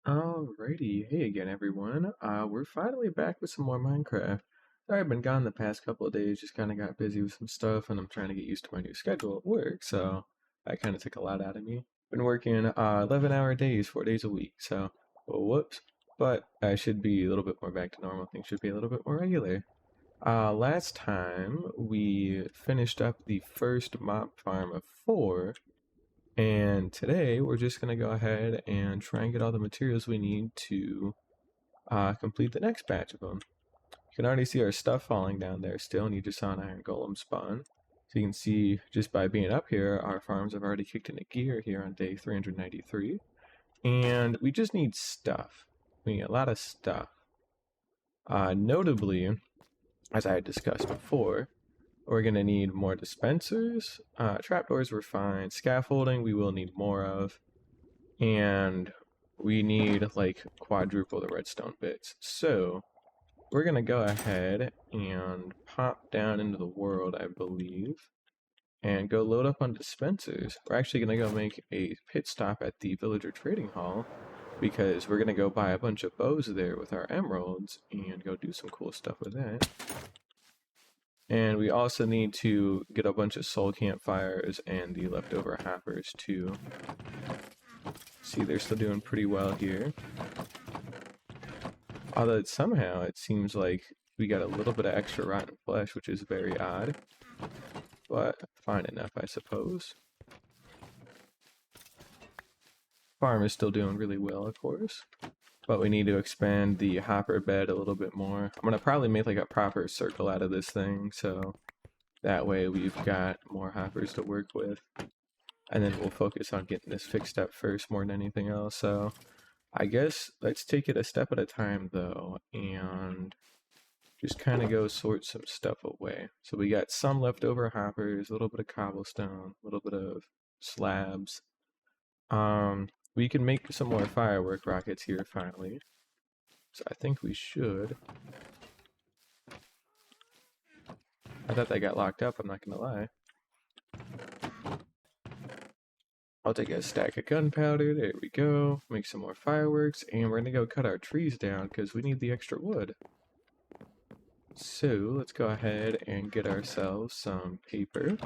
Alrighty, hey again everyone. We're finally back with some more Minecraft. Sorry, I've been gone the past couple of days, just kind of got busy with some stuff and I'm trying to get used to my new schedule at work, so that kind of took a lot out of me. Been working 11-hour days, 4 days a week, so whoops. But I should be a little bit more back to normal, things should be a little bit more regular. Last time we finished up the first mob farm of 4, and today we're just going to go ahead and try and get all the materials we need to complete the next batch of them. You can already see our stuff falling down there still, and you just saw an iron golem spawn. So you can see just by being up here, our farms have already kicked into gear here on day 393. And we just need stuff. We need a lot of stuff. Notably, as I had discussed before, we're going to need more dispensers. Trapdoors were fine. Scaffolding we will need more of. And we need like quadruple the redstone bits. So we're gonna go ahead and pop down into the world, I believe, and go load up on dispensers. We're actually gonna go make a pit stop at the villager trading hall because we're gonna go buy a bunch of bows there with our emeralds and go do some cool stuff with that. And we also need to get a bunch of soul campfires and the leftover hoppers too. See, they're still doing pretty well here. Although somehow it seems like we got a little bit of extra rotten flesh, which is very odd. But fine enough, I suppose. Farm is still doing really well, of course. But we need to expand the hopper bed a little bit more. I'm going to probably make like a proper circle out of this thing, so that way we've got more hoppers to work with. And then we'll focus on getting this fixed up first more than anything else. So I guess let's take it a step at a time though, and just kind of go sort some stuff away. So we got some leftover hoppers, a little bit of cobblestone, a little bit of slabs. We can make some more firework rockets here finally. So I think we should. I thought they got locked up, I'm not gonna lie. I'll take a stack of gunpowder, there we go. Make some more fireworks, and we're gonna go cut our trees down because we need the extra wood. So let's go ahead and get ourselves some paper.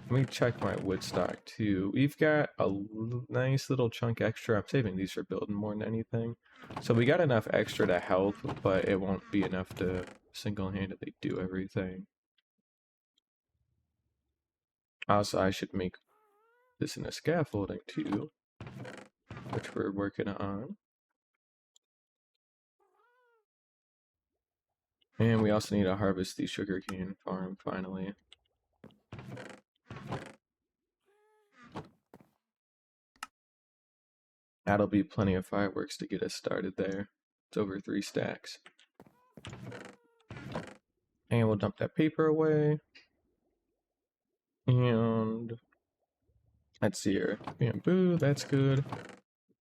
Let me check my wood stock too. We've got a nice little chunk extra. I'm saving these for building more than anything. So we got enough extra to help, but it won't be enough to single-handedly do everything. Also, I should make this in a scaffolding too, which we're working on. And we also need to harvest the sugarcane farm finally. That'll be plenty of fireworks to get us started there. It's over 3 stacks. And we'll dump that paper away. And let's see here. Bamboo, that's good.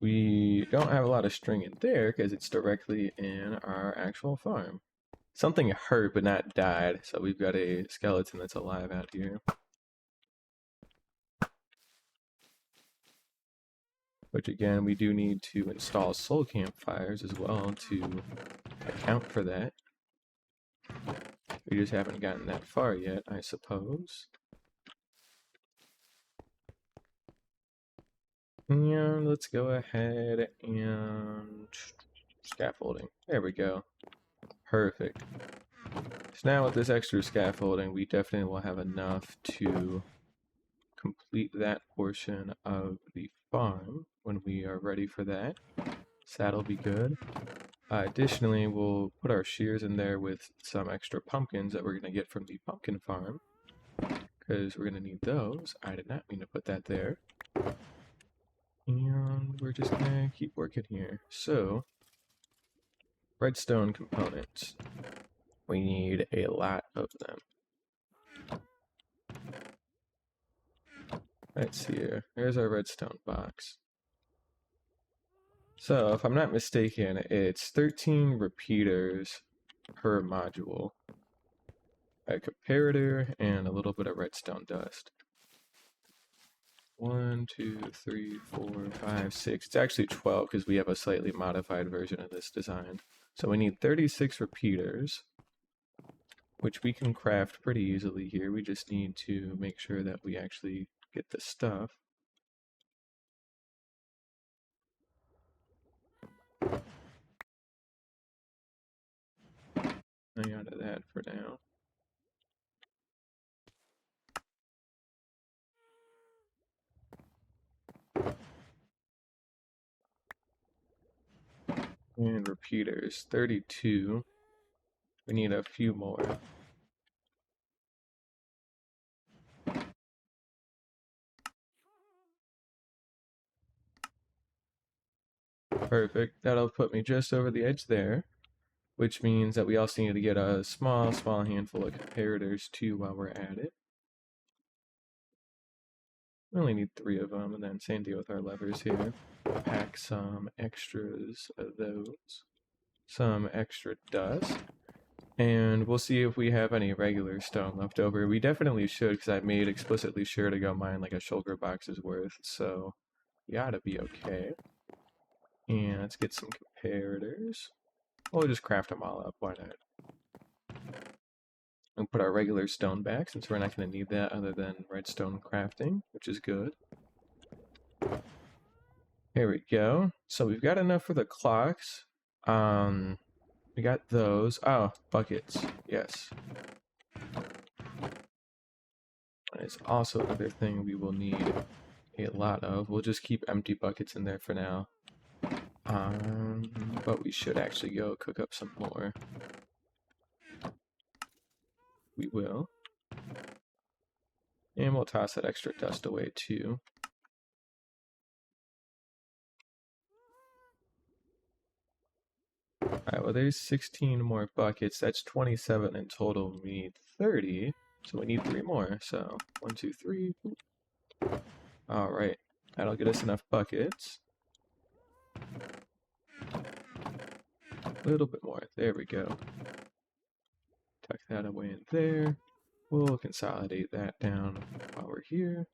We don't have a lot of string in there because it's directly in our actual farm. Something hurt but not died, so we've got a skeleton that's alive out here. Which again, we do need to install soul campfires as well to account for that. We just haven't gotten that far yet, I suppose. And let's go ahead and scaffolding. There we go. Perfect. So now with this extra scaffolding, we definitely will have enough to complete that portion of the farm when we are ready for that. So that'll be good. Additionally, we'll put our shears in there with some extra pumpkins that we're going to get from the pumpkin farm, because we're going to need those. I did not mean to put that there. And we're just going to keep working here. So, redstone components. We need a lot of them. Let's see here. Here's our redstone box. So, if I'm not mistaken, it's 13 repeaters per module, a comparator, and a little bit of redstone dust. 1, 2, 3, 4, 5, 6. It's actually 12 because we have a slightly modified version of this design. So we need 36 repeaters, which we can craft pretty easily here. We just need to make sure that we actually get the stuff. Hang on to that for now. And repeaters, 32. We need a few more. Perfect. That'll put me just over the edge there, which means that we also need to get a small handful of comparators too while we're at it. We only need 3 of them, and then same deal with our levers here. Pack some extras of those. Some extra dust. And we'll see if we have any regular stone left over. We definitely should, because I made explicitly sure to go mine like a shulker box's worth, so we gotta be okay. And let's get some comparators. We'll just craft them all up, why not? And put our regular stone back, since we're not going to need that other than redstone crafting, which is good. Here we go. So we've got enough for the clocks. We got those. Oh, buckets. Yes. It's also another thing we will need a lot of. We'll just keep empty buckets in there for now. But we should actually go cook up some more. We will. And we'll toss that extra dust away too. Alright, well there's 16 more buckets. That's 27 in total. We need 30. So we need 3 more. So 1, 2, 3. Alright. That'll get us enough buckets. A little bit more. There we go. Tuck that away in there. We'll consolidate that down while we're here.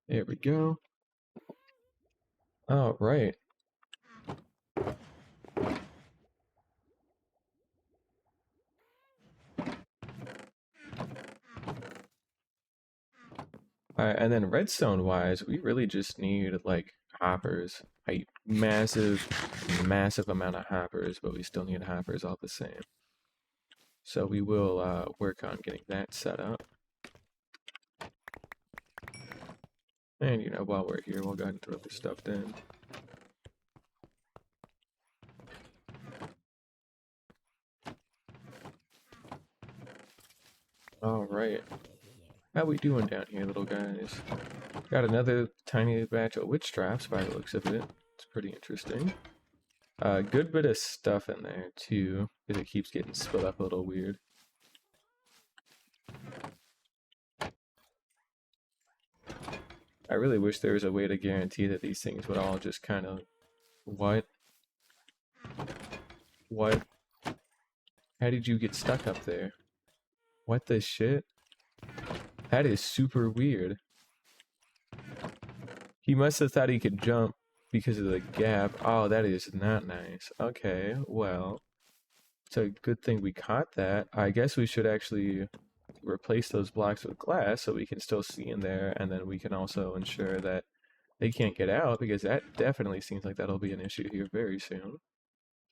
There we go. Alright. Alright, and then redstone wise, we really just need like hoppers. A massive amount of hoppers, but we still need hoppers all the same. So we will work on getting that set up. And you know, while we're here, we'll go ahead and throw this stuff in. Alright. How we doing down here, little guys? Got another tiny batch of witch traps by the looks of it. It's pretty interesting. Good bit of stuff in there too, because it keeps getting split up a little weird. I really wish there was a way to guarantee that these things would all just kind of... What? What? How did you get stuck up there? What the shit? That is super weird. He must have thought he could jump because of the gap. Oh, that is not nice. Okay, well, it's a good thing we caught that. I guess we should actually replace those blocks with glass so we can still see in there, and then we can also ensure that they can't get out, because that definitely seems like that'll be an issue here very soon.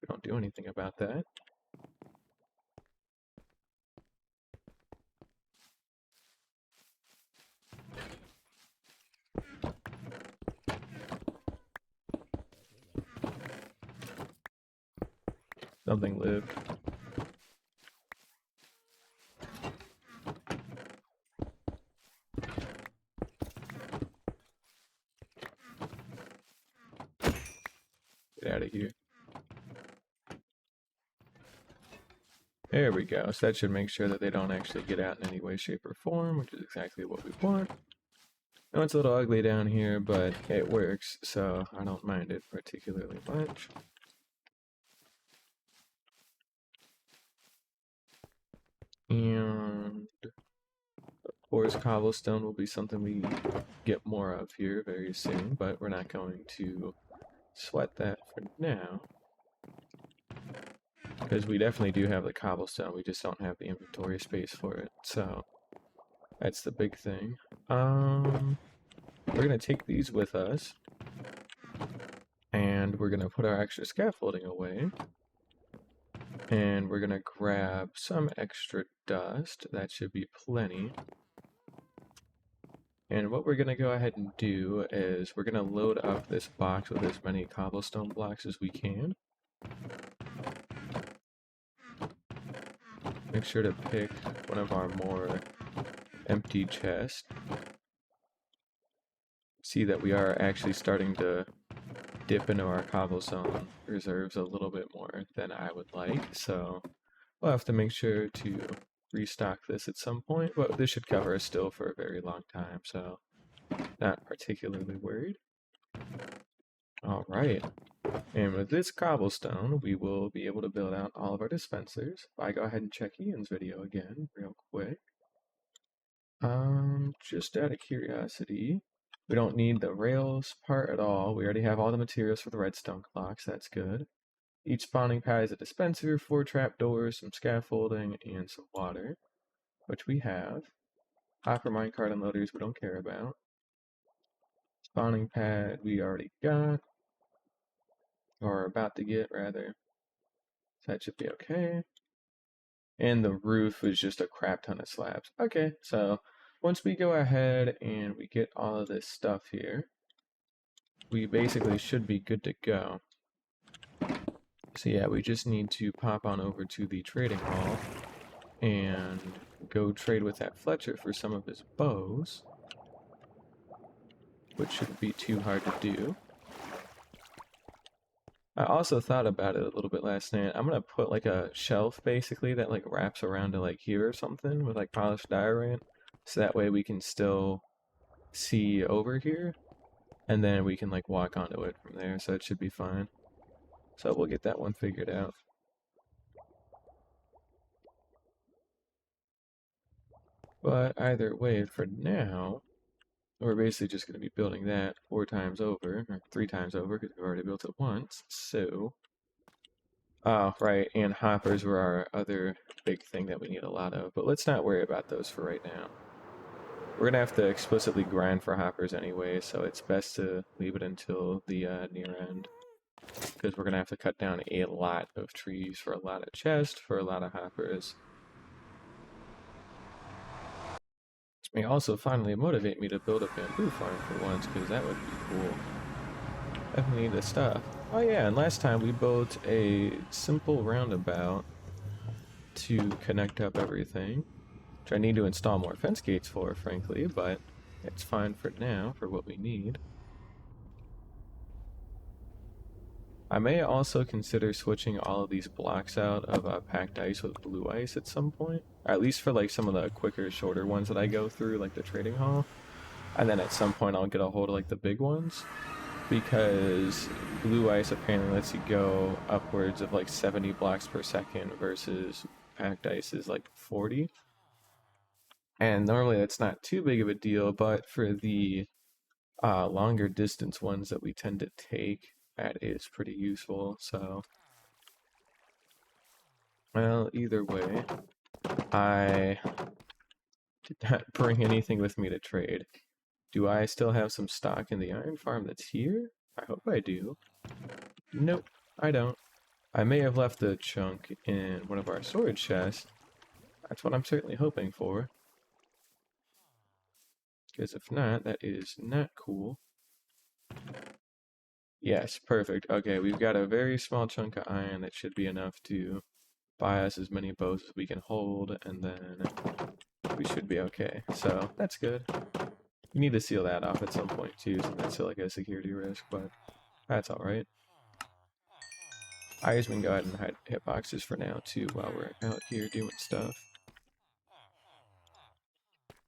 We don't do anything about that. Something lived. Get out of here. There we go. So that should make sure that they don't actually get out in any way, shape, or form, which is exactly what we want. I know it's a little ugly down here, but it works, so I don't mind it particularly much. And of course, cobblestone will be something we get more of here very soon, but we're not going to sweat that for now. Because we definitely do have the cobblestone, we just don't have the inventory space for it, so that's the big thing. We're going to take these with us, and we're going to put our extra scaffolding away, and we're going to grab some extra dust. That should be plenty. And what we're going to go ahead and do is we're going to load up this box with as many cobblestone blocks as we can. Make sure to pick one of our more empty chests. See that we are actually starting to dip into our cobblestone reserves a little bit more than I would like, so we'll have to make sure to restock this at some point, but this should cover us still for a very long time, so not particularly worried. Alright, and with this cobblestone, we will be able to build out all of our dispensers. If I go ahead and check Ian's video again real quick. Just out of curiosity, we don't need the rails part at all. We already have all the materials for the redstone clocks, that's good. Each spawning pad is a dispenser, 4 trapdoors, some scaffolding, and some water, which we have. Hopper, minecart, and loaders we don't care about. Spawning pad we already got, or about to get rather. So that should be okay. And the roof is just a crap ton of slabs. Okay, so once we go ahead and we get all of this stuff here, we basically should be good to go. So yeah, we just need to pop on over to the trading hall and go trade with that Fletcher for some of his bows, which shouldn't be too hard to do. I also thought about it a little bit last night. I'm gonna put like a shelf basically that like wraps around to like here or something with like polished diorite, so that way we can still see over here, and then we can like walk onto it from there, so it should be fine. So we'll get that one figured out. But either way, for now, we're basically just going to be building that 4 times over, or 3 times over, because we've already built it once, so... Oh, right, and hoppers were our other big thing that we need a lot of, but let's not worry about those for right now. We're going to have to explicitly grind for hoppers anyway, so it's best to leave it until the near end, because we're going to have to cut down a lot of trees for a lot of chests, for a lot of hoppers. May also finally motivate me to build a bamboo farm for once, because that would be cool. Definitely need the stuff. Oh yeah, and last time we built a simple roundabout to connect up everything, which I need to install more fence gates for, frankly, but it's fine for now, for what we need. I may also consider switching all of these blocks out of packed ice with blue ice at some point. Or at least for like some of the quicker, shorter ones that I go through, like the trading hall. And then at some point I'll get a hold of like the big ones. Because blue ice apparently lets you go upwards of like 70 blocks per second versus packed ice is like 40. And normally that's not too big of a deal, but for the longer distance ones that we tend to take, that is pretty useful, so... Well, either way, I did not bring anything with me to trade. Do I still have some stock in the iron farm that's here? I hope I do. Nope, I don't. I may have left a chunk in one of our storage chests. That's what I'm certainly hoping for. Because if not, that is not cool. Yes, perfect. Okay, we've got a very small chunk of iron that should be enough to buy us as many bows as we can hold, and then we should be okay. So, that's good. We need to seal that off at some point too, so that's still like a security risk, but that's alright. I can go ahead and hide hitboxes for now too while we're out here doing stuff.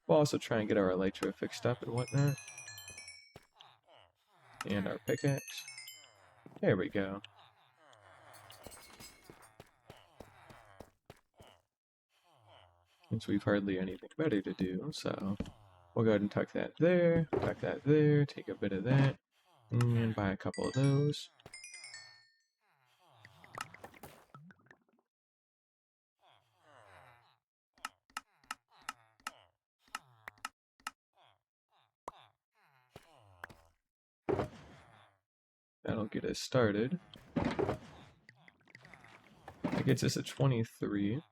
We'll also try and get our elytra fixed up and whatnot. And our pickaxe. There we go. since we've hardly anything better to do. So we'll go ahead and tuck that there, take a bit of that, and buy a couple of those. That'll get us started. That gets us a 23.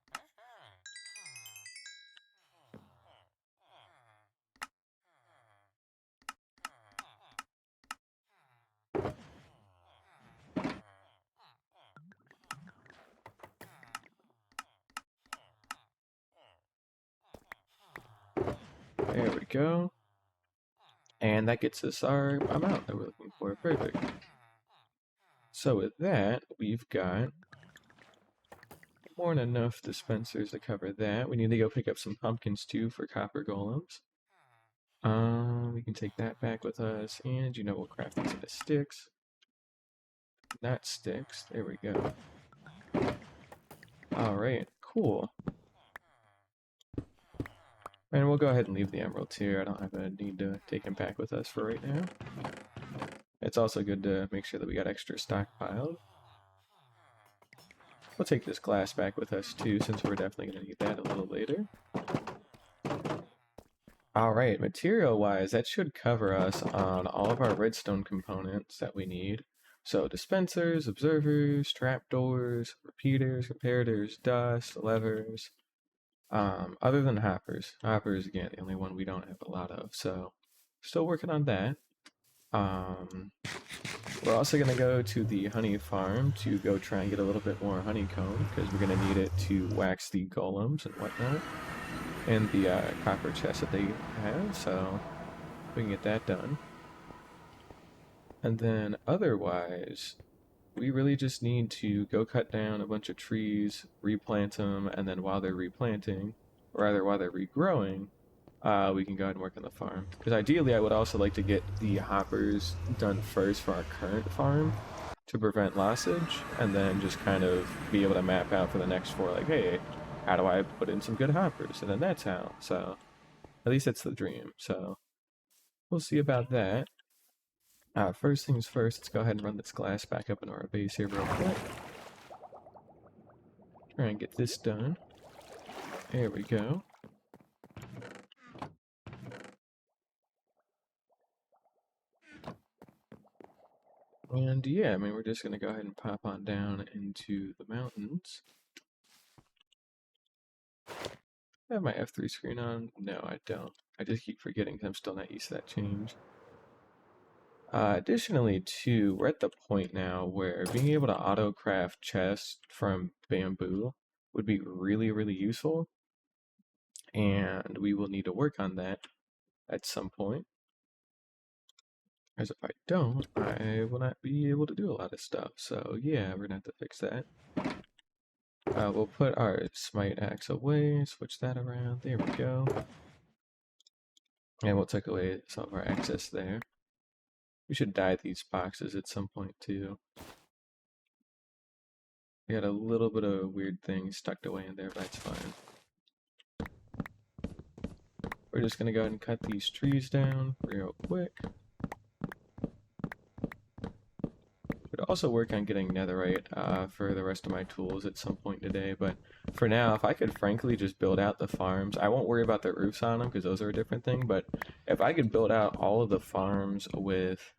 There we go. And that gets us our amount that we're looking for. Perfect. So with that, we've got more than enough dispensers to cover that. We need to go pick up some pumpkins too for copper golems. We can take that back with us, and we'll craft these into sticks. Not sticks. There we go. Alright, cool. And we'll go ahead and leave the emeralds here. I don't have a need to take them back with us for right now. It's also good to make sure that we got extra stockpiled. We'll take this glass back with us too, since we're definitely going to need that a little later. Alright, material-wise, that should cover us on all of our redstone components that we need. So dispensers, observers, trapdoors, repeaters, comparators, dust, levers. Other than hoppers. Hoppers, again, the only one we don't have a lot of, so still working on that. We're also going to go to the honey farm to go try and get a little bit more honeycomb, because we're going to need it to wax the golems and whatnot, and the copper chest that they have, so we can get that done. And then otherwise, we really just need to go cut down a bunch of trees, replant them, and then while they're replanting, or rather while they're regrowing, we can go ahead and work on the farm. Because ideally I would also like to get the hoppers done first for our current farm to prevent lossage, and then just kind of be able to map out for the next 4, like, hey, how do I put in some good hoppers? And then that's how. So at least that's the dream. So we'll see about that. First things first, let's go ahead and run this glass back up into our base here real quick. Try and get this done. There we go. And yeah, I mean, we're just going to go ahead and pop on down into the mountains. I have my F3 screen on? No, I don't. I just keep forgetting because I'm still not used to that change. Additionally, too, we're at the point now where being able to auto-craft chests from bamboo would be really, really useful. And we will need to work on that at some point. As if I don't, I will not be able to do a lot of stuff. So yeah, we're gonna have to fix that. We'll put our smite axe away, switch that around, there we go. And we'll take away some of our excess there. We should dye these boxes at some point too. We got a little bit of weird things tucked away in there, but that's fine. We're just gonna go ahead and cut these trees down real quick. Could also work on getting netherite for the rest of my tools at some point today, but for now, if I could frankly just build out the farms, I won't worry about the roofs on them because those are a different thing, but if I could build out all of the farms with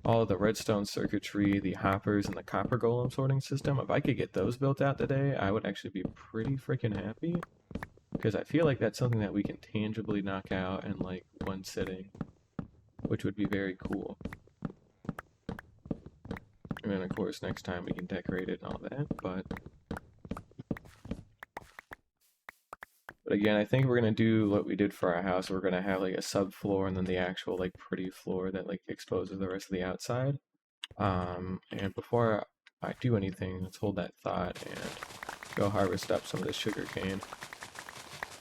all of the redstone circuitry, the hoppers, and the copper golem sorting system, if I could get those built out today, I would actually be pretty freaking happy, because I feel like that's something that we can tangibly knock out in like one sitting, which would be very cool. And then, of course, next time we can decorate it and all that, but again, I think we're going to do what we did for our house. We're going to have, like, a subfloor and then the actual, like, pretty floor that, like, exposes the rest of the outside. And before I do anything, let's hold that thought and go harvest up some of this sugar cane.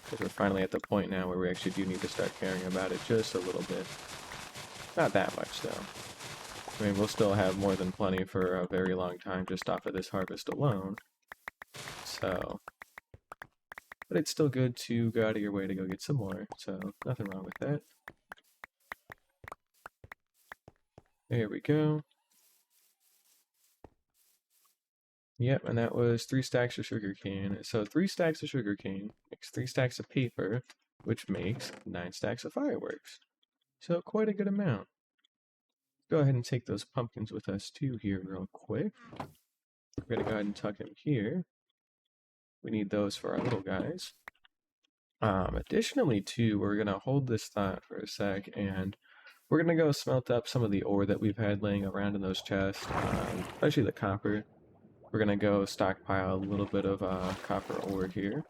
Because we're finally at the point now where we actually do need to start caring about it just a little bit. Not that much, though. I mean, we'll still have more than plenty for a very long time just off of this harvest alone. So, but it's still good to go out of your way to go get some more, so nothing wrong with that. There we go. Yep, and that was 3 stacks of sugarcane. So 3 stacks of sugarcane makes 3 stacks of paper, which makes 9 stacks of fireworks. So quite a good amount. Go ahead and take those pumpkins with us too here real quick. We're gonna go ahead and tuck them here. We need those for our little guys. Additionally too, we're gonna hold this thought for a sec, and we're gonna go smelt up some of the ore that we've had laying around in those chests, especially the copper. We're gonna go stockpile a little bit of copper ore here,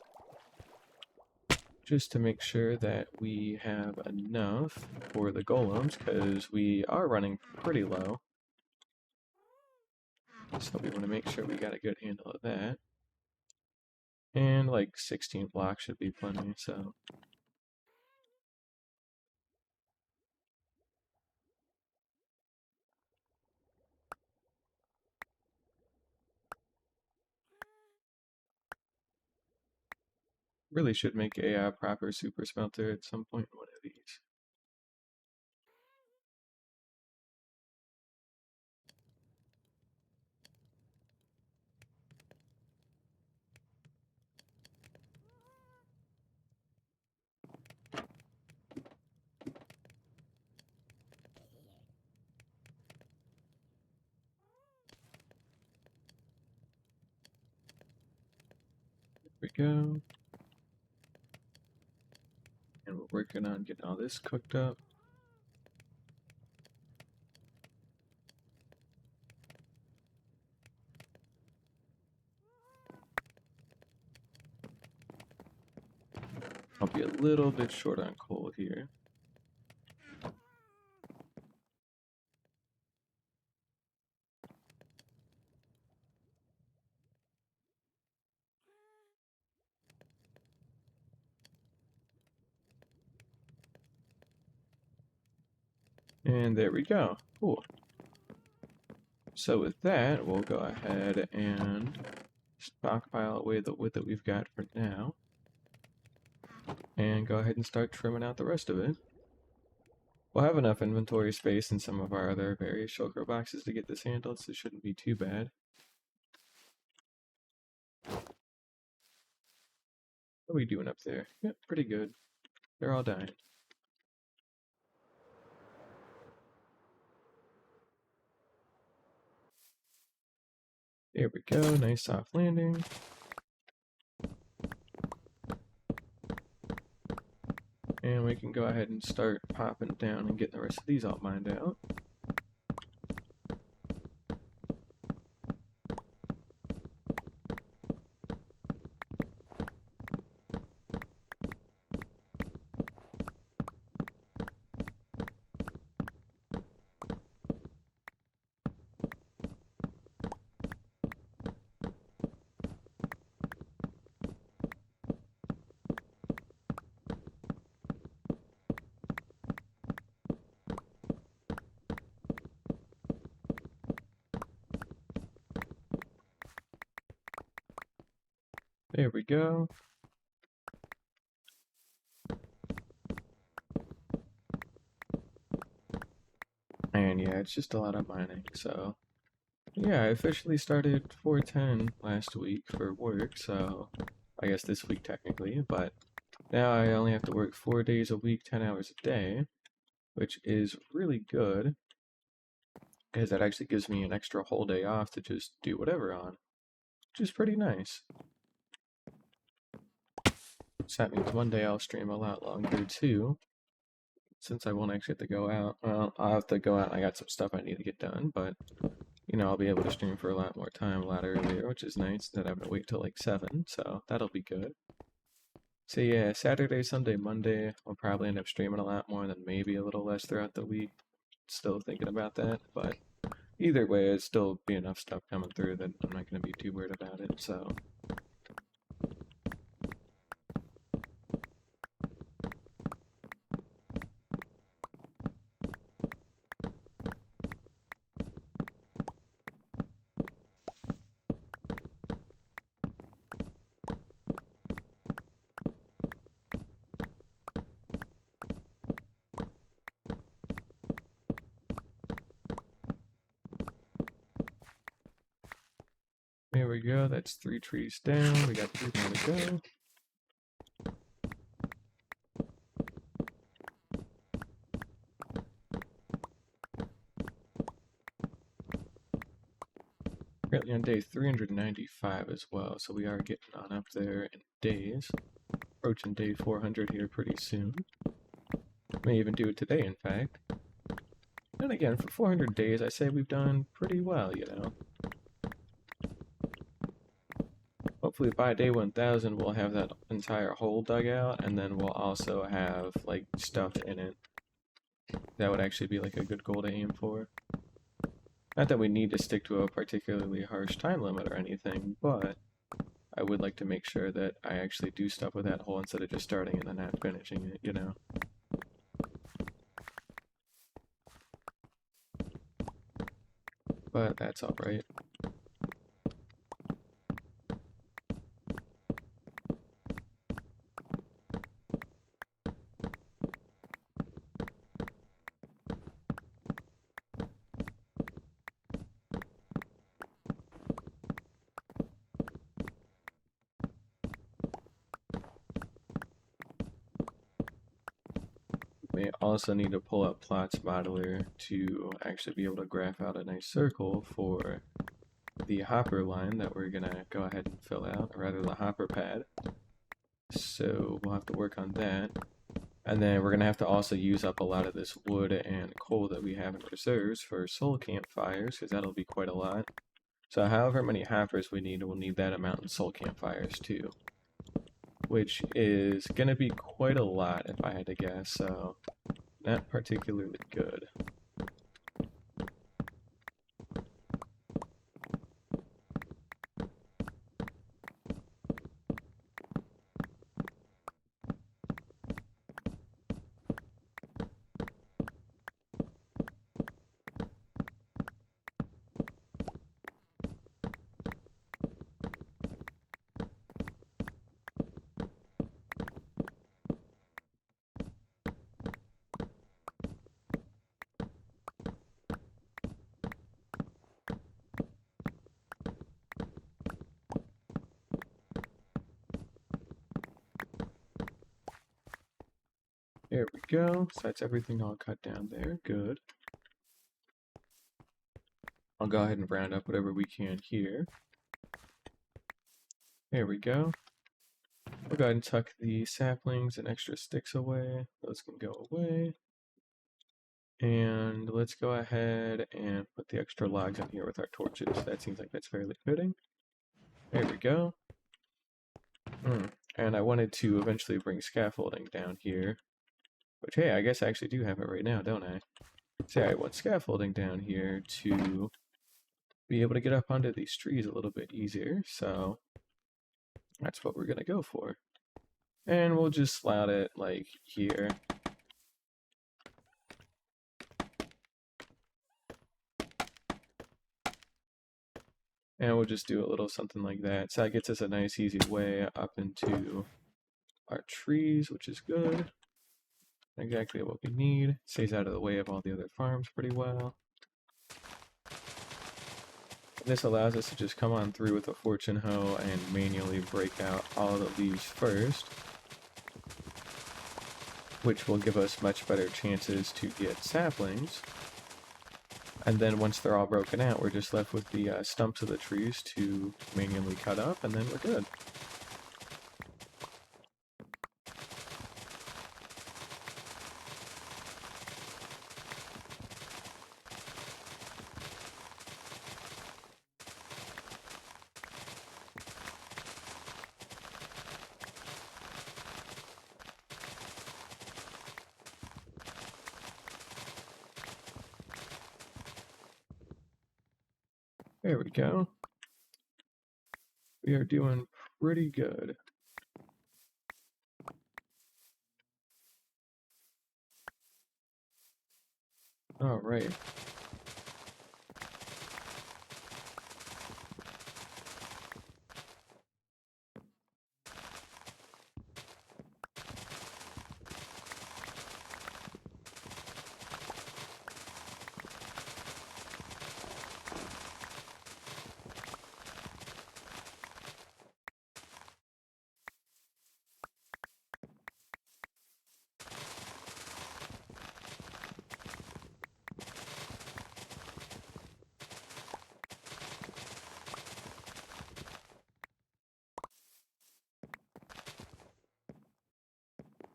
just to make sure that we have enough for the golems, because we are running pretty low. So we want to make sure we got a good handle of that. And like 16 blocks should be plenty, so. Really should make a proper super smelter at some point in one of these. There we go. And we're working on getting all this cooked up. I'll be a little bit short on coal here. And there we go. Cool. So with that, we'll go ahead and stockpile away the wood that we've got for now. And go ahead and start trimming out the rest of it. We'll have enough inventory space in some of our other various shulker boxes to get this handled, so it shouldn't be too bad. What are we doing up there? Yep, pretty good. They're all dying. There we go, nice soft landing. And we can go ahead and start popping down and getting the rest of these all mined out. There we go. And yeah, it's just a lot of mining, so yeah, I officially started 410 last week for work, so I guess this week technically, but now I only have to work 4 days a week, 10 hours a day, which is really good, because that actually gives me an extra whole day off to just do whatever on, which is pretty nice. So that means one day I'll stream a lot longer too, since I won't actually have to go out. Well, I'll have to go out, I got some stuff I need to get done, but you know, I'll be able to stream for a lot more time, a lot earlier, which is nice, instead of having to wait till like 7, so that'll be good. So yeah, Saturday, Sunday, Monday, I'll probably end up streaming a lot more, than maybe a little less throughout the week. Still thinking about that, but either way, it'll still be enough stuff coming through that I'm not going to be too worried about it, so. go. That's 3 trees down. We got 3 more to go. Currently on day 395 as well, so we are getting on up there in days. Approaching day 400 here pretty soon. May even do it today, in fact. And again, for 400 days, I say we've done pretty well, you know. Hopefully by day 1000 we'll have that entire hole dug out, and then we'll also have, like, stuff in it. That would actually be, like, a good goal to aim for. Not that we need to stick to a particularly harsh time limit or anything, but I would like to make sure that I actually do stuff with that hole instead of just starting and then not finishing it, you know? But that's alright. We also need to pull up Plots Modeler to actually be able to graph out a nice circle for the hopper line that we're gonna go ahead and fill out, or rather the hopper pad. So we'll have to work on that. And then we're gonna have to also use up a lot of this wood and coal that we have in reserves for soul campfires, because that'll be quite a lot. So however many hoppers we need, we'll need that amount in soul campfires too. Which is going to be quite a lot if I had to guess, so not particularly good. There we go. So that's everything all cut down there. Good. I'll go ahead and round up whatever we can here. There we go. We'll go ahead and tuck the saplings and extra sticks away. Those can go away. And let's go ahead and put the extra logs in here with our torches. That seems like that's fairly fitting. There we go. And I wanted to eventually bring scaffolding down here. Which, hey, I guess I actually do have it right now, don't I? So I want scaffolding down here to be able to get up onto these trees a little bit easier. So that's what we're going to go for. And we'll just slot it, like, here. And we'll just do a little something like that. So that gets us a nice, easy way up into our trees, which is good. Exactly what we need. Stays out of the way of all the other farms pretty well. This allows us to just come on through with a fortune hoe and manually break out all of these first, which will give us much better chances to get saplings. And then once they're all broken out, we're just left with the stumps of the trees to manually cut up, and then we're good. There we go. We are doing pretty good. All right.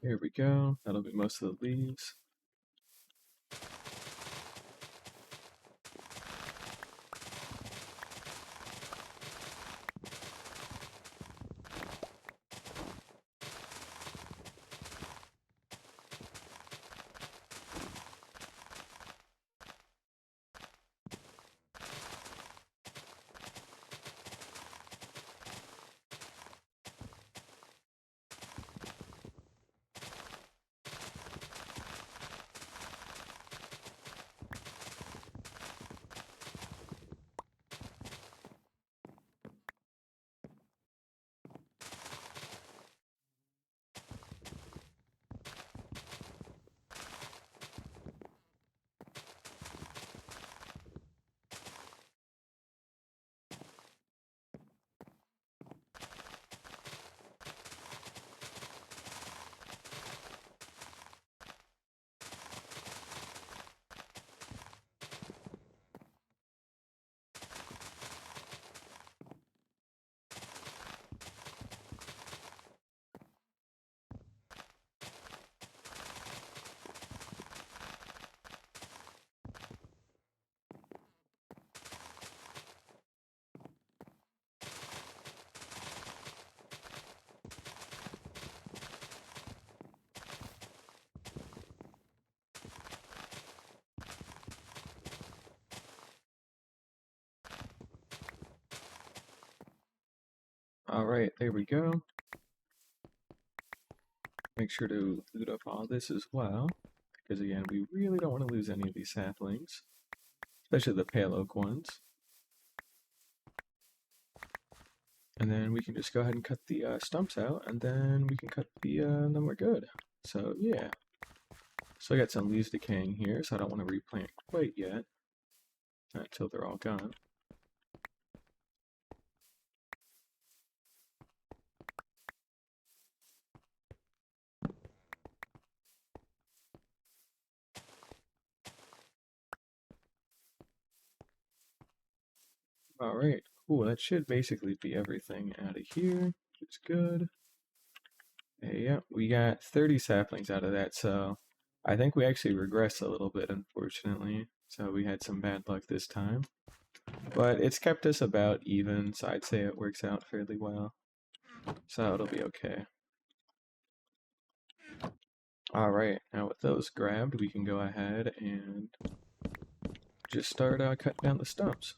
Here we go. That'll be most of the leaves. Alright, there we go. Make sure to loot up all this as well, because again, we really don't want to lose any of these saplings, especially the pale oak ones. And then we can just go ahead and cut the stumps out, and then we can cut and then we're good. So yeah. So I got some leaves decaying here, so I don't want to replant quite yet, until they're all gone. Alright, cool, that should basically be everything out of here, which is good. Yeah, we got 30 saplings out of that, so I think we actually regressed a little bit, unfortunately. So we had some bad luck this time. But it's kept us about even, so I'd say it works out fairly well. So it'll be okay. Alright, now with those grabbed, we can go ahead and just start cutting down the stumps.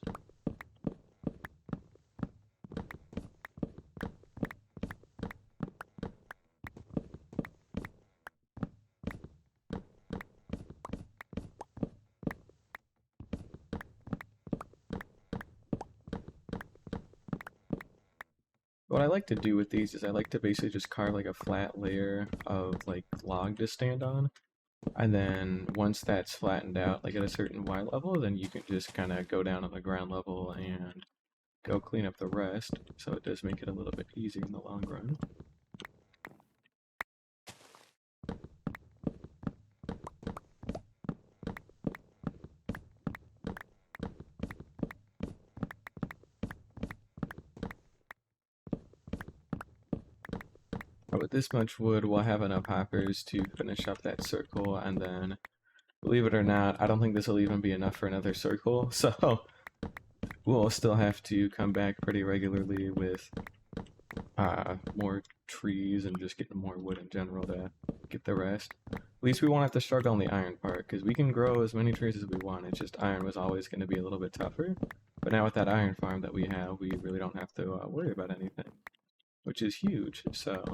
What I like to do with these is I like to basically just carve like a flat layer of like log to stand on. And then once that's flattened out, like at a certain Y level, then you can just kind of go down on the ground level and go clean up the rest. So it does make it a little bit easier in the long run. But with this much wood, we'll have enough hoppers to finish up that circle, and then, believe it or not, I don't think this will even be enough for another circle, so we'll still have to come back pretty regularly with more trees and just getting more wood in general to get the rest. At least we won't have to struggle on the iron part, because we can grow as many trees as we want, it's just iron was always going to be a little bit tougher. But now with that iron farm that we have, we really don't have to worry about anything, which is huge, so...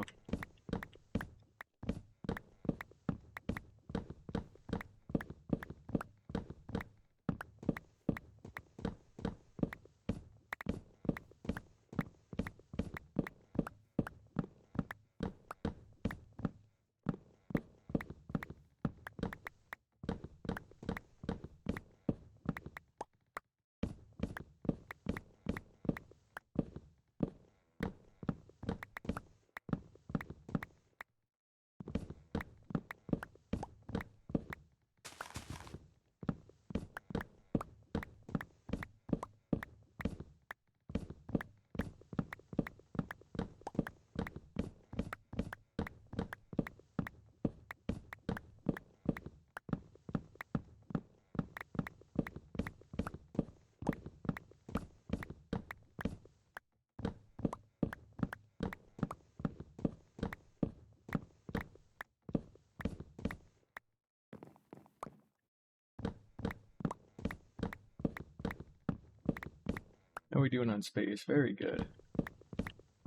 How are we doing on space? Very good.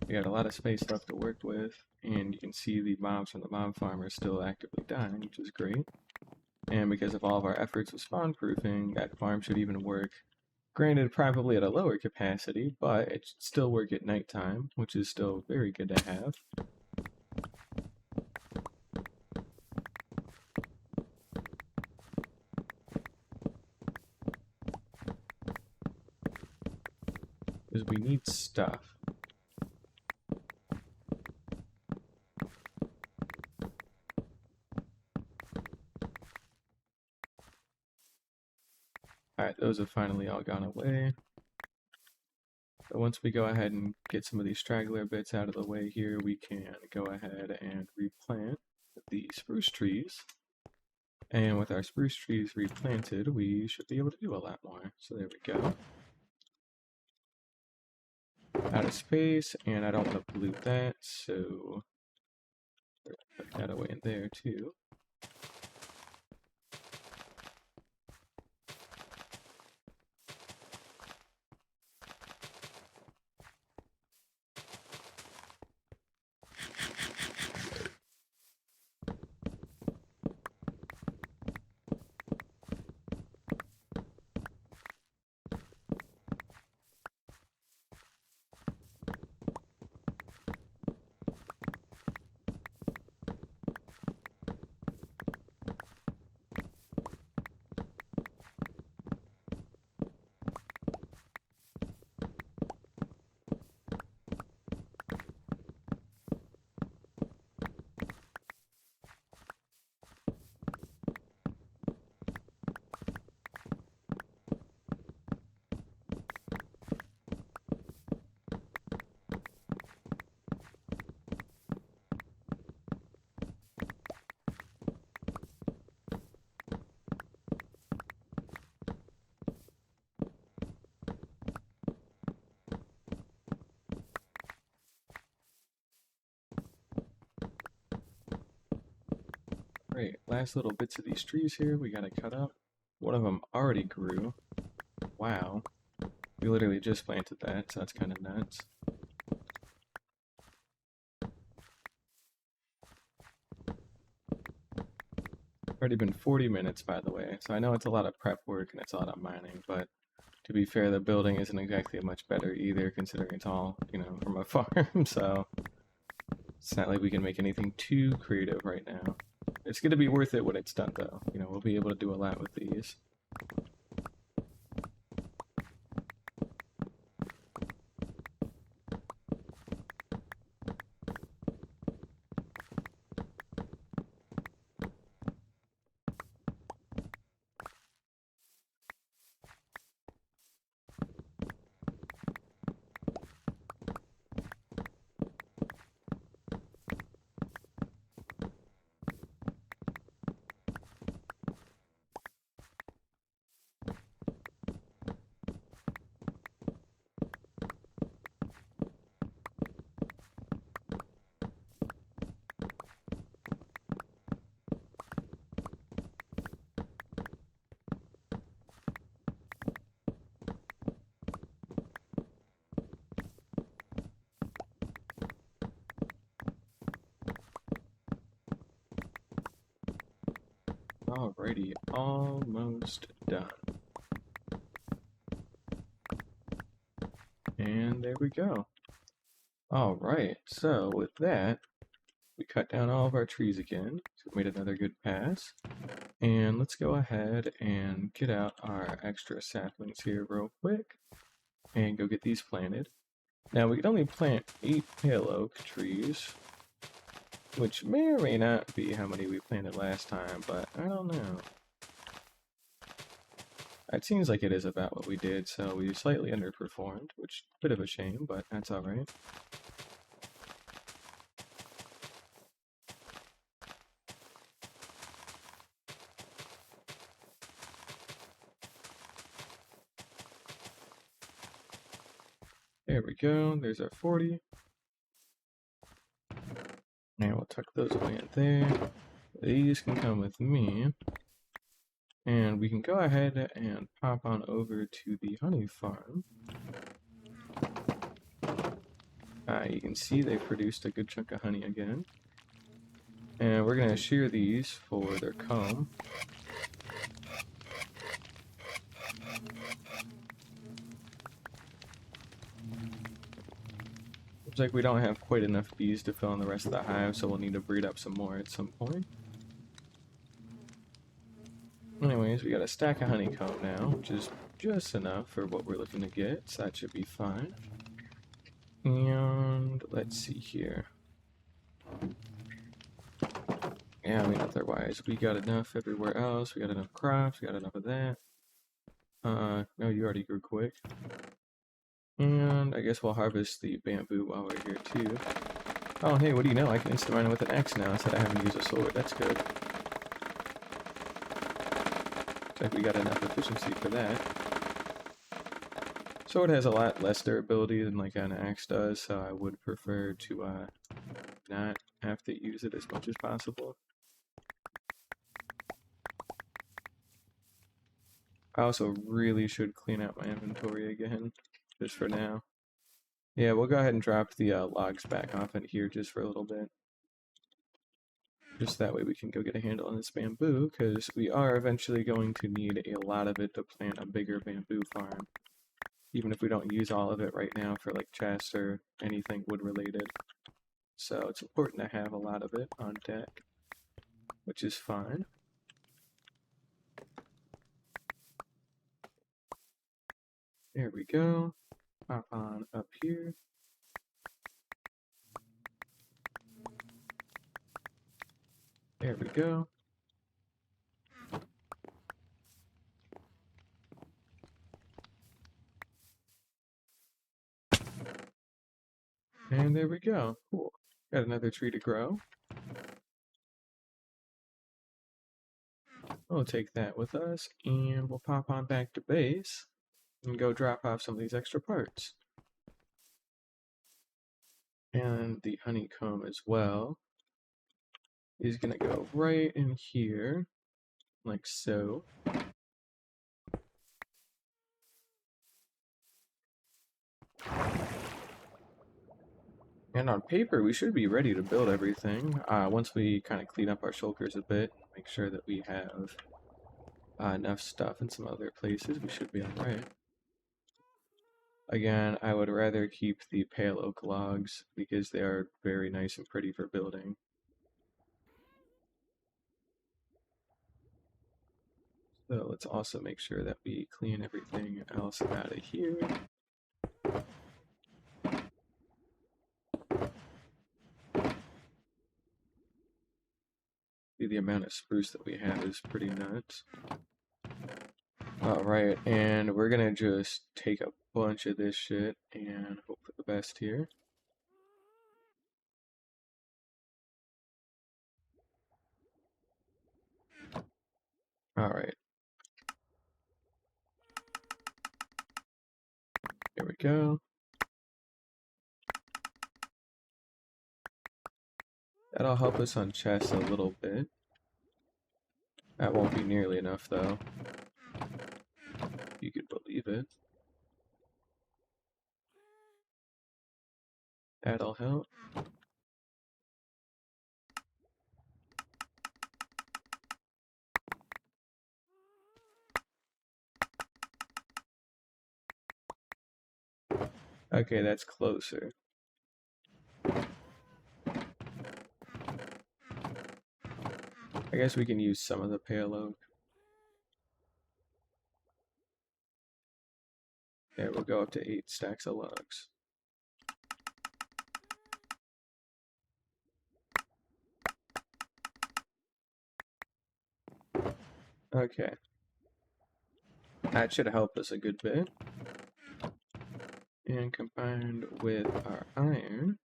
We got a lot of space left to work with, and you can see the mobs from the mob farm are still actively dying, which is great. And because of all of our efforts with spawn proofing, that farm should even work. Granted, probably at a lower capacity, but it should still work at nighttime, which is still very good to have. Because we need stuff. Alright, those have finally all gone away. So once we go ahead and get some of these straggler bits out of the way here, we can go ahead and replant the spruce trees. And with our spruce trees replanted, we should be able to do a lot more. So there we go. Out of space, and I don't want to pollute that, so put that away in there too. Great, last little bits of these trees here we gotta cut up. One of them already grew. Wow. We literally just planted that, so that's kind of nuts. Already been 40 minutes, by the way, so I know it's a lot of prep work and it's a lot of mining, but to be fair, the building isn't exactly much better either, considering it's all, from a farm, so it's not like we can make anything too creative right now. It's going to be worth it when it's done, though. We'll be able to do a lot with these. Alrighty, almost done. And there we go. Alright, so with that, we cut down all of our trees again, so we made another good pass. And let's go ahead and get out our extra saplings here real quick, and go get these planted. Now we can only plant 8 pale oak trees, which may or may not be how many we planted last time, but I don't know. It seems like it is about what we did, so we slightly underperformed, which is a bit of a shame, but that's alright. There we go, there's our 40. And we'll tuck those away in there. These can come with me. And we can go ahead and pop on over to the honey farm. You can see they produced a good chunk of honey again. And we're going to shear these for their comb. Looks like we don't have quite enough bees to fill in the rest of the hive, so we'll need to breed up some more at some point. Anyways, we got a stack of honeycomb now, which is just enough for what we're looking to get, so that should be fine. And let's see here. Yeah, I mean, otherwise, we got enough everywhere else. We got enough crops, we got enough of that. No, you already grew quick. And I guess we'll harvest the bamboo while we're here, too. Oh, hey, what do you know? I can instant mine with an axe now instead of having to use a sword. That's good. Looks like we got enough efficiency for that. Sword has a lot less durability than like an axe does, so I would prefer to not have to use it as much as possible. I also really should clean out my inventory again, just for now. Yeah, we'll go ahead and drop the logs back off in here just for a little bit. Just that way we can go get a handle on this bamboo, because we are eventually going to need a lot of it to plant a bigger bamboo farm. Even if we don't use all of it right now for like chests or anything wood related. So it's important to have a lot of it on deck, which is fine. There we go. Hop on up here. There we go. And there we go. Cool. Got another tree to grow. We'll take that with us, and we'll pop on back to base and go drop off some of these extra parts. And the honeycomb as well is going to go right in here, like so. And on paper, we should be ready to build everything. Once we kind of clean up our shulkers a bit, make sure that we have enough stuff in some other places, we should be alright. Again, I would rather keep the pale oak logs because they are very nice and pretty for building. So let's also make sure that we clean everything else out of here. See, the amount of spruce that we have is pretty nuts. Alright, and we're gonna just take a bunch of this shit and hope for the best here. Alright. Here we go. That'll help us on chests a little bit. That won't be nearly enough though. You could believe it. That'll help. Okay, that's closer. I guess we can use some of the pale oak. Yeah, we'll go up to 8 stacks of logs. Okay. That should help us a good bit. And combined with our iron,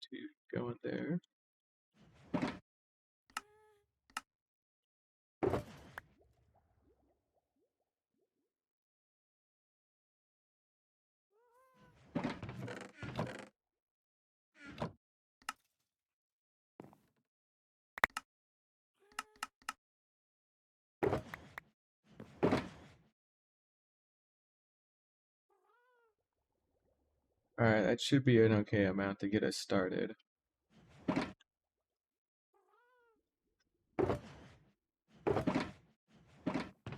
to go in there. Alright, that should be an okay amount to get us started.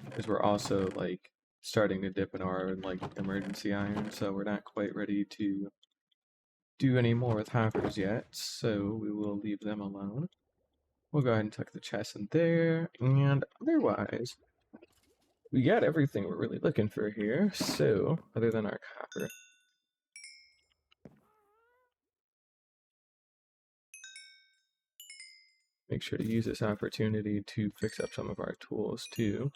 Because we're also, like, starting to dip in our, like, emergency iron, so we're not quite ready to do any more with hoppers yet, so we will leave them alone. We'll go ahead and tuck the chest in there, and otherwise, we got everything we're really looking for here, so, other than our copper. Make sure to use this opportunity to fix up some of our tools, too.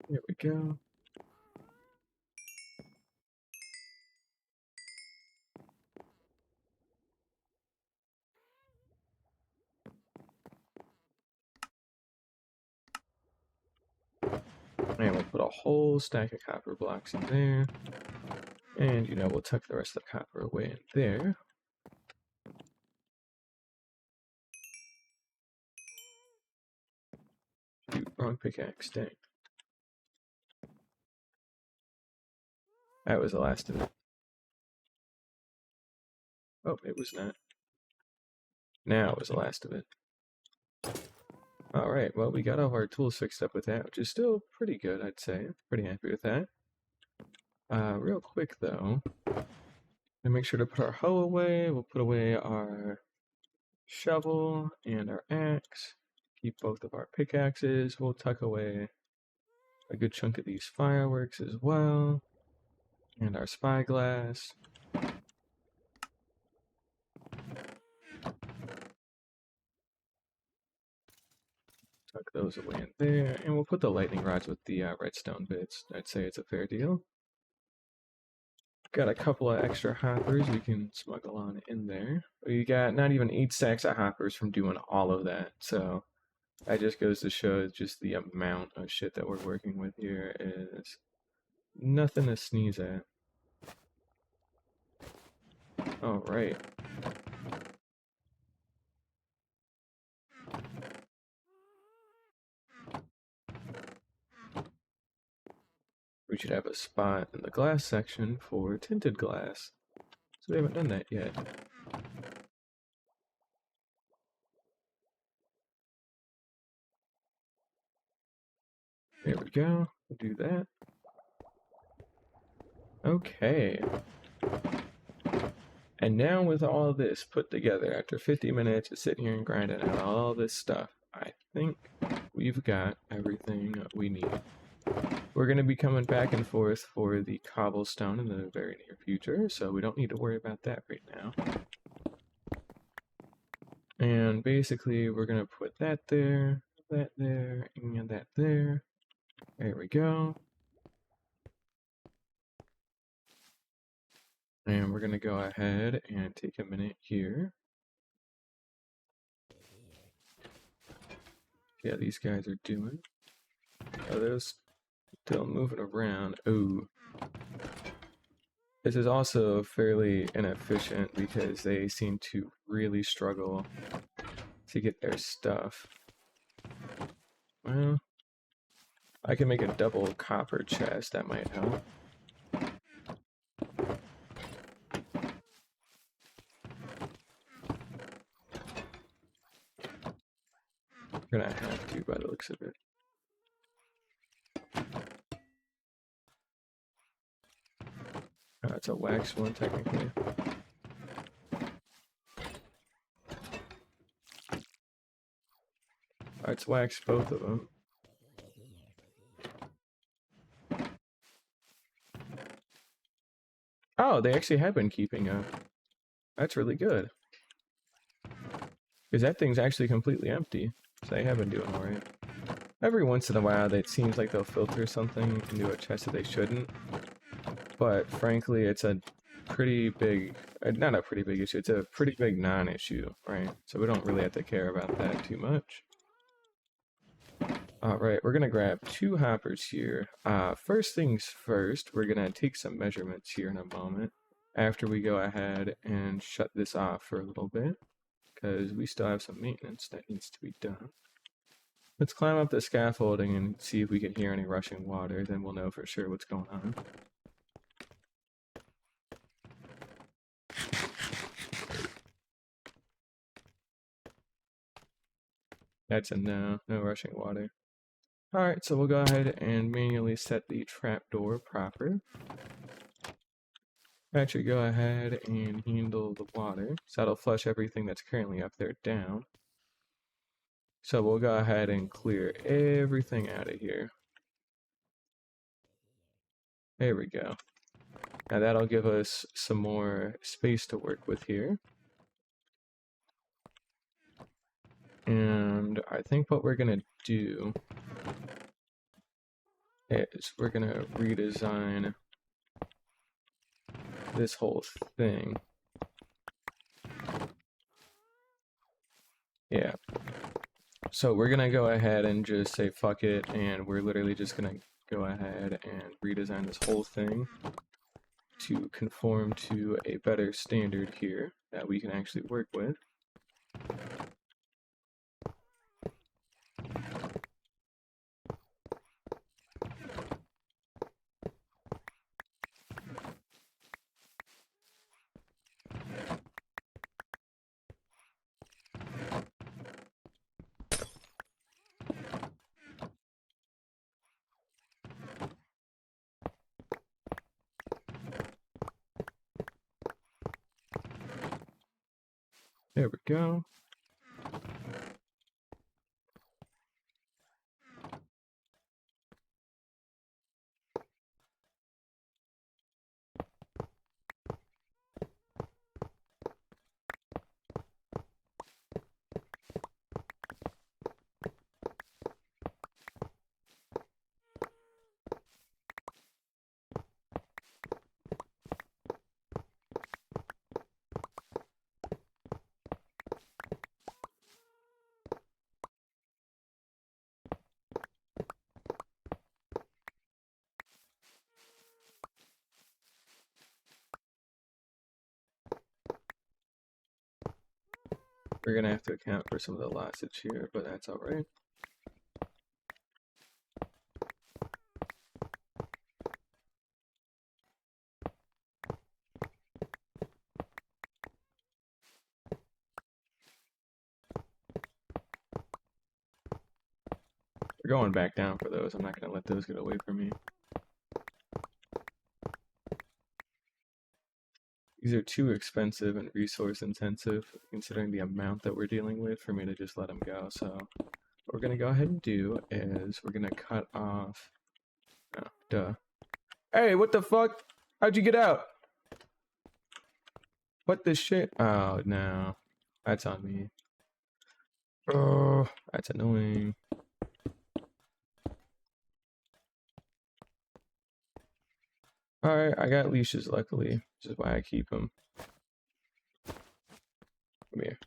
There we go. And we'll put a whole stack of copper blocks in there. And, you know, we'll tuck the rest of the copper away in there. Shoot, wrong pickaxe, dang. That was the last of it. Oh, it was not. Now it was the last of it. Alright, well, we got all of our tools fixed up with that, which is still pretty good, I'd say. Pretty happy with that. Real quick, though, and make sure to put our hoe away. We'll put away our shovel and our axe. Keep both of our pickaxes. We'll tuck away a good chunk of these fireworks as well. And our spyglass. Tuck those away in there. And we'll put the lightning rods with the redstone bits. I'd say it's a fair deal. Got a couple of extra hoppers we can smuggle on in there. We got not even 8 stacks of hoppers from doing all of that. So that just goes to show just the amount of shit that we're working with here is nothing to sneeze at. Alright. We should have a spot in the glass section for tinted glass. So we haven't done that yet. There we go. We'll do that. Okay. And now with all this put together, after 50 minutes of sitting here and grinding out all this stuff, I think we've got everything we need. We're going to be coming back and forth for the cobblestone in the very near future, so we don't need to worry about that right now. And basically, we're going to put that there, and that there. There we go. And we're going to go ahead and take a minute here. Yeah, these guys are doing. Are those still moving around? Ooh. This is also fairly inefficient because they seem to really struggle to get their stuff. Well, I can make a double copper chest, that might help. We're gonna have to by the looks of it. It's a wax one, technically. Let's wax both of them. Oh, they actually have been keeping up. That's really good. Because that thing's actually completely empty. So they have been doing alright. Every once in a while, it seems like they'll filter something into a chest that they shouldn't. But frankly, it's a pretty big, not a pretty big issue, it's a pretty big non-issue, right? So we don't really have to care about that too much. Alright, we're gonna grab 2 hoppers here. First things first, we're gonna take some measurements here in a moment. after we go ahead and shut this off for a little bit, because we still have some maintenance that needs to be done. Let's climb up the scaffolding and see if we can hear any rushing water, then we'll know for sure what's going on. That's a no, no rushing water. Alright, so we'll go ahead and manually set the trapdoor proper. Actually, go ahead and handle the water, so that'll flush everything that's currently up there down. So we'll go ahead and clear everything out of here. There we go. Now that'll give us some more space to work with here. And I think what we're gonna do is we're gonna redesign this whole thing. Yeah. So we're gonna go ahead and just say fuck it, and we're literally just gonna go ahead and redesign this whole thing to conform to a better standard here that we can actually work with. There we go. We're gonna have to account for some of the lossage here, but that's alright. We're going back down for those. I'm not gonna let those get away from me. These are too expensive and resource intensive, considering the amount that we're dealing with, for me to just let them go. So what we're gonna go ahead and do is we're gonna cut off. Oh, duh. Hey, what the fuck? How'd you get out? What the shit? Oh no, that's on me. Oh, that's annoying. Alright, I got leashes luckily, which is why I keep them. Come here.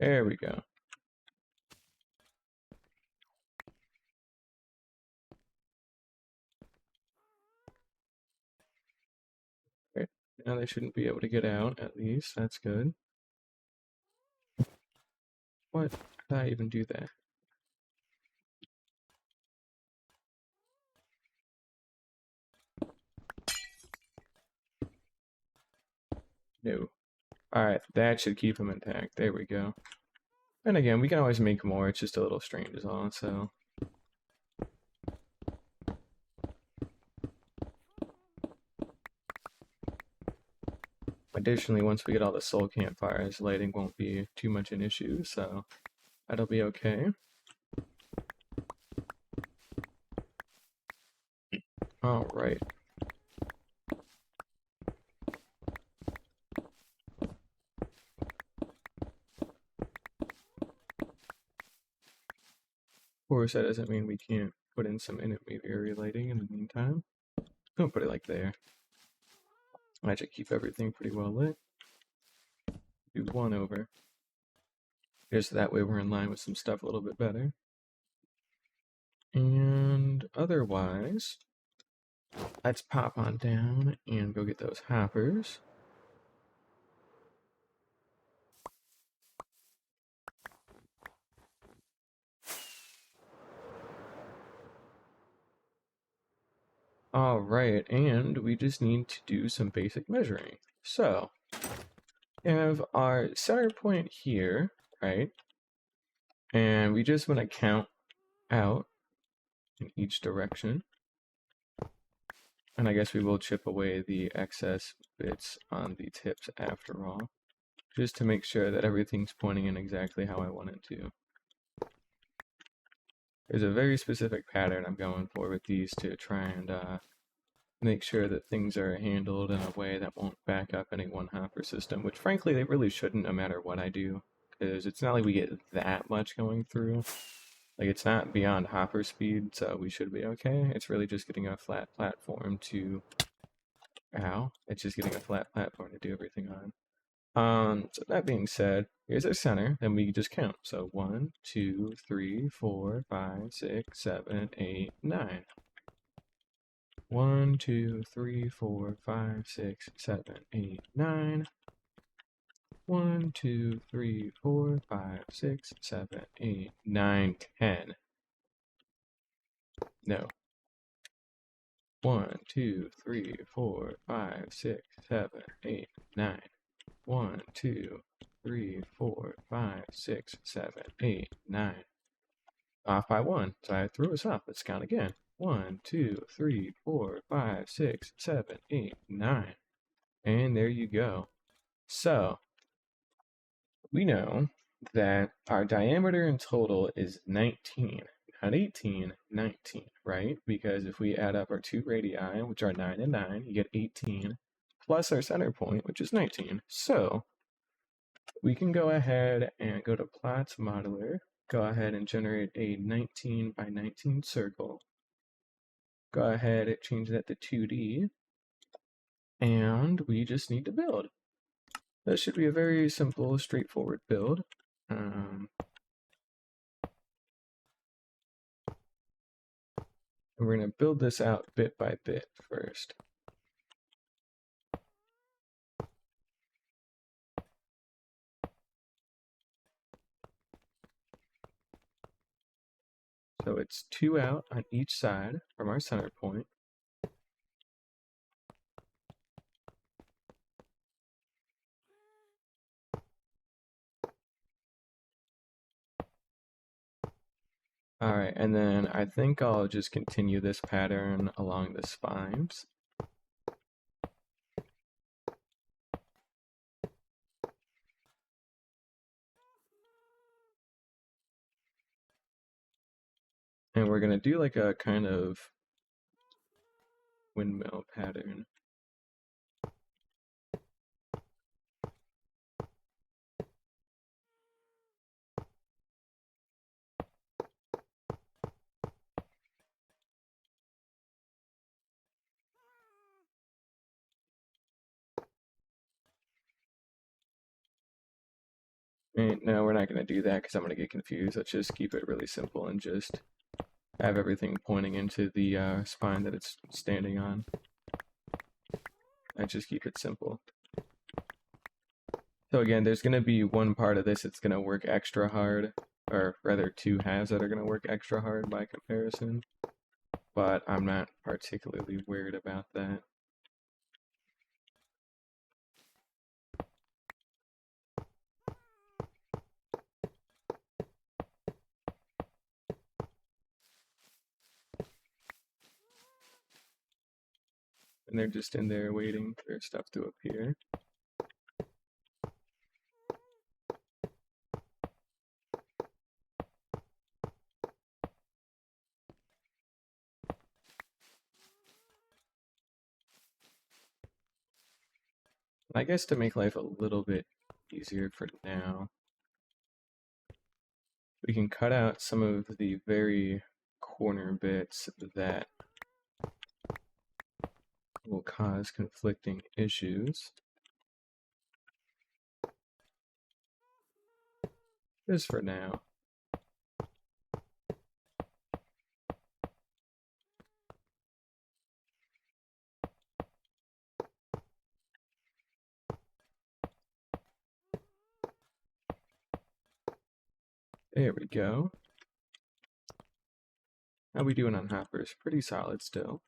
There we go. Okay. Now they shouldn't be able to get out, at least. That's good. What? How did I even do that? No. Alright, that should keep them intact. There we go. And again, we can always make more. It's just a little strange is all, so... Additionally, once we get all the soul campfires, lighting won't be too much an issue, so that'll be okay. Alright. Of course, that doesn't mean we can't put in some intermediary lighting in the meantime. Don't put it like there. I should keep everything pretty well lit. Do one over. Just that way we're in line with some stuff a little bit better. And otherwise, let's pop on down and go get those hoppers. All right, and we just need to do some basic measuring. So, we have our center point here, right? And we just want to count out in each direction. And I guess we will chip away the excess bits on the tips after all, just to make sure that everything's pointing in exactly how I want it to. There's a very specific pattern I'm going for with these to try and make sure that things are handled in a way that won't back up any one hopper system, which frankly they really shouldn't no matter what I do, because it's not like we get that much going through. Like, it's not beyond hopper speed, so we should be okay. It's really just getting a flat platform to... Ow. It's just getting a flat platform to do everything on. So that being said, here's our center, then we just count. So 1, 2, 3, 4, 5, 6, 7, 8, 9. 1, 2, 3, 4, 5, 6, 7, 8, 9. 1, 2, 3, 4, 5, 6, 7, 8, 9, 10. No. 1, 2, 3, 4, 5, 6, 7, 8, 9. 1, 2, 3, 4, 5, 6, 7, 8, 9. Off by 1, so I threw us off. Let's count again. 1, 2, 3, 4, 5, 6, 7, 8, 9. And there you go. So, we know that our diameter in total is 19. Not 18, 19, right? Because if we add up our two radii, which are 9 and 9, you get 18, plus our center point, which is 19. So, we can go ahead and go to Plots Modeler, go ahead and generate a 19 by 19 circle. Go ahead and change that to 2D, and we just need to build. That should be a very simple, straightforward build. And we're going to build this out bit by bit first. So it's 2 out on each side from our center point. Alright, and then I think I'll just continue this pattern along the spines. And we're going to do like a kind of windmill pattern. And no, we're not going to do that because I'm going to get confused. Let's just keep it really simple and just have everything pointing into the spine that it's standing on. I just keep it simple. So again, there's going to be one part of this that's going to work extra hard, or rather 2 halves that are going to work extra hard by comparison, but I'm not particularly worried about that. And they're just in there waiting for stuff to appear. I guess to make life a little bit easier for now, we can cut out some of the very corner bits that will cause conflicting issues. Just for now. There we go. How we doing on hoppers? Pretty solid still.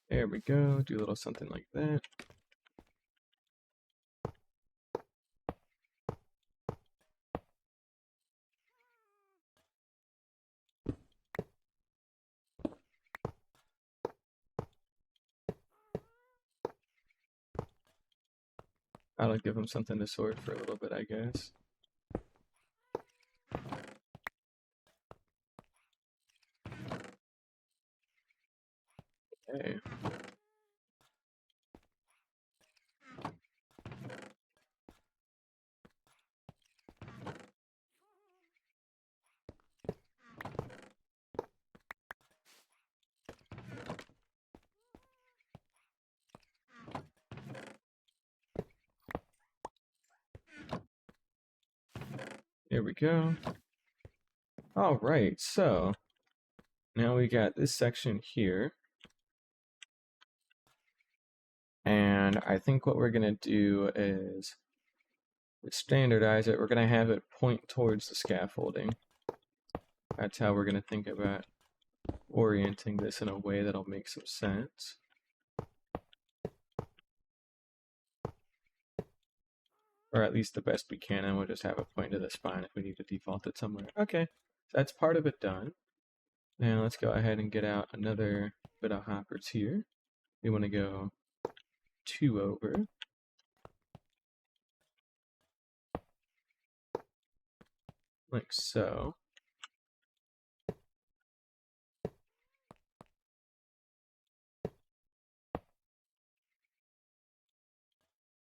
There we go. Do a little something like that. I'll give him something to sort for a little bit, I guess. Okay. There we go. All right, so now we got this section here. And I think what we're going to do is standardize it. We're going to have it point towards the scaffolding. That's how we're going to think about orienting this in a way that'll make some sense. Or at least the best we can, and we'll just have it point to the spine if we need to default it somewhere. Okay, so that's part of it done. Now let's go ahead and get out another bit of hoppers here. We want to go 2 over. Like so.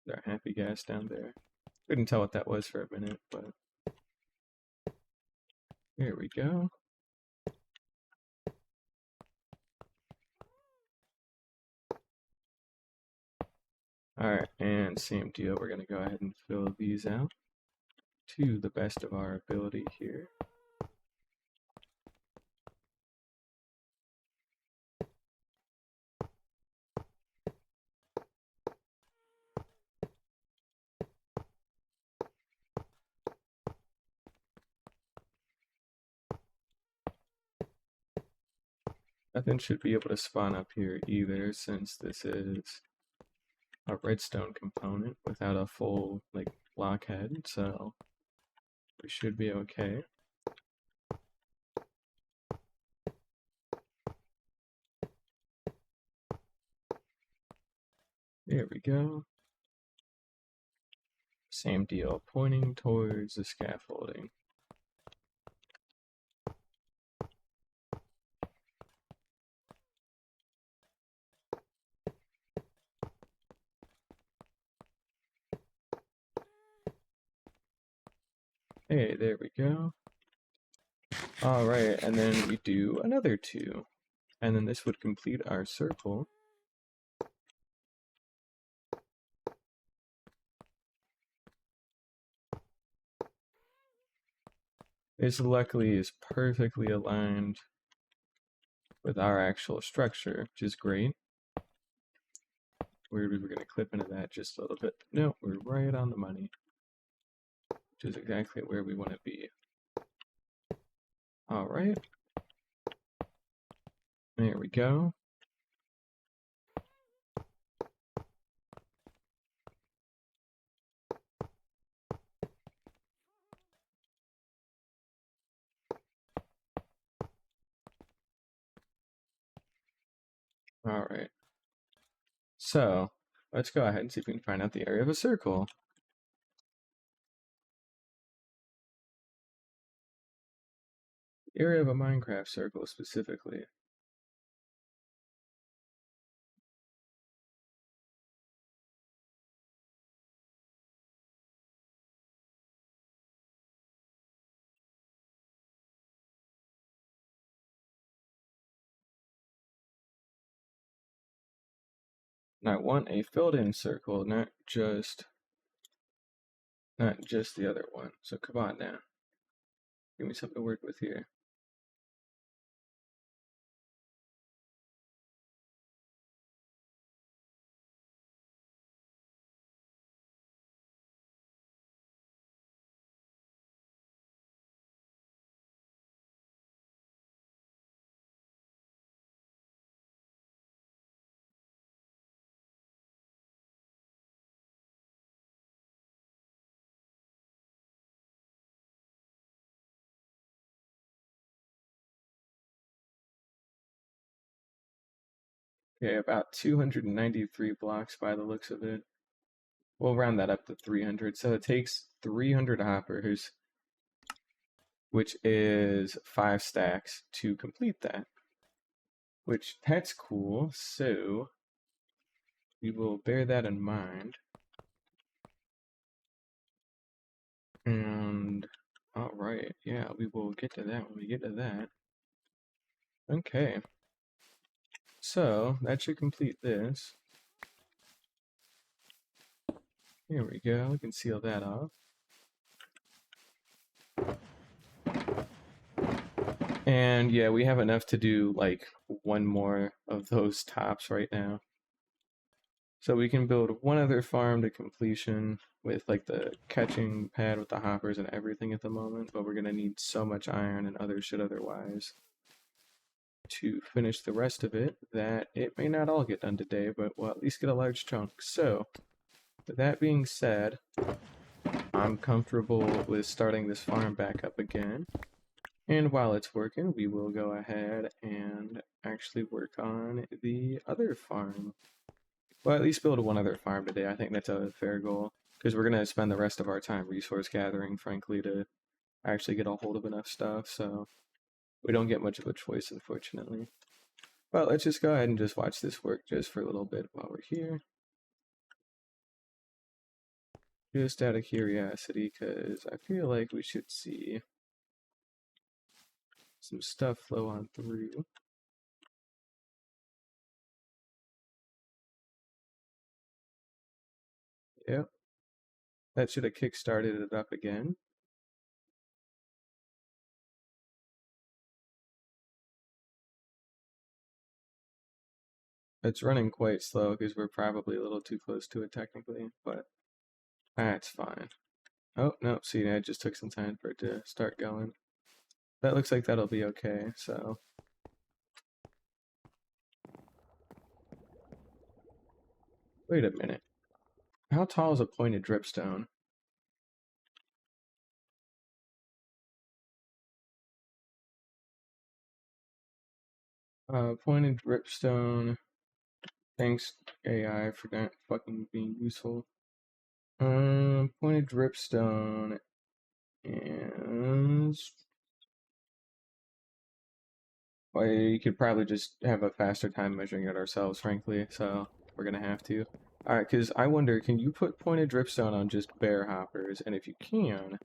Our happy gas down there. Couldn't tell what that was for a minute, but here we go. Alright, and same deal. We're going to go ahead and fill these out to the best of our ability here. Nothing should be able to spawn up here either, since this is a redstone component without a full like blockhead, so we should be okay. There we go. Same deal, pointing towards the scaffolding. Hey, there we go. Alright, and then we do another 2. And then this would complete our circle. This luckily is perfectly aligned with our actual structure, which is great. We were going to clip into that just a little bit. No, we're right on the money, which is exactly where we want to be. All right. There we go. All right. So let's go ahead and see if we can find out the area of a circle. The area of a Minecraft circle specifically. And I want a filled-in circle, not just not just the other one. So come on now. Give me something to work with here. Okay, about 293 blocks by the looks of it. We'll round that up to 300. So it takes 300 hoppers, which is 5 stacks, to complete that. Which, that's cool. So we will bear that in mind. And, alright, yeah, we will get to that when we get to that. Okay. So, that should complete this. Here we go, we can seal that off. And yeah, we have enough to do like one more of those tops right now. So we can build one other farm to completion with like the catching pad with the hoppers and everything at the moment, but we're gonna need so much iron and other shit otherwise to finish the rest of it that it may not all get done today, but we'll at least get a large chunk. So, with that being said, I'm comfortable with starting this farm back up again. And while it's working, we will go ahead and actually work on the other farm. Well, at least build one other farm today. I think that's a fair goal. Because we're going to spend the rest of our time resource gathering, frankly, to actually get a hold of enough stuff. So we don't get much of a choice, unfortunately. But let's just go ahead and just watch this work just for a little bit while we're here. Just out of curiosity, because I feel like we should see some stuff flow on through. Yep. That should have kick-started it up again. It's running quite slow because we're probably a little too close to it technically, but that's fine. Oh, no, see, I just took some time for it to start going. That looks like that'll be okay, so. Wait a minute. How tall is a pointed dripstone? Pointed dripstone. Thanks, AI, for not fucking being useful. Pointed dripstone is. Well, you could probably just have a faster time measuring it ourselves, frankly, so we're gonna have to. Alright, because I wonder, can you put pointed dripstone on just bare hoppers? And if you can,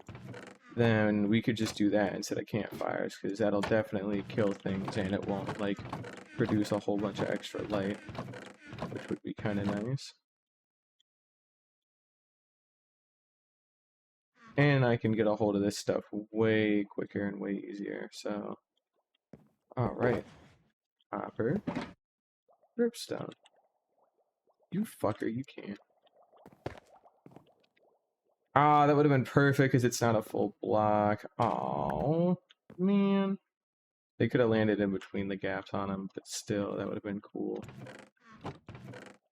then we could just do that instead of campfires, because that'll definitely kill things and it won't, like, produce a whole bunch of extra light, which would be kind of nice. And I can get a hold of this stuff way quicker and way easier, so. Alright. Hopper. Dripstone. You fucker, you can't. Ah, that would have been perfect because it's not a full block. Oh, man. They could have landed in between the gaps on them, but still, that would have been cool.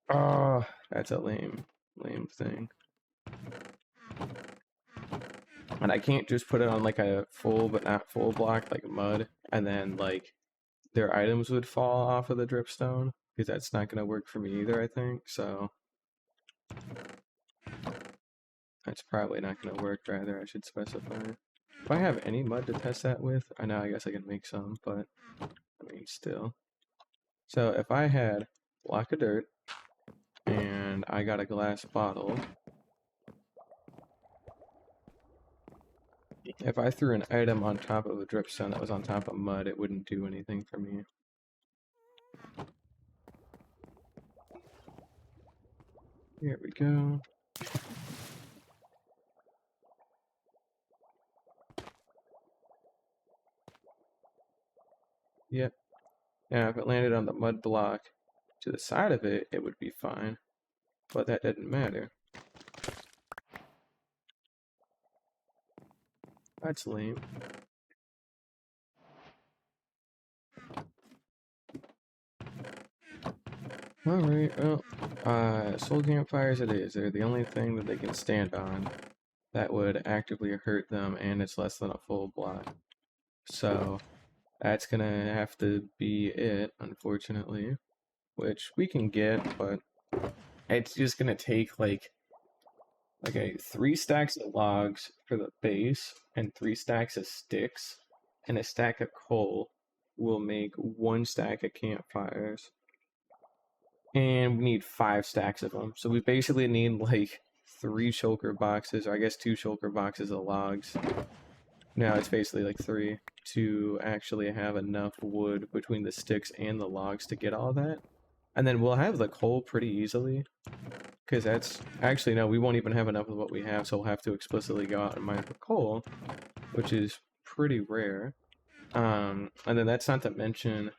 Oh, that's a lame thing. And I can't just put it on like a full but not full block like mud, and then like their items would fall off of the dripstone, because that's not going to work for me either, I think. So that's probably not going to work either, I should specify. Do I have any mud to test that with? I know, I guess I can make some, but I mean, still. So if I had a block of dirt and I got a glass bottle, if I threw an item on top of a dripstone that was on top of mud, it wouldn't do anything for me. Here we go. Yep. Now, if it landed on the mud block to the side of it, it would be fine. But that didn't matter. That's lame. Alright, well, soul campfires it is. They're the only thing that they can stand on that would actively hurt them, and it's less than a full block. So, that's gonna have to be it, unfortunately. Which we can get, but it's just gonna take, like, okay, 3 stacks of logs for the base, and 3 stacks of sticks, and a stack of coal will make 1 stack of campfires. And we need 5 stacks of them. So we basically need like 3 shulker boxes, or I guess 2 shulker boxes of logs. Now it's basically like 3 to actually have enough wood between the sticks and the logs to get all that. And then we'll have the coal pretty easily. Because that's actually, no, we won't even have enough of what we have, so we'll have to explicitly go out and mine for coal, which is pretty rare. And then that's not to mention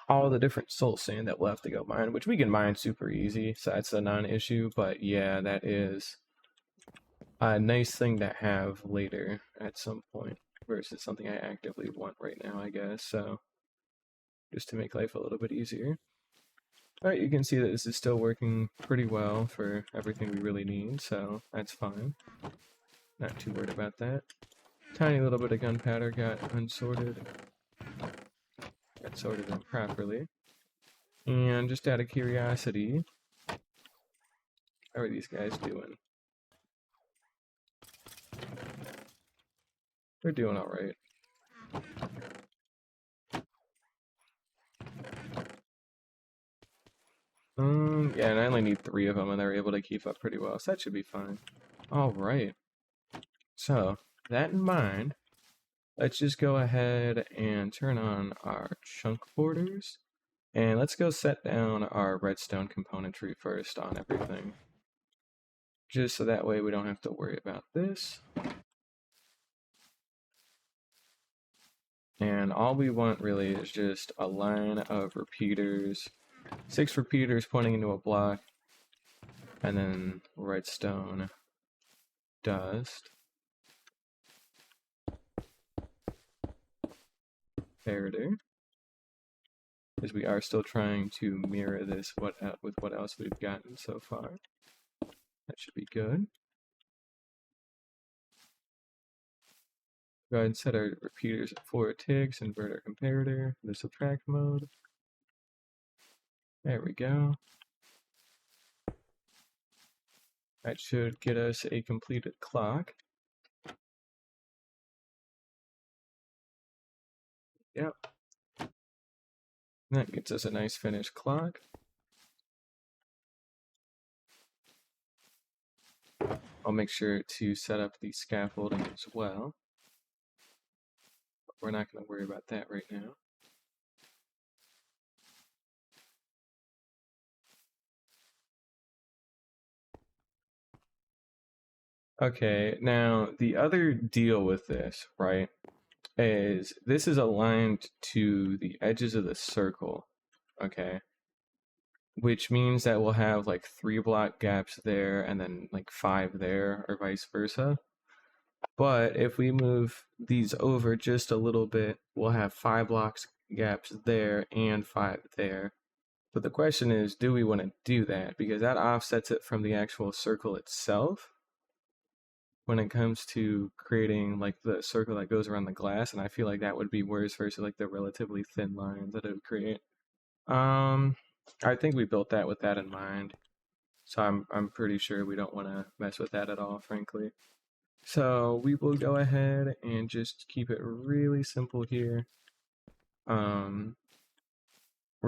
all the different soul sand that we'll have to go mine, which we can mine super easy, so that's a non-issue. But yeah, that is a nice thing to have later at some point versus something I actively want right now, I guess. So just to make life a little bit easier. Alright, you can see that this is still working pretty well for everything we really need, so that's fine. Not too worried about that. Tiny little bit of gunpowder got unsorted. Got sorted improperly. And just out of curiosity, how are these guys doing? They're doing alright. Yeah, and I only need 3 of them, and they're able to keep up pretty well, so that should be fine. Alright. So, that in mind, let's just go ahead and turn on our chunk borders. And let's go set down our redstone componentry first on everything. Just so that way we don't have to worry about this. And all we want really is just a line of repeaters. 6 repeaters pointing into a block. And then redstone dust. Comparator. Because we are still trying to mirror this with what else we've gotten so far. That should be good. Go ahead and set our repeaters at 4 ticks, invert our comparator, the subtract mode. There we go. That should get us a completed clock. Yep. That gets us a nice finished clock. I'll make sure to set up the scaffolding as well. But we're not going to worry about that right now. Okay, now the other deal with this, right, is this is aligned to the edges of the circle, okay? Which means that we'll have like 3 block gaps there and then like 5 there, or vice versa. But if we move these over just a little bit, we'll have 5 blocks gaps there and 5 there. But the question is, do we want to do that? Because that offsets it from the actual circle itself when it comes to creating like the circle that goes around the glass, and I feel like that would be worse versus like the relatively thin lines that it would create. I think we built that with that in mind. So I'm pretty sure we don't want to mess with that at all, frankly. So we will go ahead and just keep it really simple here. We're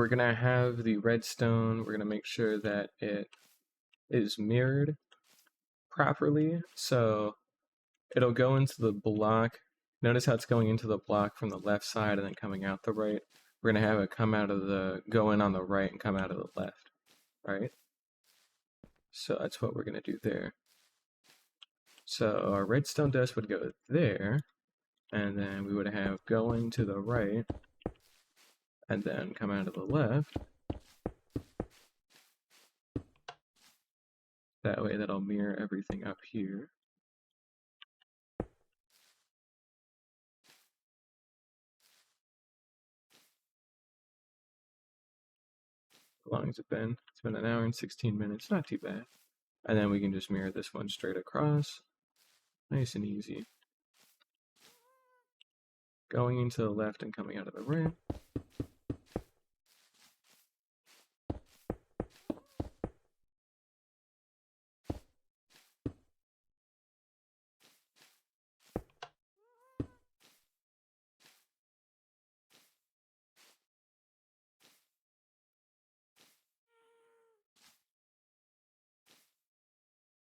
gonna have the redstone, we're gonna make sure that it is mirrored properly. So it'll go into the block. Notice how it's going into the block from the left side and then coming out the right. We're gonna have it go in on the right and come out of the left, right? So that's what we're gonna do there. So our redstone dust would go there, and then we would have going to the right, and then come out of the left. That way that'll mirror everything up here. How long has it been? It's been an hour and 16 minutes, not too bad. And then we can just mirror this one straight across. Nice and easy. Going into the left and coming out of the right.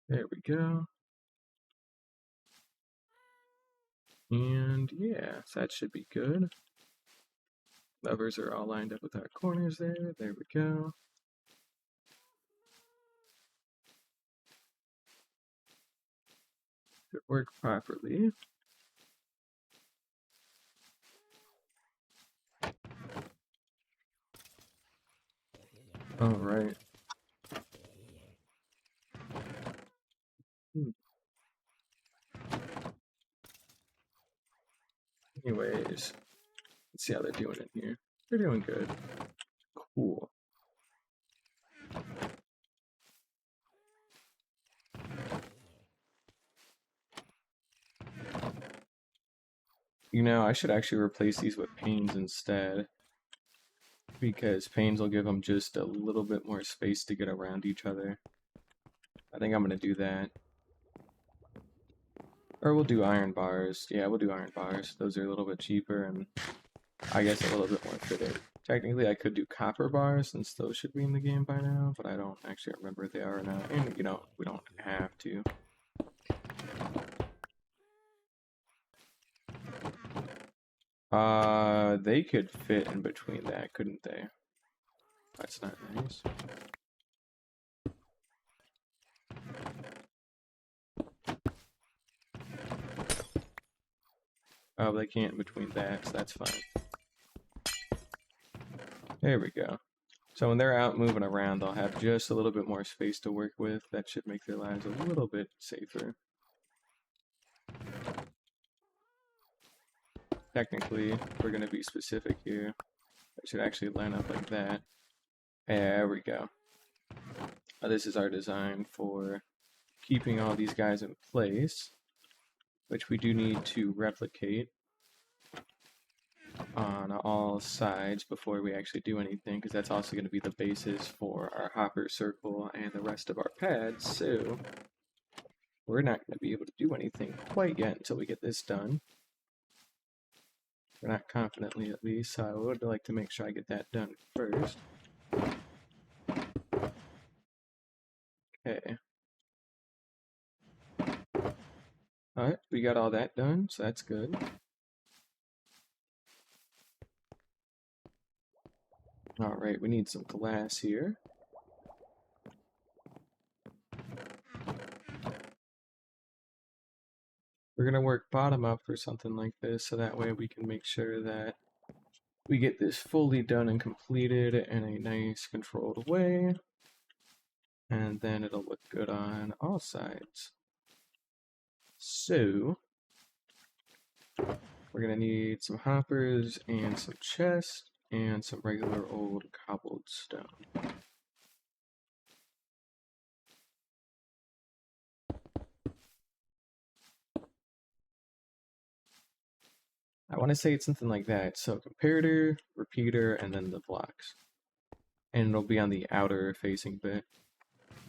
There we go. And yeah, so that should be good. Levers are all lined up with our corners there. There we go. Should work properly. All right. Anyways, let's see how they're doing in here. They're doing good. Cool. You know, I should actually replace these with panes instead, because panes will give them just a little bit more space to get around each other. I think I'm going to do that. Or we'll do iron bars. Yeah, we'll do iron bars. Those are a little bit cheaper and I guess a little bit more fitting. Technically, I could do copper bars since those should be in the game by now, but I don't actually remember if they are or not. And, you know, we don't have to. They could fit in between that, couldn't they? That's not nice. Oh, they can't in between that, so that's fine. There we go. So when they're out moving around, they'll have just a little bit more space to work with. That should make their lives a little bit safer. Technically, if we're going to be specific here, I should actually line up like that. There we go. This is our design for keeping all these guys in place, which we do need to replicate on all sides before we actually do anything, because that's also going to be the basis for our hopper circle and the rest of our pads, so we're not going to be able to do anything quite yet until we get this done. We're not confidently, at least, so I would like to make sure I get that done first. Okay. Alright, we got all that done, so that's good. Alright, we need some glass here. We're going to work bottom up for something like this, so that way we can make sure that we get this fully done and completed in a nice controlled way. And then it'll look good on all sides. So, we're going to need some hoppers and some chests and some regular old cobbled stone. I want to say it's something like that. So comparator, repeater, and then the blocks. And it'll be on the outer facing bit.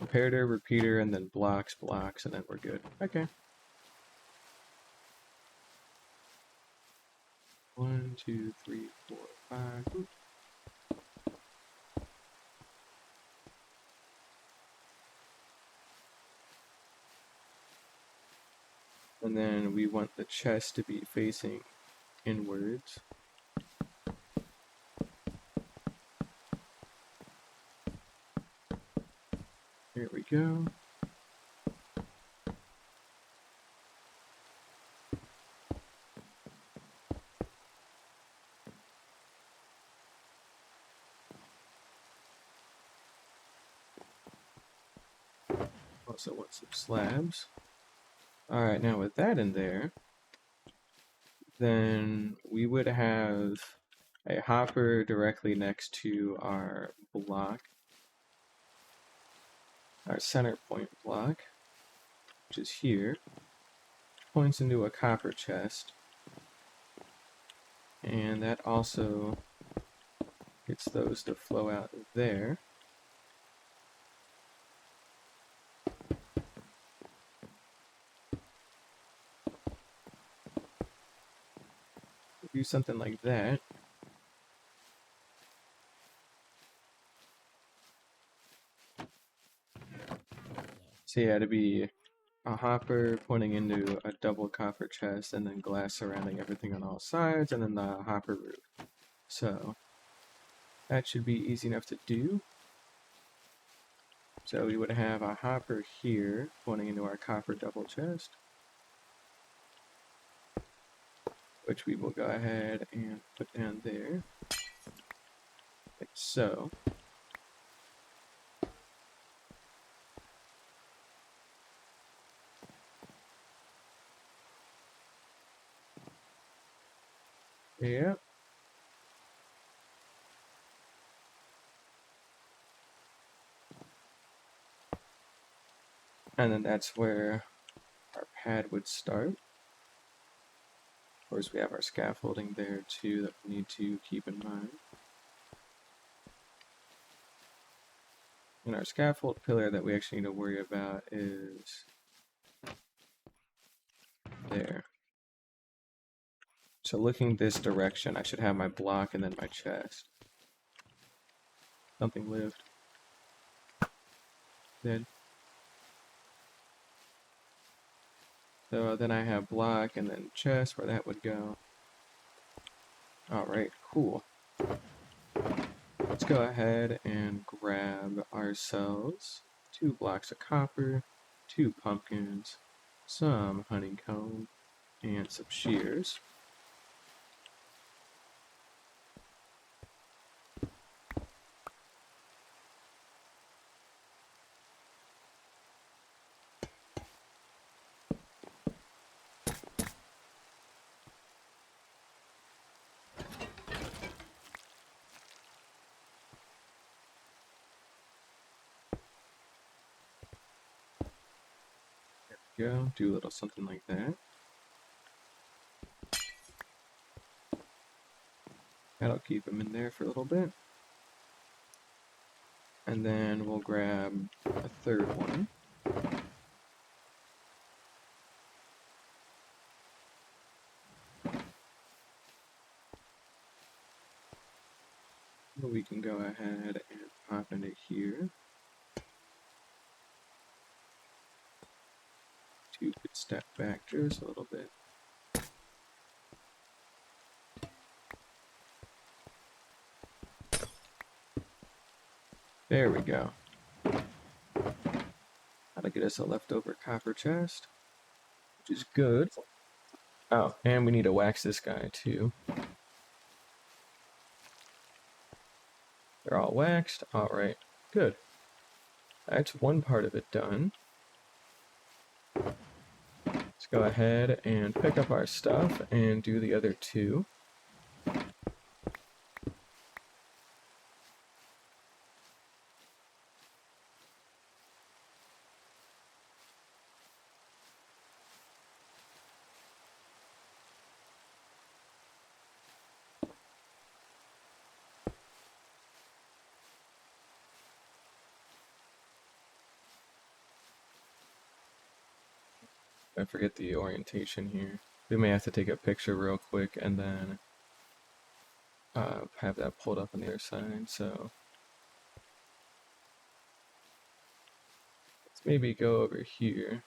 Comparator, repeater, and then blocks, and then we're good. Okay. 1, 2, 3, 4, 5. Oops. And then we want the chest to be facing inwards. There we go. also want some slabs. Alright, now with that in there, then we would have a hopper directly next to our block, our center point block, which is here, points into a copper chest, and that also gets those to flow out there. Do something like that. So yeah, to be a hopper pointing into a double copper chest, and then glass surrounding everything on all sides, and then the hopper roof. So that should be easy enough to do. So we would have a hopper here pointing into our copper double chest, which we will go ahead and put down there, like so. Yep. And then that's where our pad would start. Of course, we have our scaffolding there too that we need to keep in mind. And our scaffold pillar that we actually need to worry about is there. So looking this direction, I should have my block and then my chest. Something lived. Dead. So then I have block and then chest where that would go. Alright, cool. Let's go ahead and grab ourselves 2 blocks of copper, 2 pumpkins, some honeycomb, and some shears. Go, do a little something like that. That'll keep them in there for a little bit. And then we'll grab a third one. We can go ahead and pop into here. 2 could step back just a little bit. There we go. That'll get us a leftover copper chest, which is good. Oh, and we need to wax this guy too. They're all waxed. Alright, good. That's one part of it done. Let's go ahead and pick up our stuff and do the other 2. I forget the orientation here. We may have to take a picture real quick and then have that pulled up on the other side. So let's maybe go over here.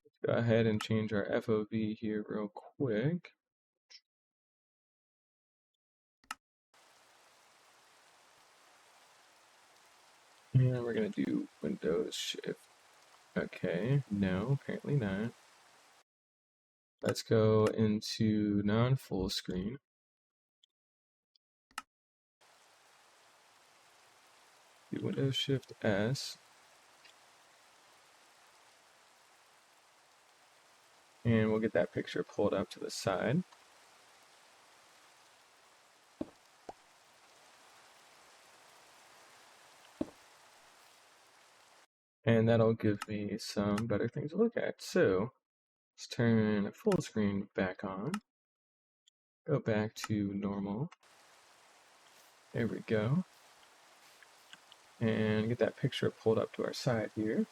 Let's go ahead and change our FOV here real quick. And we're going to do Windows Shift. Okay, no, apparently not. Let's go into non-full screen. Windows Shift S. And we'll get that picture pulled up to the side. And that'll give me some better things to look at. So let's turn full screen back on. Go back to normal. There we go. And get that picture pulled up to our side here.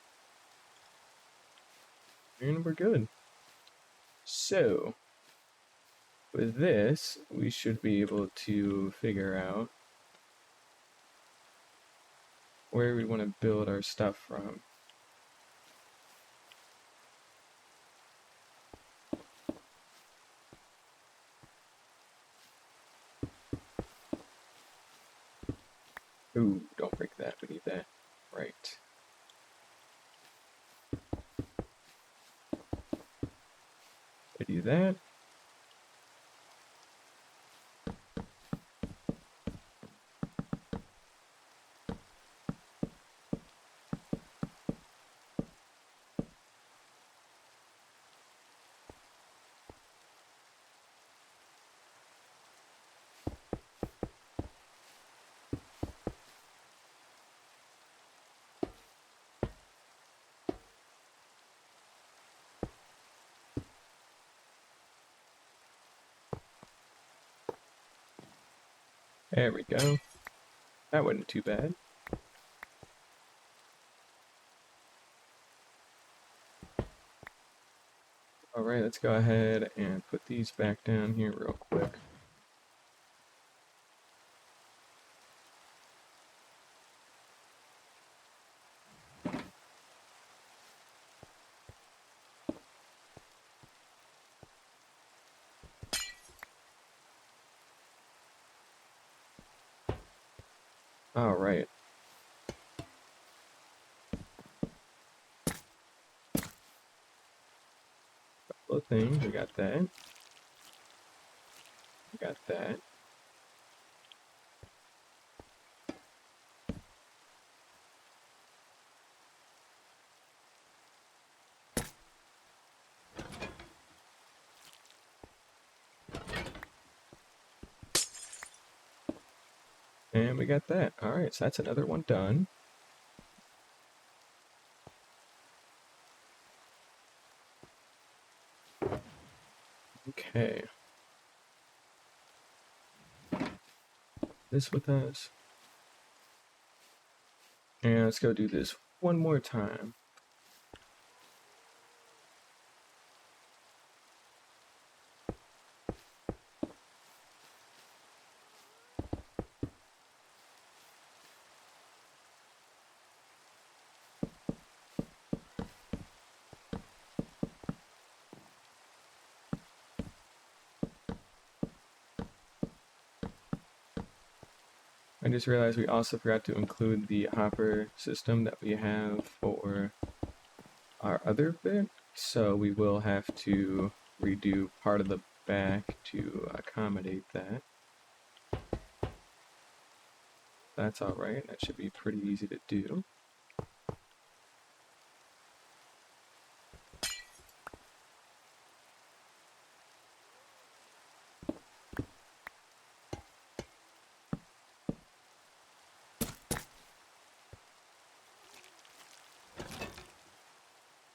And we're good. So with this, we should be able to figure out where we want to build our stuff from. Ooh, don't break that, we need that. Right. We do that. There we go. That wasn't too bad. Alright, let's go ahead and put these back down here real quick. Alright. Couple of things. We got that. We got that. And we got that. Alright, so that's another one done. Okay. This with us. And let's go do this one more time. I just realized we also forgot to include the hopper system that we have for our other bit, so we will have to redo part of the back to accommodate that. That's alright, that should be pretty easy to do.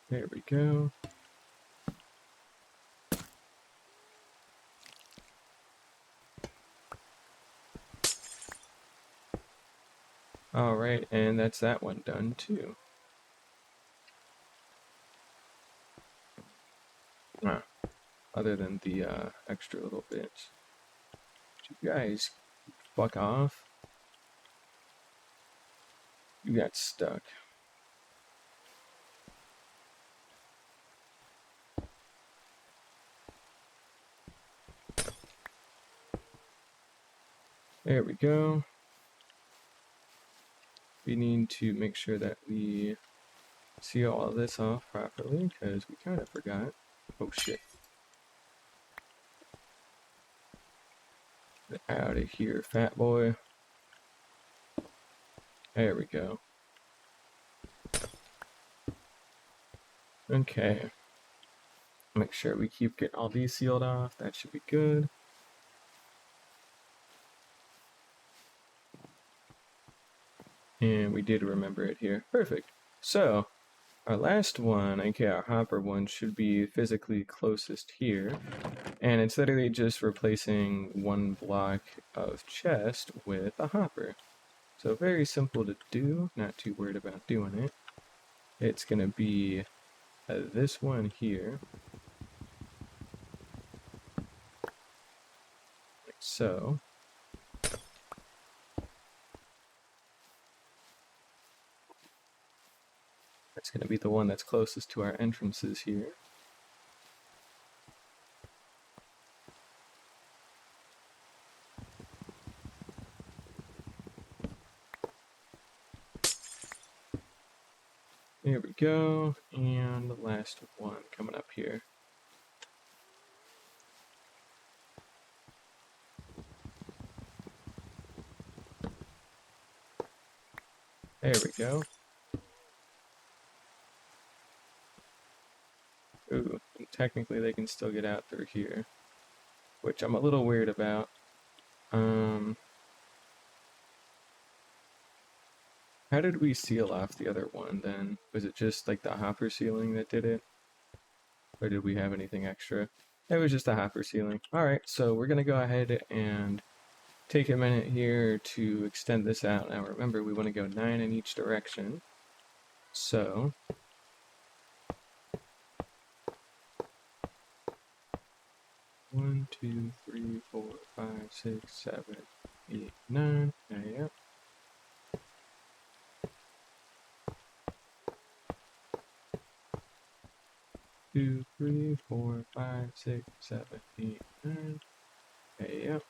There we go. Alright, and that's that one done too. Other than the extra little bits. You guys fuck off. You got stuck. There we go. We need to make sure that we seal all this off properly, because we kind of forgot. Oh shit. Get out of here, fat boy. There we go. Okay. Make sure we keep getting all these sealed off. That should be good. And we did remember it here. Perfect. So, our last one, okay, our hopper one, should be physically closest here. And it's literally just replacing one block of chest with a hopper. So very simple to do, not too worried about doing it. It's going to be this one here, like so. That's going to be the one that's closest to our entrances here. There we go, and the last one coming up here. There we go. Ooh, and technically they can still get out through here, which I'm a little weird about. How did we seal off the other one then? Was it just like the hopper sealing that did it? Or did we have anything extra? It was just a hopper sealing. Alright, so we're going to go ahead and take a minute here to extend this out. Now remember, we want to go 9 in each direction. So, one, 2, 3, 4, 5, 6, 7, 8, 9. Yep. 2, 3, 4, 5, 6, 7, 8, 9. Yep.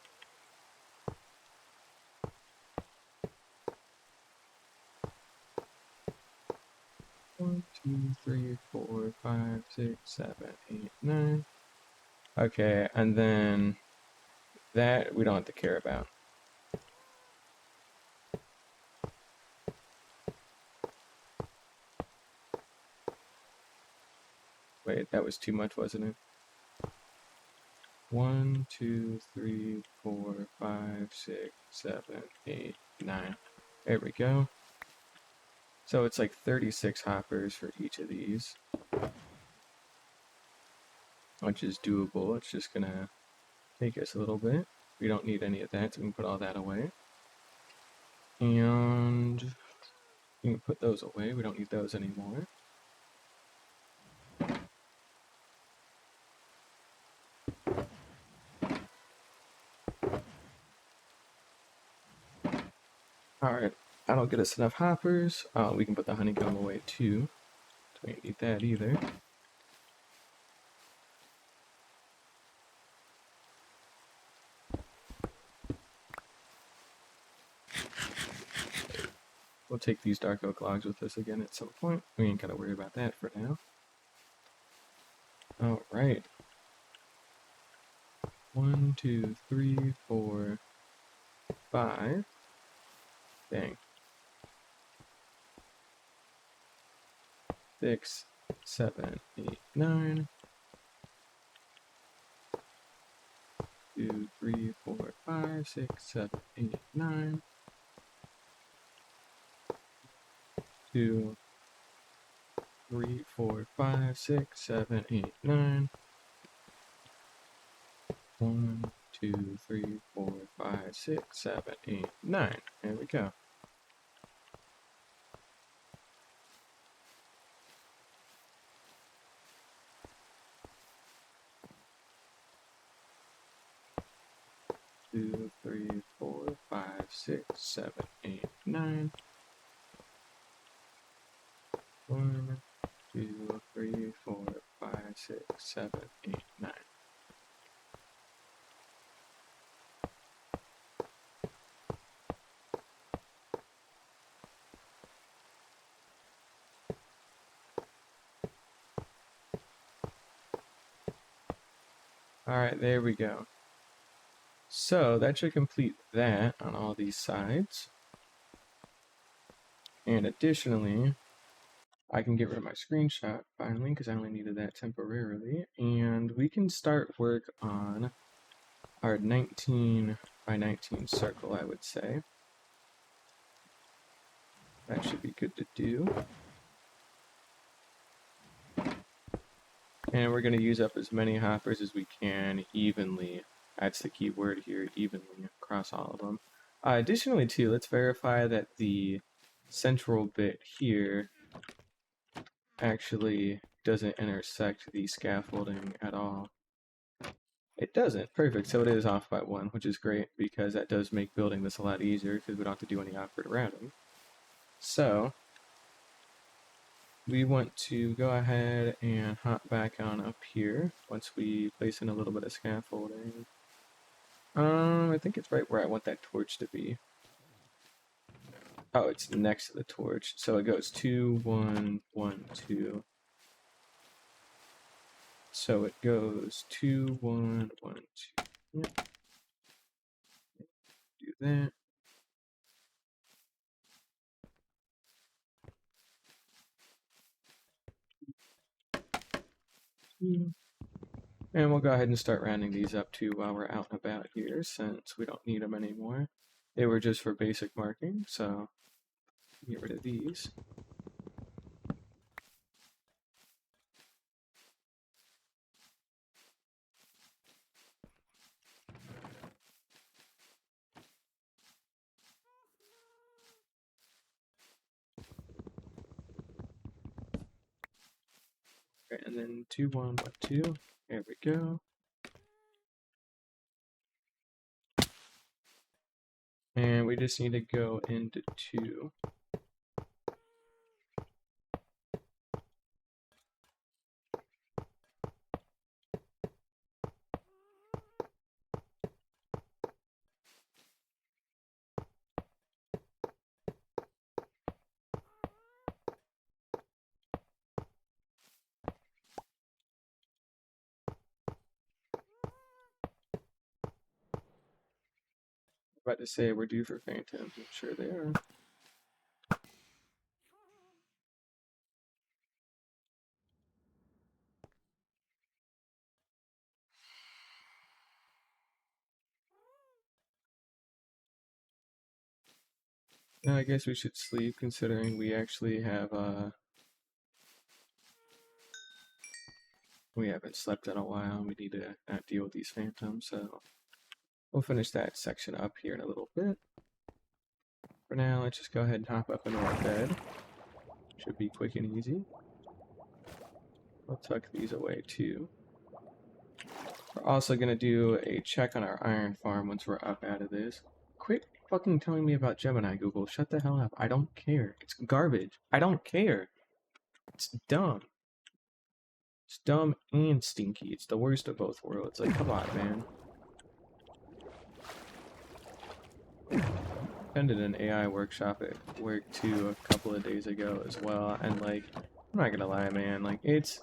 1, 2, 3, 4, 5, 6, 7, 8, 9. Okay, and then that we don't have to care about. Wait, that was too much, wasn't it? 1, 2, 3, 4, 5, 6, 7, 8, 9. There we go. So it's like 36 hoppers for each of these, which is doable. It's just gonna take us a little bit. We don't need any of that, so we can put all that away. And we can put those away. We don't need those anymore. Alright, that'll get us enough hoppers. We can put the honeycomb away too. Don't need that either. We'll take these dark oak logs with us again at some point. We ain't gotta worry about that for now. Alright. 1, 2, 3, 4, 5. Dang. 6, 7, 8, 9. 2, 3, 4, 5, 6, 7, 8, 9. 2, 3, 4, 5, 6, 7, 8, 9. 1, 2, 3, 4, 5, 6, 7, 8, 9. There we go. Two, 3, 4, 5, 6, 7, 8, 9. 1, 2, 3, 4, 5, 6, 7, 8, 9. Alright, there we go. So that should complete that on all these sides. And additionally, I can get rid of my screenshot finally because I only needed that temporarily. And we can start work on our 19 by 19 circle, I would say. That should be good to do. And we're going to use up as many hoppers as we can evenly. That's the key word here, evenly across all of them. Additionally, too, let's verify that the central bit here actually doesn't intersect the scaffolding at all. It doesn't. Perfect. So it is off by 1, which is great because that does make building this a lot easier because we don't have to do any awkward routing. So we want to go ahead and hop back on up here once we place in a little bit of scaffolding. I think it's right where I want that torch to be. Oh, it's next to the torch. So it goes 2, 1, 1, 2. So it goes 2, 1, 1, 2. Yep. Do that. And we'll go ahead and start rounding these up too while we're out and about here, since we don't need them anymore. They were just for basic marking, so get rid of these. Okay, and then 2, 1, 1, 2. There we go. And we just need to go into 2. About to say we're due for phantoms. I'm sure they are. I guess we should sleep, considering we actually have we haven't slept in a while. We need to not deal with these phantoms, so we'll finish that section up here in a little bit. For now, let's just go ahead and hop up into our bed. Should be quick and easy. We'll tuck these away too. We're also going to do a check on our iron farm once we're up out of this. Quit fucking telling me about Gemini, Google. Shut the hell up. I don't care. It's garbage. I don't care. It's dumb. It's dumb and stinky. It's the worst of both worlds. Like, come on, man. Attended an AI workshop at work too a couple of days ago as well, and like, I'm not gonna lie, man, like it's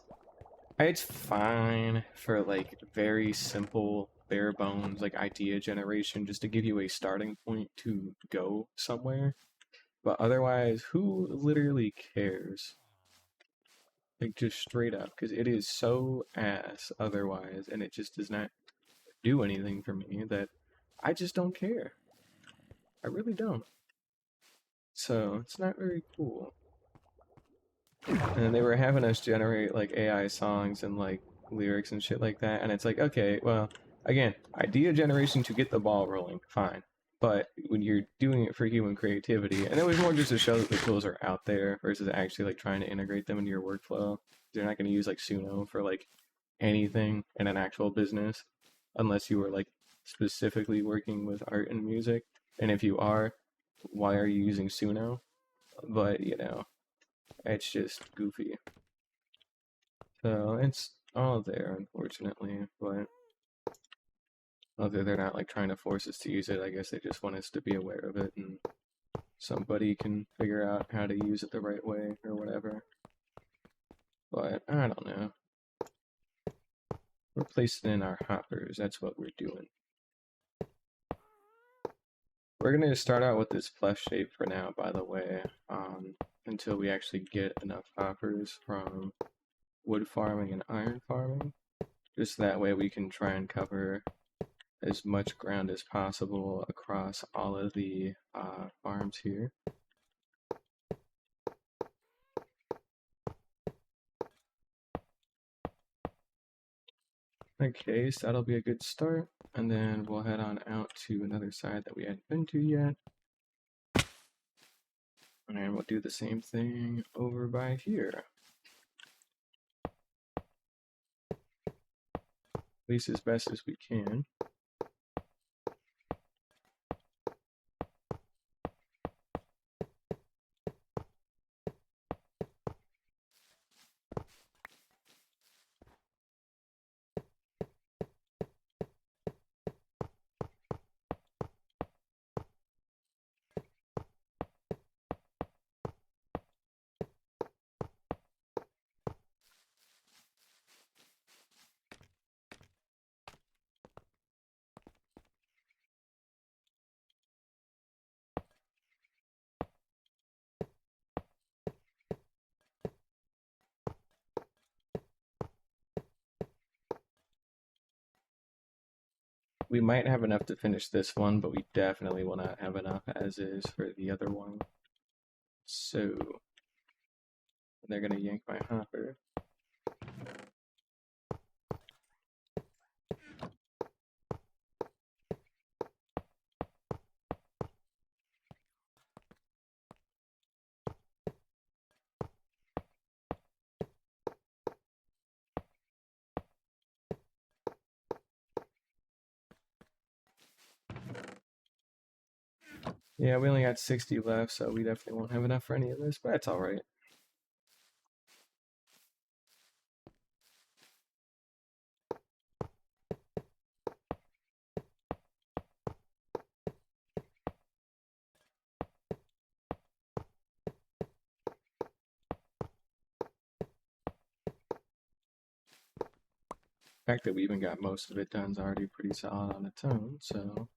fine for like very simple, bare bones like idea generation, just to give you a starting point to go somewhere. But otherwise, who literally cares? Like, just straight up, because it is so ass otherwise, and it just does not do anything for me that I just don't care. I really don't. So it's not very cool. And they were having us generate like AI songs and like lyrics and shit like that, and it's like, okay, well, again, idea generation to get the ball rolling, fine. But when you're doing it for human creativity, and it was more just to show that the tools are out there versus actually like trying to integrate them into your workflow. They're not going to use like Suno for like anything in an actual business unless you were like specifically working with art and music. And if you are, why are you using Suno? But you know, it's just goofy. So it's all there, unfortunately, but although they're not like trying to force us to use it, I guess they just want us to be aware of it and somebody can figure out how to use it the right way or whatever. But I don't know. We're placing in our hoppers, that's what we're doing. We're going to start out with this plus shape for now, by the way, until we actually get enough hoppers from wood farming and iron farming. Just that way we can try and cover as much ground as possible across all of the farms here. Okay, so that'll be a good start, and then we'll head on out to another side that we hadn't been to yet. And we'll do the same thing over by here. At least as best as we can. We might have enough to finish this one, but we definitely will not have enough as is for the other one. So, they're going to yank my hopper. Yeah, we only got 60 left, so we definitely won't have enough for any of this, but that's alright. The fact that we even got most of it done is already pretty solid on its own, so...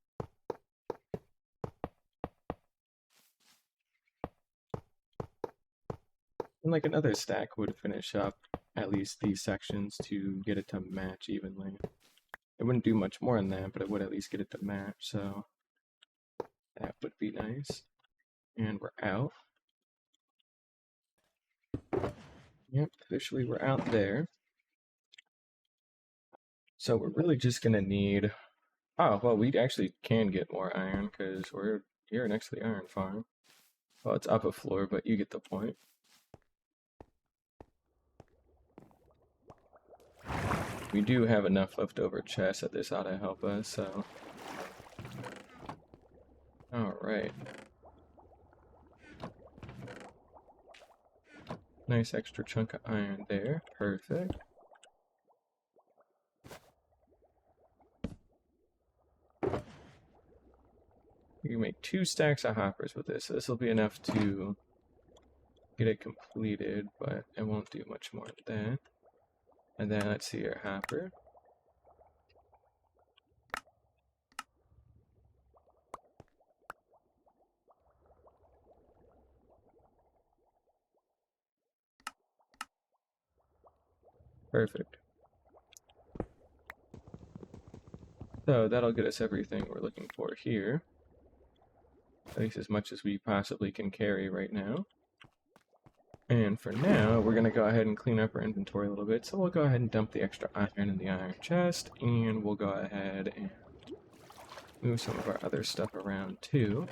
And like another stack would finish up at least these sections to get it to match evenly. It wouldn't do much more than that, but it would at least get it to match, so that would be nice. And we're out. Yep, officially we're out there. So we're really just gonna need... Oh, well, we actually can get more iron, because we're here next to the iron farm. Well, it's up a floor, but you get the point. We do have enough leftover chests that this ought to help us, so... Alright. Nice extra chunk of iron there. Perfect. You can make 2 stacks of hoppers with this. So this will be enough to get it completed, but it won't do much more than that. And then let's see our hopper. Perfect. So that'll get us everything we're looking for here. At least as much as we possibly can carry right now. And for now, we're going to go ahead and clean up our inventory a little bit. So we'll go ahead and dump the extra iron in the iron chest, and we'll go ahead and move some of our other stuff around too.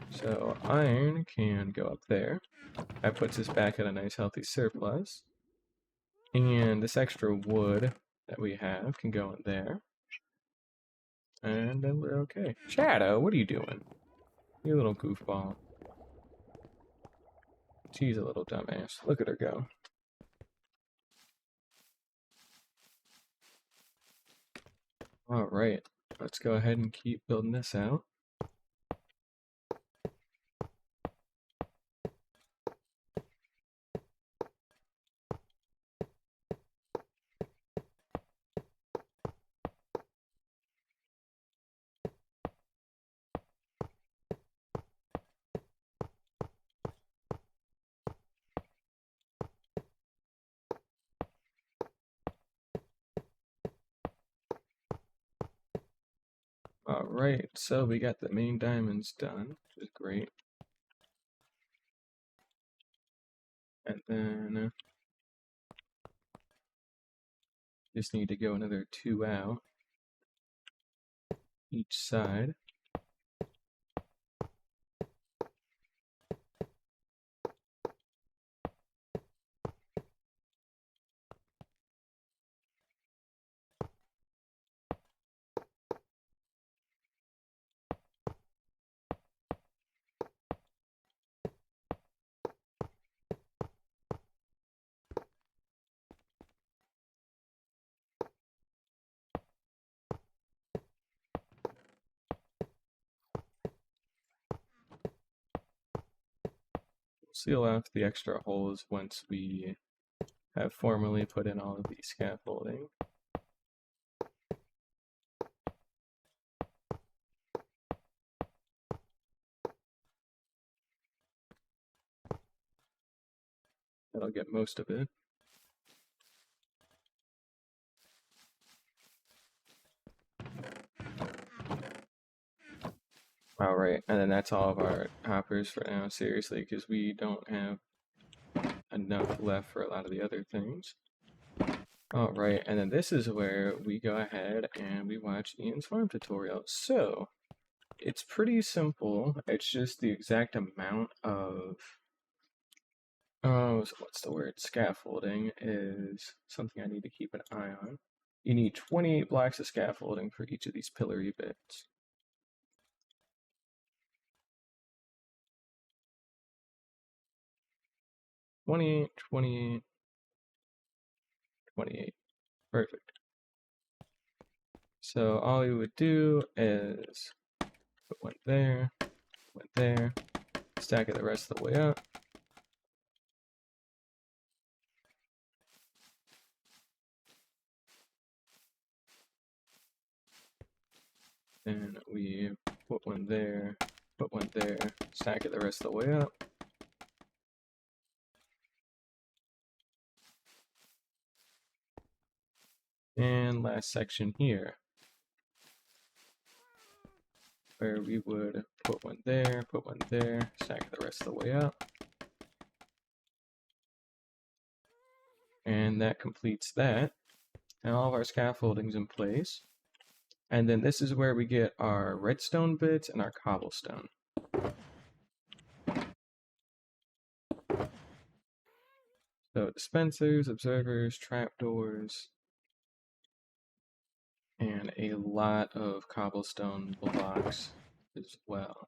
So iron can go up there. That puts us back at a nice healthy surplus. And this extra wood that we have can go in there. And then we're okay. Shadow, what are you doing? You little goofball. She's a little dumbass. Look at her go. Alright, let's go ahead and keep building this out. Alright, so we got the main diamonds done, which is great. And then just need to go another 2 out each side. Seal off the extra holes once we have formally put in all of the scaffolding. That'll get most of it. Alright, and then that's all of our hoppers for now, seriously, because we don't have enough left for a lot of the other things. Alright, and then this is where we go ahead and we watch Ian's farm tutorial. So, it's pretty simple. It's just the exact amount of, what's the word? Scaffolding is something I need to keep an eye on. You need 28 blocks of scaffolding for each of these pillory bits. $28, $28, $28. Perfect. So all you would do is put one there, stack it the rest of the way up. Then we put one there, stack it the rest of the way up. And last section here, where we would put one there, stack it the rest of the way up. And that completes that. And all of our scaffolding's in place. And then this is where we get our redstone bits and our cobblestone. So dispensers, observers, trapdoors, and a lot of cobblestone blocks as well.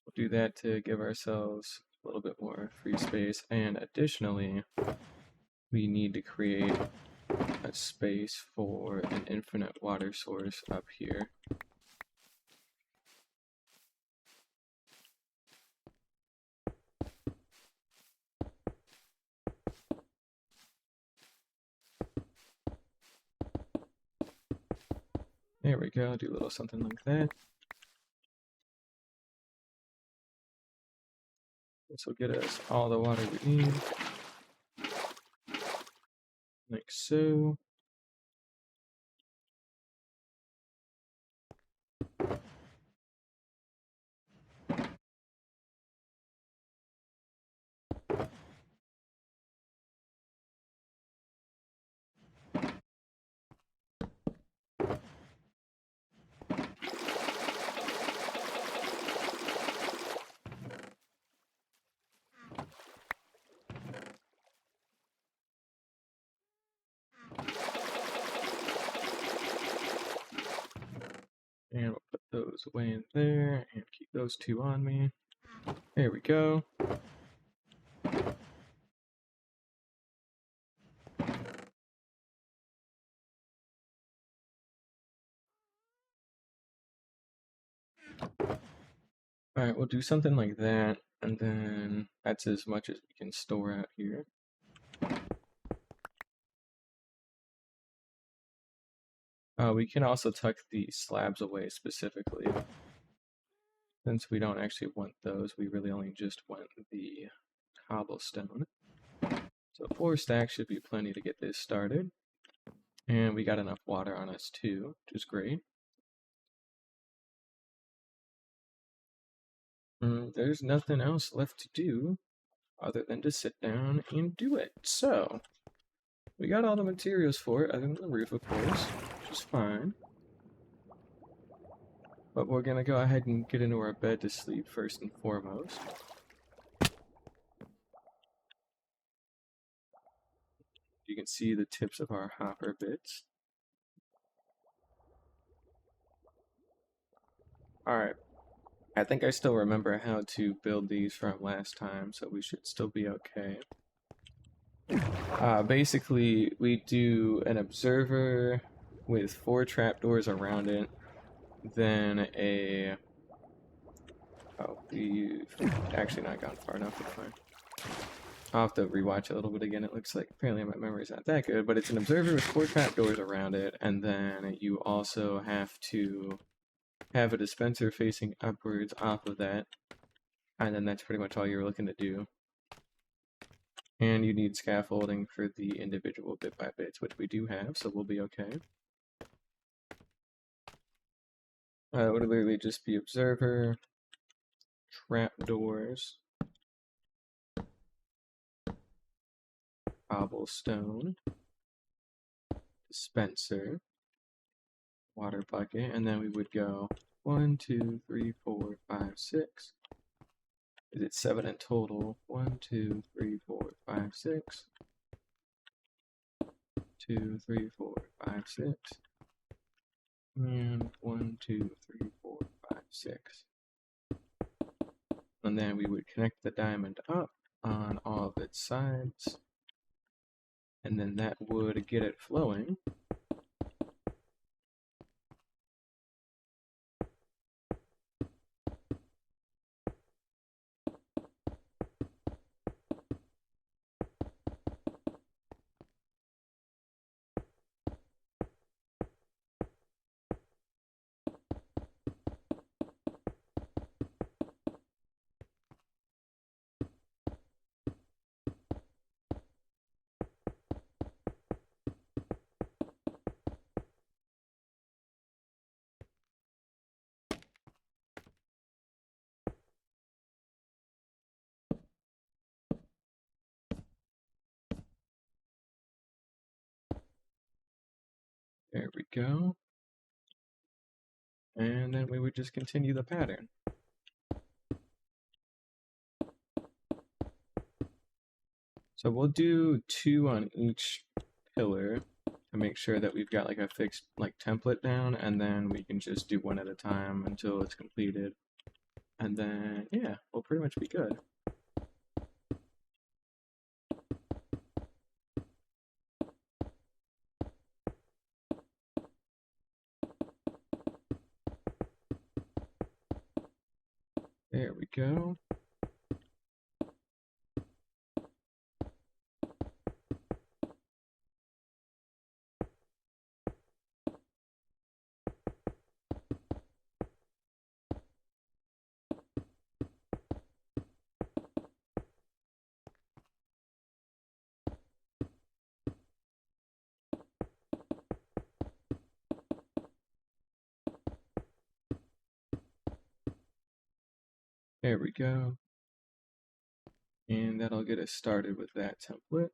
We'll do that to give ourselves a little bit more free space, and additionally, we need to create a space for an infinite water source up here. There we go, do a little something like that. This will get us all the water we need. Like so. And we'll put those away in there and keep those two on me. There we go. Alright, we'll do something like that, and then that's as much as we can store out here. We can also tuck the slabs away specifically. Since we don't actually want those, we really only just want the cobblestone. So 4 stacks should be plenty to get this started. And we got enough water on us too, which is great. There's nothing else left to do other than to sit down and do it. So, we got all the materials for it, other than the roof, of course, which is fine. But we're gonna go ahead and get into our bed to sleep first and foremost. You can see the tips of our hopper bits. Alright, I think I still remember how to build these from last time, so we should still be okay. Basically, we do an observer with 4 trapdoors around it, then a... Oh, we've actually not gone far enough, it's fine. I'll have to rewatch it a little bit again. It looks like apparently my memory's not that good, but it's an observer with 4 trapdoors around it, and then you also have to have a dispenser facing upwards off of that, and then that's pretty much all you're looking to do. And you need scaffolding for the individual bit by bits, which we do have, so we'll be okay. It would literally just be observer, trapdoors, cobblestone, dispenser, water bucket, and then we would go 1, 2, 3, 4, 5, 6. Is it 7 in total? 1, 2, 3, 4, 5, 6. 2, 3, 4, 5, 6. And 1, 2, 3, 4, 5, 6. And then we would connect the diamond up on all of its sides. And then that would get it flowing. There we go. And then we would just continue the pattern. So we'll do 2 on each pillar to make sure that we've got like a fixed like template down, and then we can just do 1 at a time until it's completed. And then, yeah, we'll pretty much be good. There we go. There we go. And that'll get us started with that template.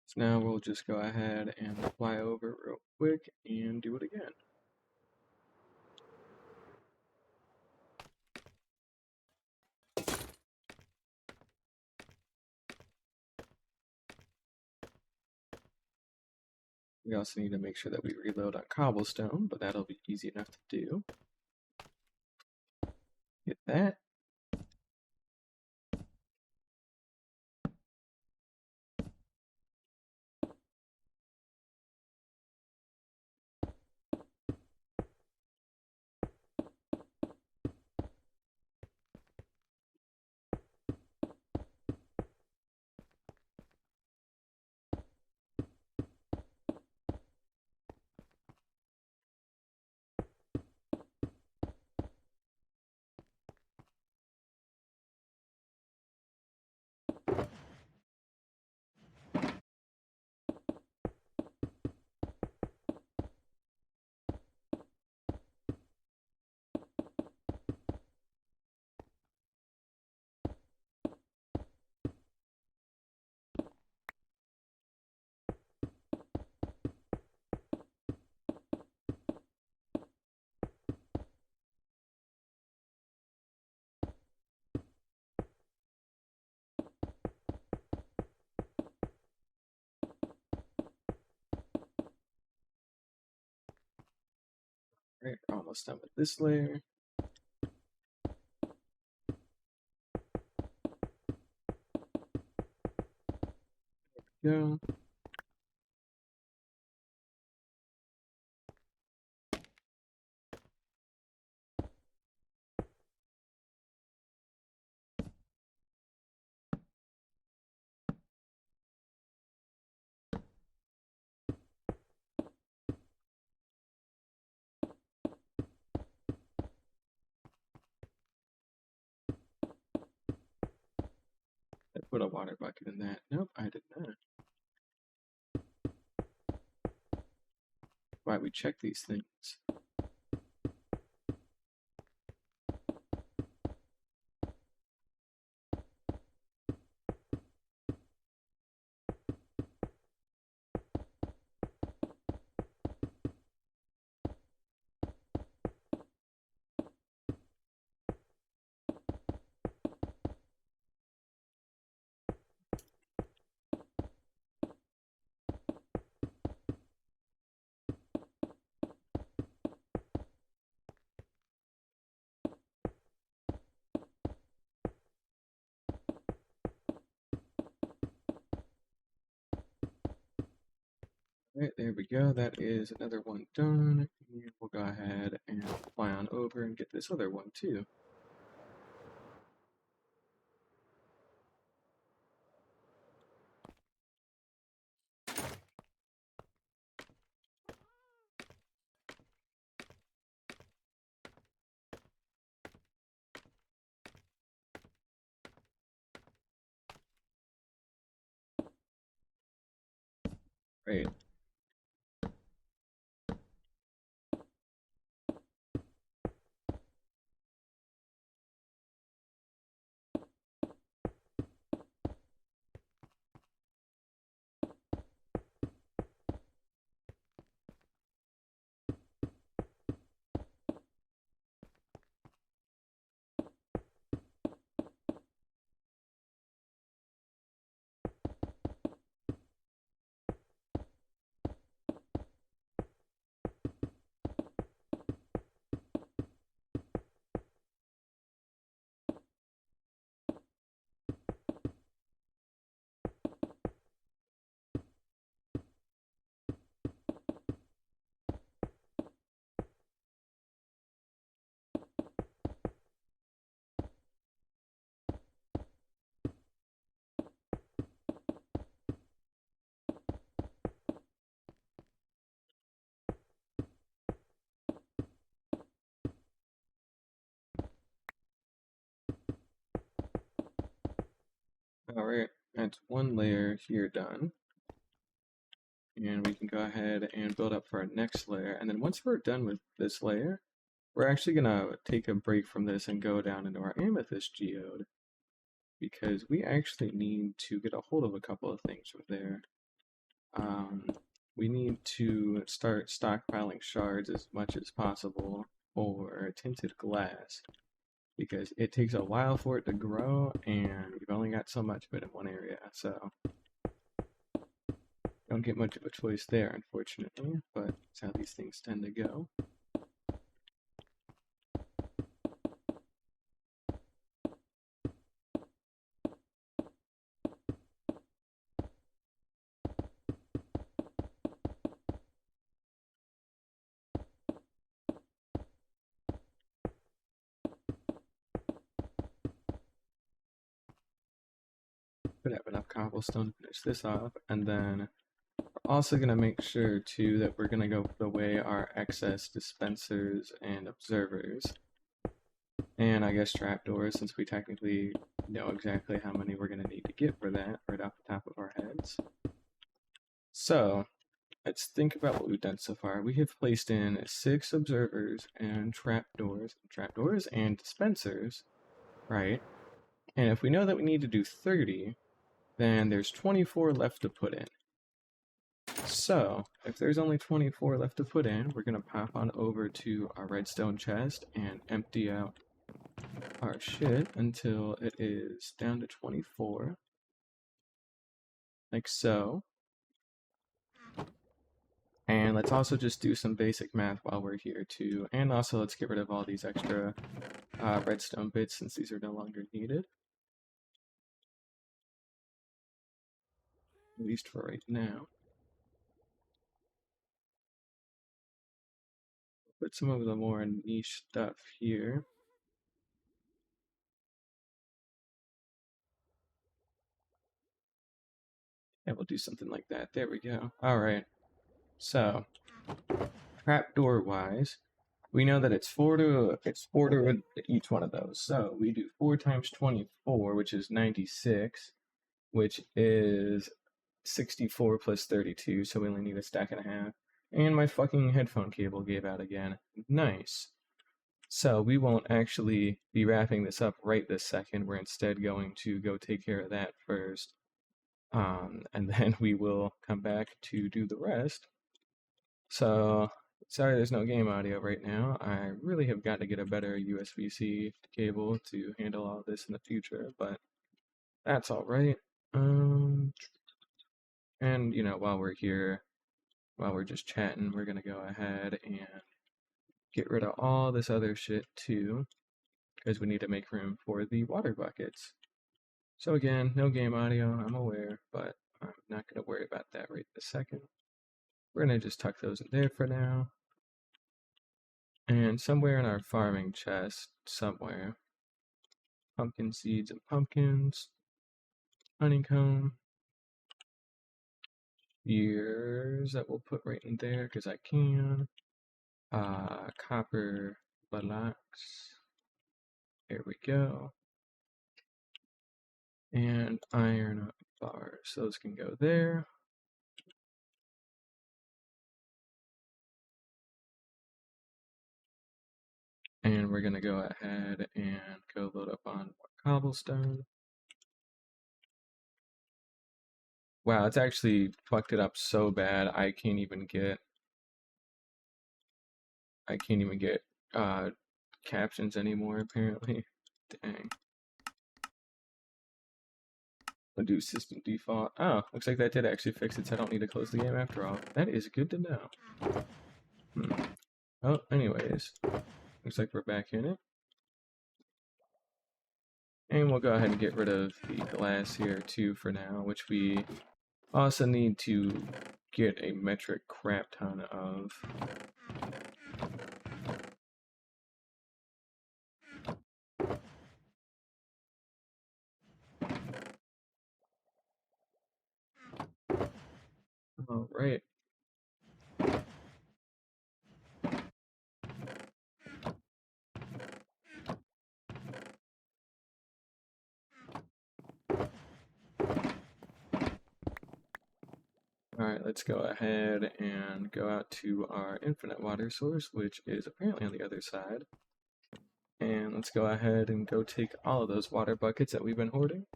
So now we'll just go ahead and fly over real quick and do it again. We also need to make sure that we reload on cobblestone, but that'll be easy enough to do. Get that. almost done with this layer. Go. I put a water bucket in that. Nope, I did not. Why we check these things? Alright, there we go. That is another one done. And we'll go ahead and fly on over and get this other one too. Great. Alright, that's one layer here done. And we can go ahead and build up for our next layer. And then once we're done with this layer, we're actually gonna take a break from this and go down into our amethyst geode, because we actually need to get a hold of a couple of things from there. We need to start stockpiling shards as much as possible for tinted glass, because it takes a while for it to grow and we've only got so much of it in one area, so don't get much of a choice there, unfortunately, but that's how these things tend to go. Could have enough cobblestone to finish this off, and then we're also going to make sure too that we're going to go put away our excess dispensers and observers, and I guess trapdoors, since we technically know exactly how many we're going to need to get for that right off the top of our heads. So let's think about what we've done so far. We have placed in 6 observers and trapdoors and dispensers, right? And if we know that we need to do 30, then there's 24 left to put in. So, if there's only 24 left to put in, we're going to pop on over to our redstone chest and empty out our shit until it is down to 24. Like so. And let's also just do some basic math while we're here too. And also let's get rid of all these extra redstone bits since these are no longer needed. At least for right now. Put some of the more niche stuff here. Yeah, we'll do something like that. There we go. Alright. So, trapdoor wise, we know that it's four to each one of those. So we do 4 times 24, which is 96, which is 64 plus 32, so we only need a stack and a half. And my fucking headphone cable gave out again. Nice. So we won't actually be wrapping this up right this second. We're instead going to go take care of that first. And then we will come back to do the rest. So, sorry there's no game audio right now. I really have got to get a better USB-C cable to handle all this in the future, but that's alright. And, you know, while we're here, while we're just chatting, we're gonna go ahead and get rid of all this other shit too, because we need to make room for the water buckets. So again, no game audio, I'm aware, but I'm not gonna worry about that right this second. We're gonna just tuck those in there for now. And somewhere in our farming chest, somewhere, pumpkin seeds and pumpkins, honeycomb, ears that we'll put right in there because I can, copper blocks, there we go, and iron bars, those can go there. And we're gonna go ahead and go load up on more cobblestone. Wow, it's actually fucked it up so bad I can't even get captions anymore apparently. Dang. I'll do system default. Oh, looks like that did actually fix it, so I don't need to close the game after all. That is good to know. Oh, anyways, looks like we're back in it. And we'll go ahead and get rid of the glass here too for now, which we also need to get a metric crap ton of. All right. Alright, let's go ahead and go out to our infinite water source, which is apparently on the other side. And let's go ahead and go take all of those water buckets that we've been hoarding.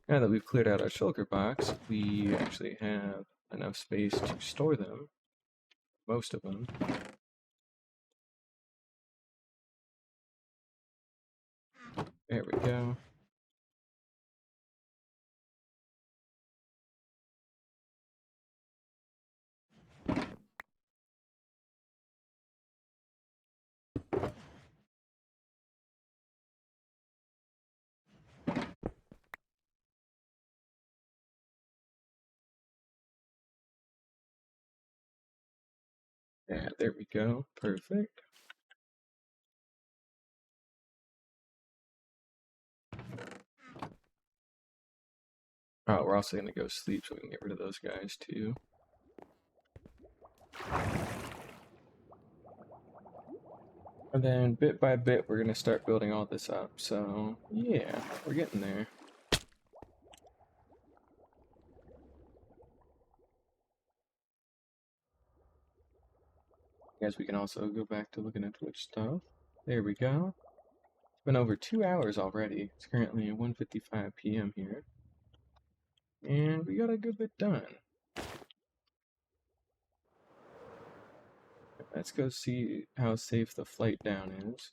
Now that we've cleared out our shulker box, we actually have enough space to store them. Most of them. There we go. Yeah, there we go. Perfect. Oh, we're also going to go sleep so we can get rid of those guys too. And then bit by bit, we're going to start building all this up. So, yeah, we're getting there. Guess we can also go back to looking at Twitch stuff. There we go. It's been over 2 hours already. It's currently 1:55 p.m. here. And we got a good bit done. Let's go see how safe the flight down is.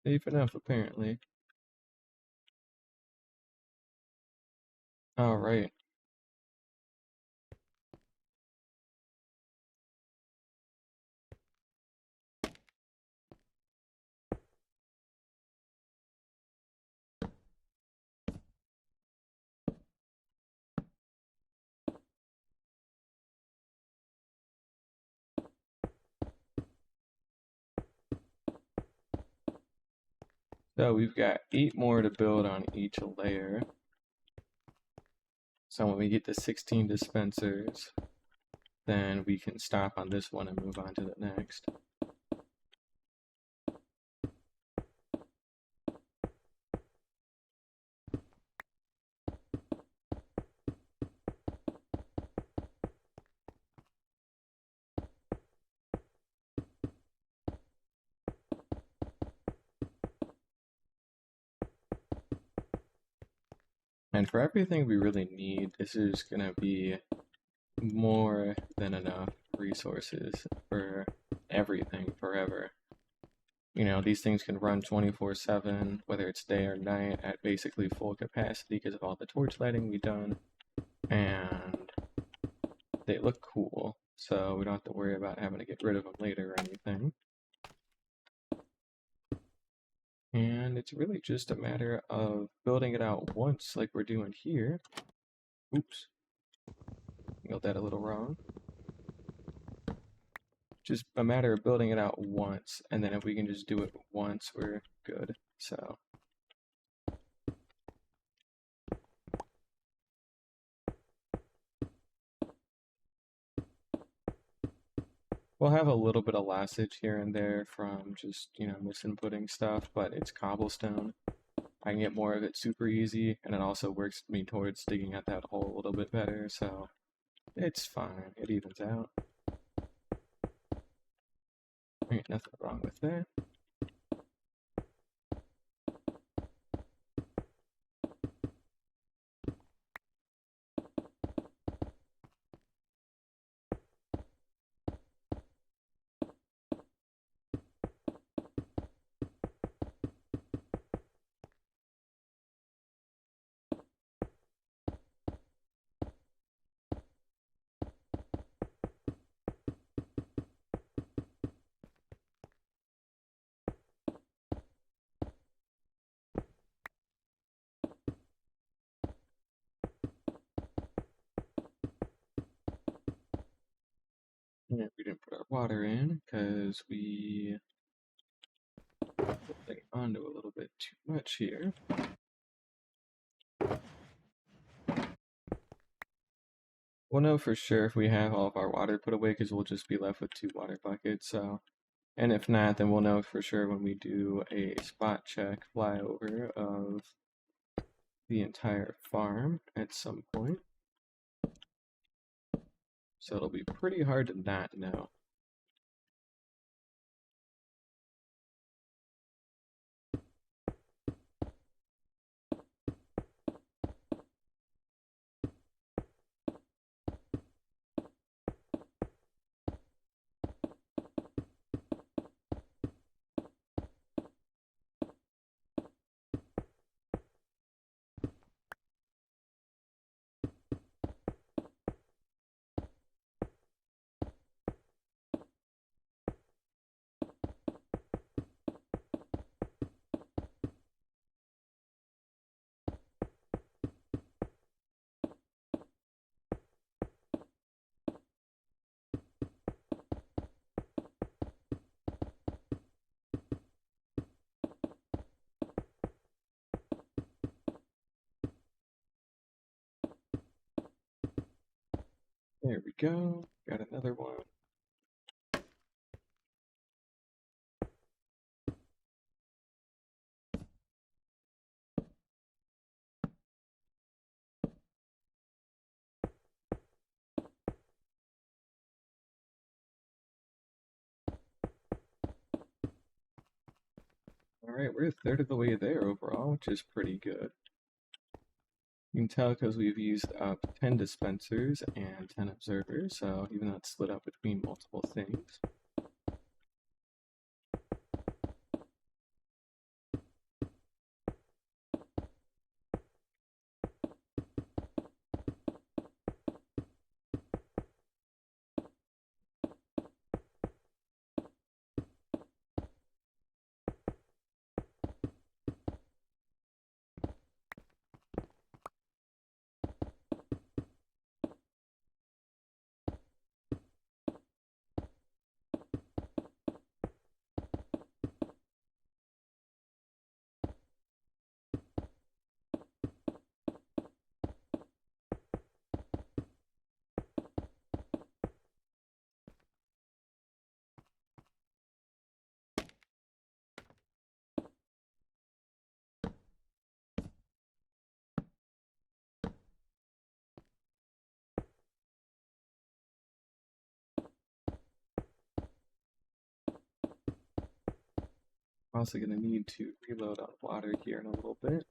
Safe enough, apparently. Alright. So we've got 8 more to build on each layer. So when we get to 16 dispensers, then we can stop on this one and move on to the next. And for everything we really need, this is going to be more than enough resources for everything forever. You know, these things can run 24/7, whether it's day or night, at basically full capacity because of all the torch lighting we've done. And they look cool, so we don't have to worry about having to get rid of them later or anything. And it's really just a matter of building it out once, like we're doing here. Oops. Got that a little wrong. Just a matter of building it out once, and then if we can just do it once, we're good. So we'll have a little bit of lossage here and there from just, you know, misinputting stuff, but it's cobblestone. I can get more of it super easy, and it also works me towards digging at that hole a little bit better, so it's fine. It evens out. Ain't nothing wrong with that. Yeah, we didn't put our water in because we put onto a little bit too much here. We'll know for sure if we have all of our water put away because we'll just be left with 2 water buckets. So, and if not, then we'll know for sure when we do a spot check flyover of the entire farm at some point. So it'll be pretty hard to not know. There we go. Got another one. Alright, we're a third of the way there overall, which is pretty good. You can tell because we've used up 10 dispensers and 10 observers, so even though it's split up between multiple things. Also going to need to reload on water here in a little bit.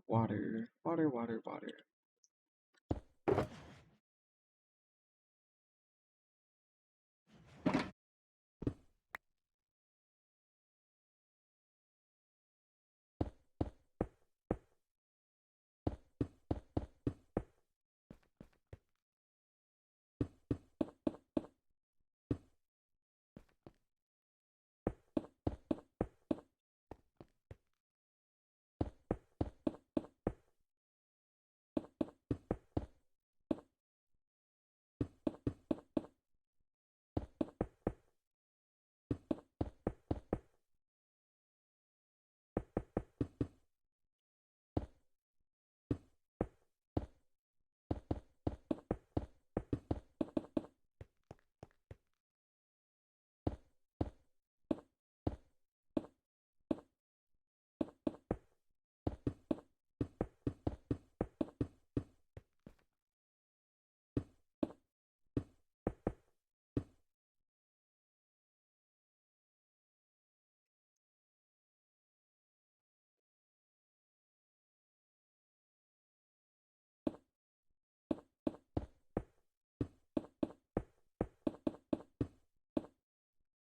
Water.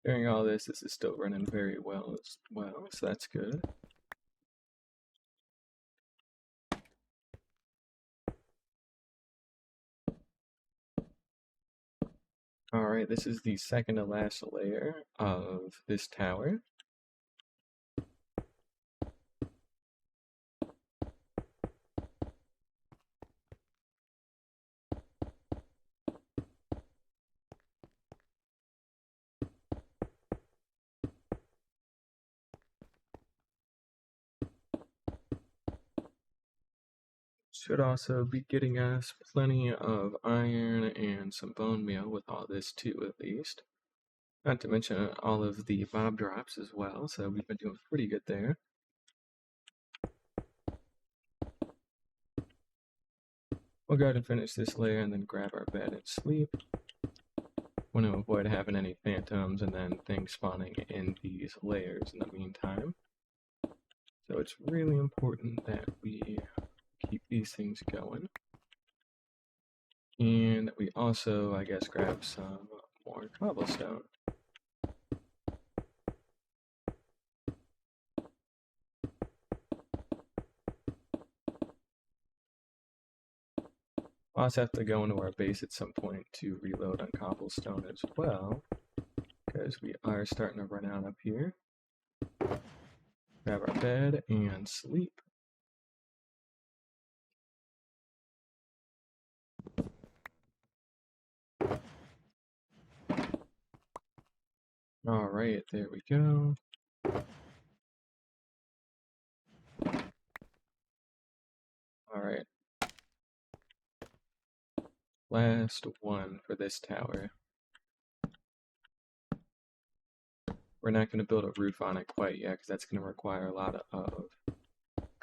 During all this is still running very well as well, so that's good. Alright, this is the second to last layer of this tower. Should also be getting us plenty of iron and some bone meal with all this too, at least. Not to mention all of the mob drops as well, so we've been doing pretty good there. We'll go ahead and finish this layer and then grab our bed and sleep. Want to avoid having any phantoms and then things spawning in these layers in the meantime. So it's really important that we keep these things going. And we also, I guess, grab some more cobblestone. We'll also have to go into our base at some point to reload on cobblestone as well, because we are starting to run out up here. Grab our bed and sleep. Alright, there we go. Alright. Last one for this tower. We're not going to build a roof on it quite yet, because that's going to require a lot of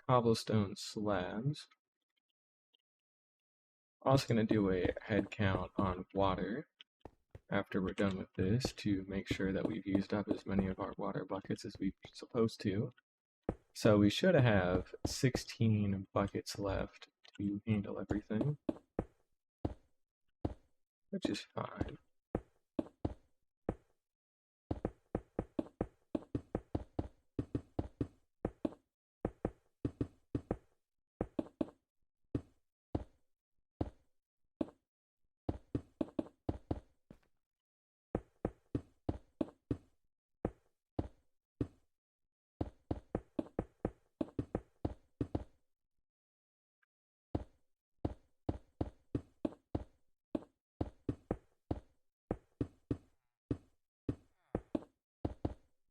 cobblestone slabs. Also going to do a head count on water after we're done with this to make sure that we've used up as many of our water buckets as we're supposed to. So we should have 16 buckets left to handle everything, which is fine.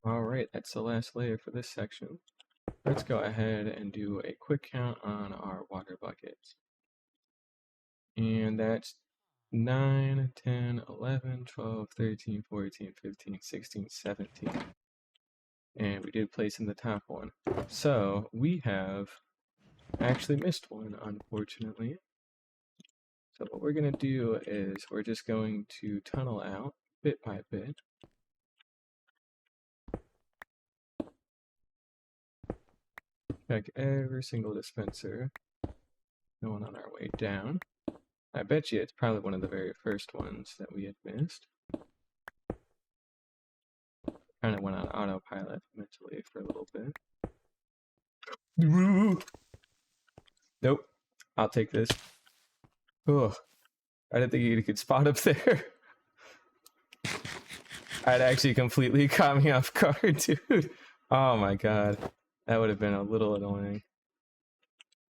Alright, that's the last layer for this section. Let's go ahead and do a quick count on our water buckets. And that's 9, 10, 11, 12, 13, 14, 15, 16, 17. And we did place in the top one. So we have actually missed one, unfortunately. So what we're going to do is we're just going to tunnel out bit by bit. Check every single dispenser going on our way down. I bet you it's probably one of the very first ones that we had missed. Kind of went on autopilot mentally for a little bit. Nope. I'll take this. Ugh. I didn't think you could spot up there. I'd actually completely caught me off guard, dude. Oh my god. That would have been a little annoying.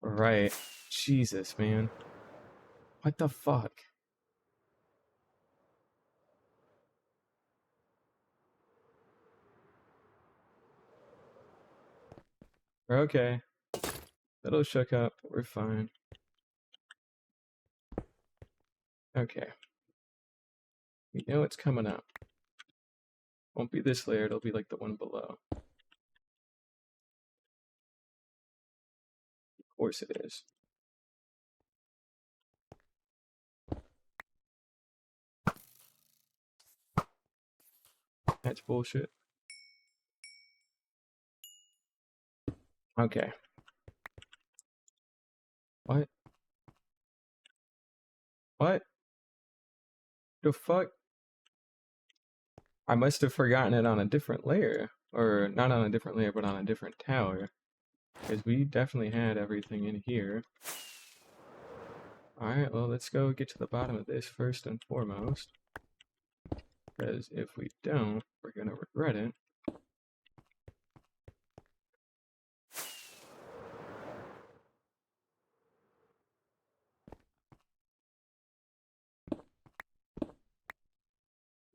Right. Jesus, man. What the fuck? We're okay. Little shook up, but we're fine. Okay. We know it's coming up. Won't be this layer, it'll be like the one below. Of course it is. That's bullshit. Okay. What? What? The fuck? I must have forgotten it on a different layer. Or not on a different layer, but on a different tower. Because we definitely had everything in here. Alright, well, let's go get to the bottom of this first and foremost. Because if we don't, we're going to regret it.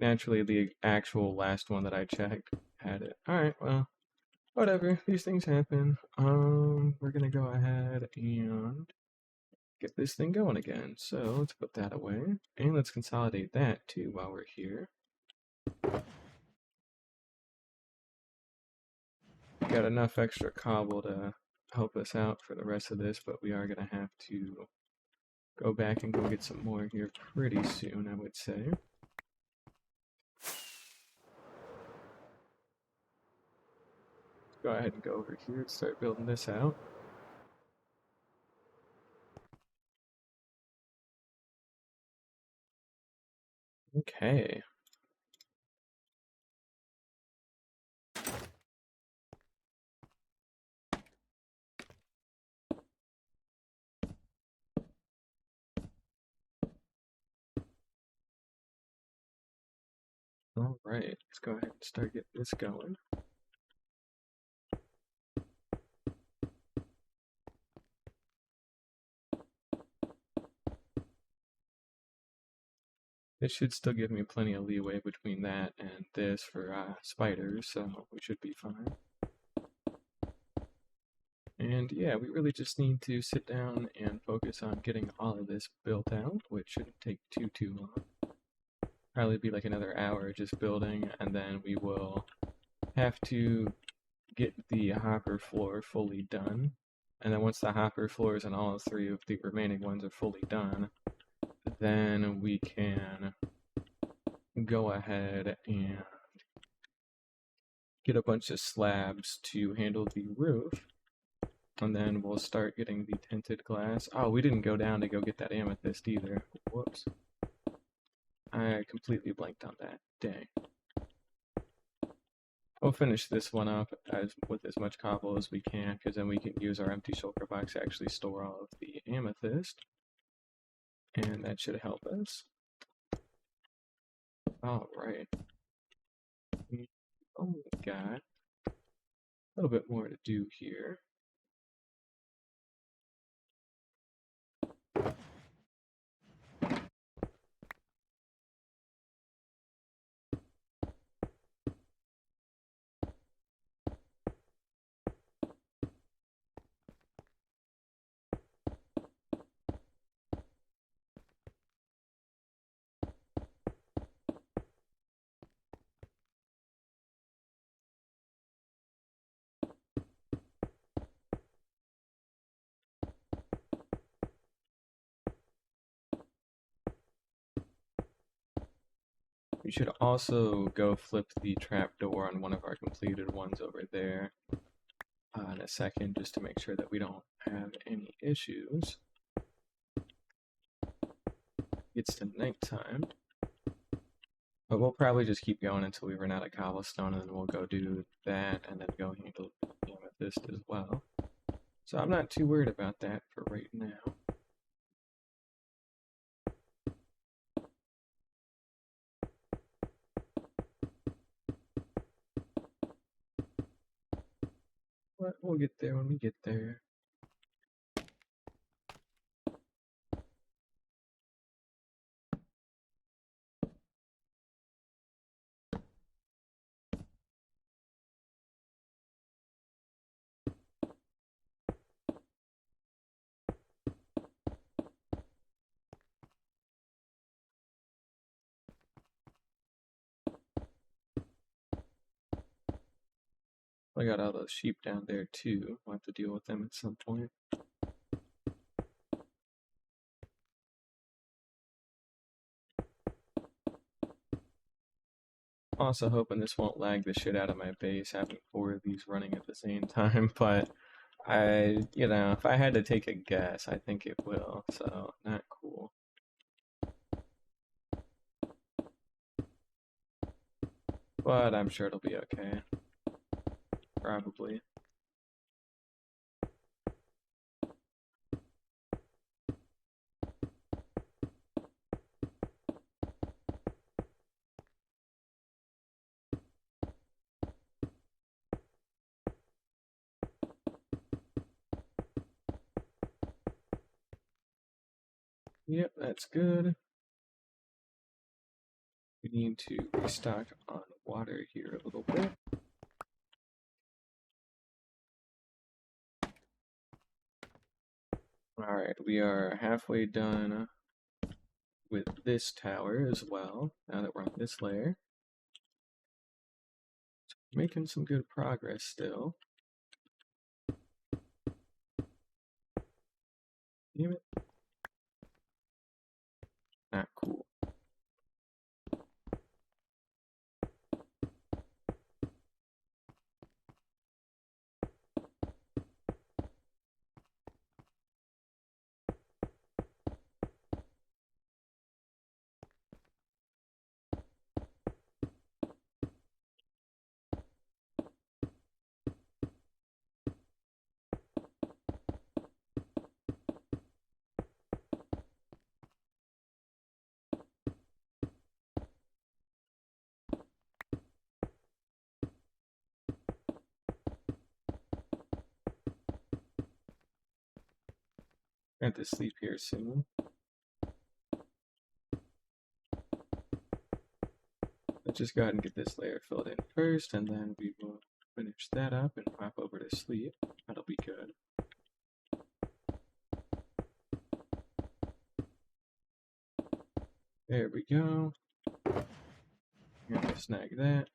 Naturally, the actual last one that I checked had it. Alright, well, whatever. These things happen. We're going to go ahead and get this thing going again. So let's put that away. And let's consolidate that too while we're here. Got enough extra cobble to help us out for the rest of this, but we are going to have to go back and go get some more here pretty soon, I would say. Go ahead and go over here and start building this out. Okay. All right, let's go ahead and start getting this going. It should still give me plenty of leeway between that and this for spiders, so we should be fine. And yeah, we really just need to sit down and focus on getting all of this built out, which shouldn't take too long. Probably be like another hour just building, and then we will have to get the hopper floor fully done. And then once the hopper floors and all three of the remaining ones are fully done, then we can go ahead and get a bunch of slabs to handle the roof. And then we'll start getting the tinted glass. Oh, we didn't go down to go get that amethyst either. Whoops. I completely blanked on that. Dang. We'll finish this one up with as much cobble as we can, because then we can use our empty shulker box to actually store all of the amethyst. And that should help us. Alright. We only got a little bit more to do here. We should also go flip the trapdoor on one of our completed ones over there in a second, just to make sure that we don't have any issues. It's the nighttime. But we'll probably just keep going until we run out of cobblestone, and then we'll go do that, and then go handle the amethyst as well. So I'm not too worried about that for right now. But we'll get there when we get there. I got all those sheep down there too. We'll have to deal with them at some point. Also hoping this won't lag the shit out of my base, having 4 of these running at the same time, but if I had to take a guess, I think it will, so not cool. But I'm sure it'll be okay. Probably. Yep, that's good. We need to restock on water here a little bit. Alright, we are halfway done with this tower as well, now that we're on this layer. Making some good progress still. Damn it. Not cool. I have to sleep here soon. Let's just go ahead and get this layer filled in first, and then we will finish that up and pop over to sleep. That'll be good. There we go. Gonna snag that.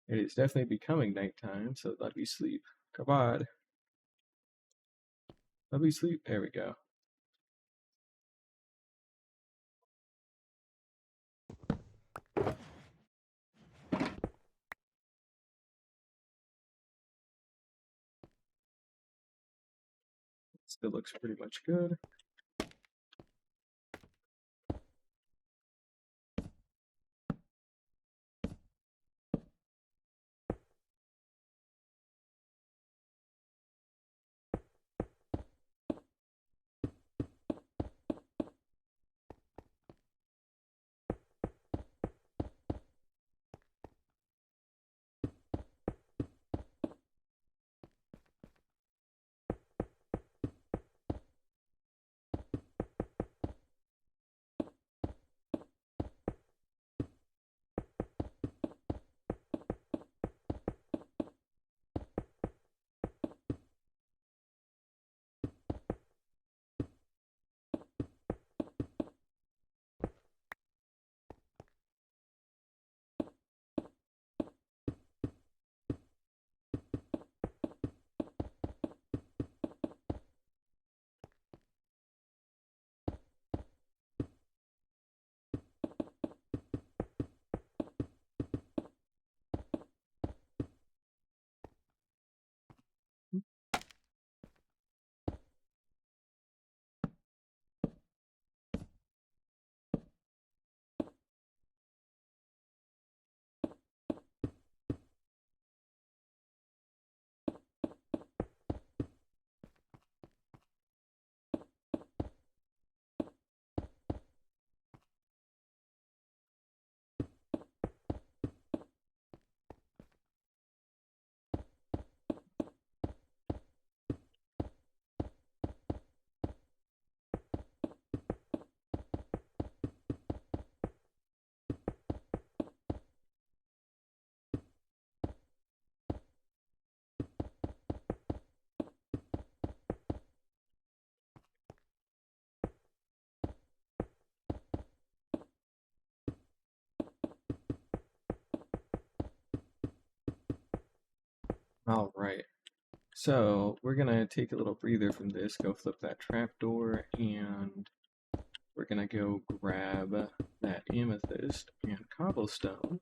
It is definitely becoming nighttime, so let me sleep. Come on. Let me sleep. There we go. Still looks pretty much good. Alright, so we're gonna take a little breather from this, go flip that trapdoor, and we're gonna go grab that amethyst and cobblestone,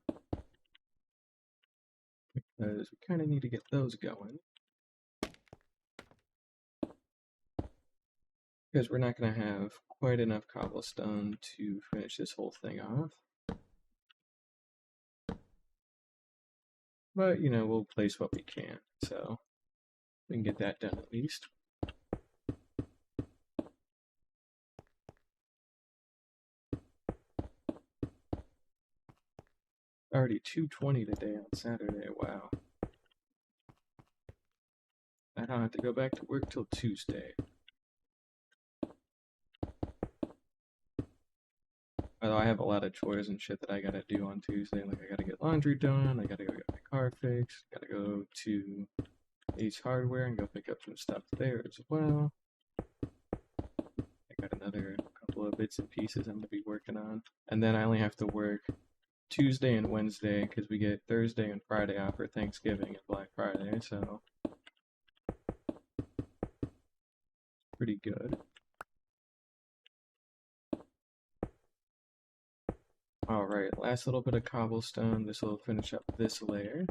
because we kind of need to get those going. Because we're not going to have quite enough cobblestone to finish this whole thing off. But, you know, we'll place what we can, so we can get that done at least. Already 2:20 today on Saturday, wow. I don't have to go back to work till Tuesday. Although I have a lot of chores and shit that I gotta do on Tuesday, like I gotta get laundry done, I gotta go get my car fixed, gotta go to Ace Hardware and go pick up some stuff there as well. I got another couple of bits and pieces I'm gonna be working on. And then I only have to work Tuesday and Wednesday because we get Thursday and Friday off for Thanksgiving and Black Friday, so pretty good. Alright, last little bit of cobblestone. This will finish up this layer.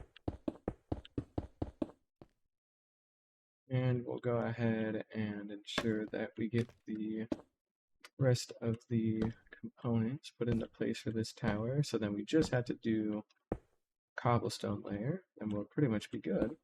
And we'll go ahead and ensure that we get the rest of the components put into place for this tower. So then we just have to do cobblestone layer, and we'll pretty much be good.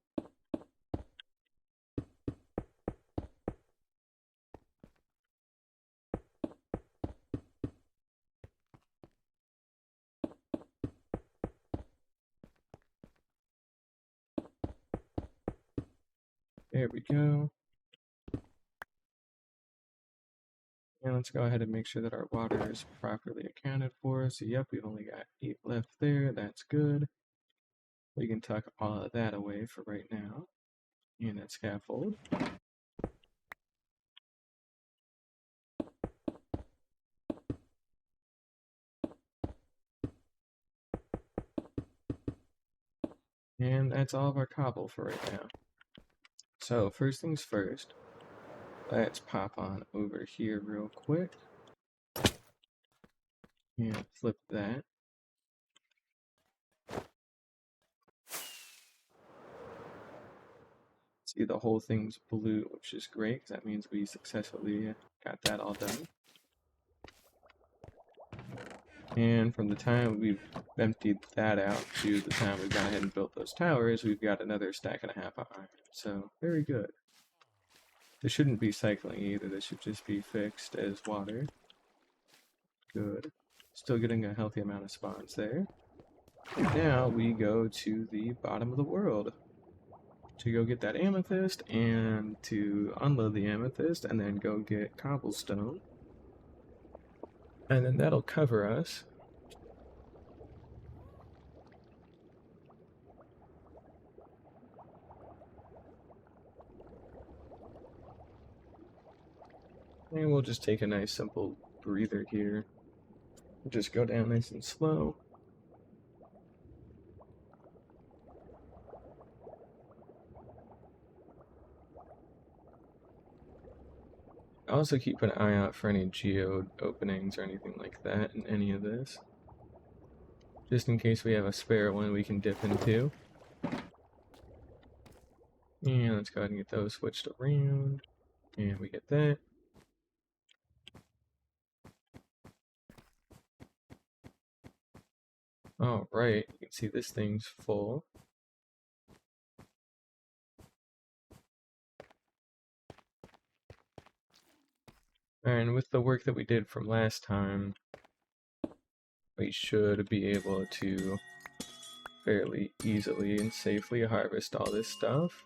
There we go. And let's go ahead and make sure that our water is properly accounted for. So yep, we've only got 8 left there. That's good. We can tuck all of that away for right now in that scaffold. And that's all of our cobble for right now. So first things first, let's pop on over here real quick and flip that. See, the whole thing's blue, which is great because that means we successfully got that all done. And from the time we've emptied that out to the time we've gone ahead and built those towers, we've got another stack and a half of iron. So, very good. This shouldn't be cycling either, this should just be fixed as water. Good. Still getting a healthy amount of spawns there. And now we go to the bottom of the world to go get that amethyst and to unload the amethyst and then go get cobblestone. And then that'll cover us. And we'll just take a nice simple breather here. Just go down nice and slow. Also keep an eye out for any geode openings or anything like that in any of this. Just in case we have a spare one we can dip into. And let's go ahead and get those switched around. And we get that. Alright, you can see this thing's full. And with the work that we did from last time, we should be able to fairly easily and safely harvest all this stuff.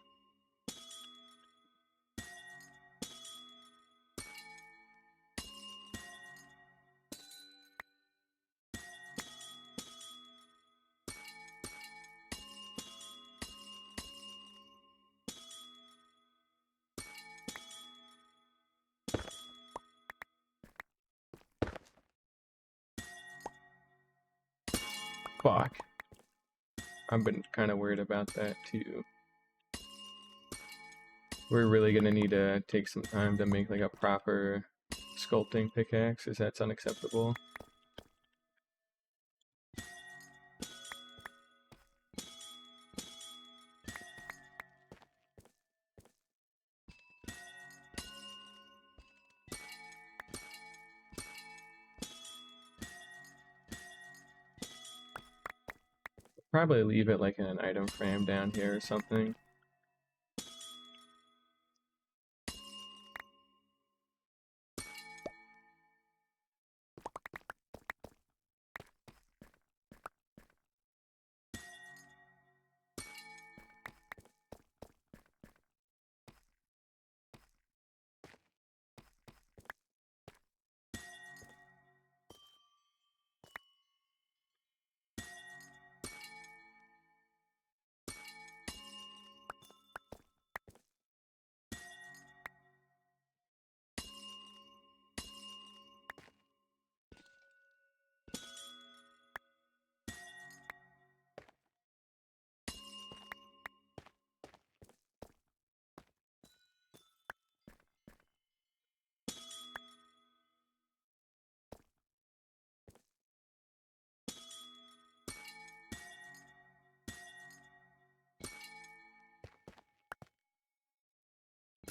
Fuck. I've been kind of worried about that too. We're really gonna need to take some time to make like a proper sculpting pickaxe, because that's unacceptable. Probably leave it like in an item frame down here or something.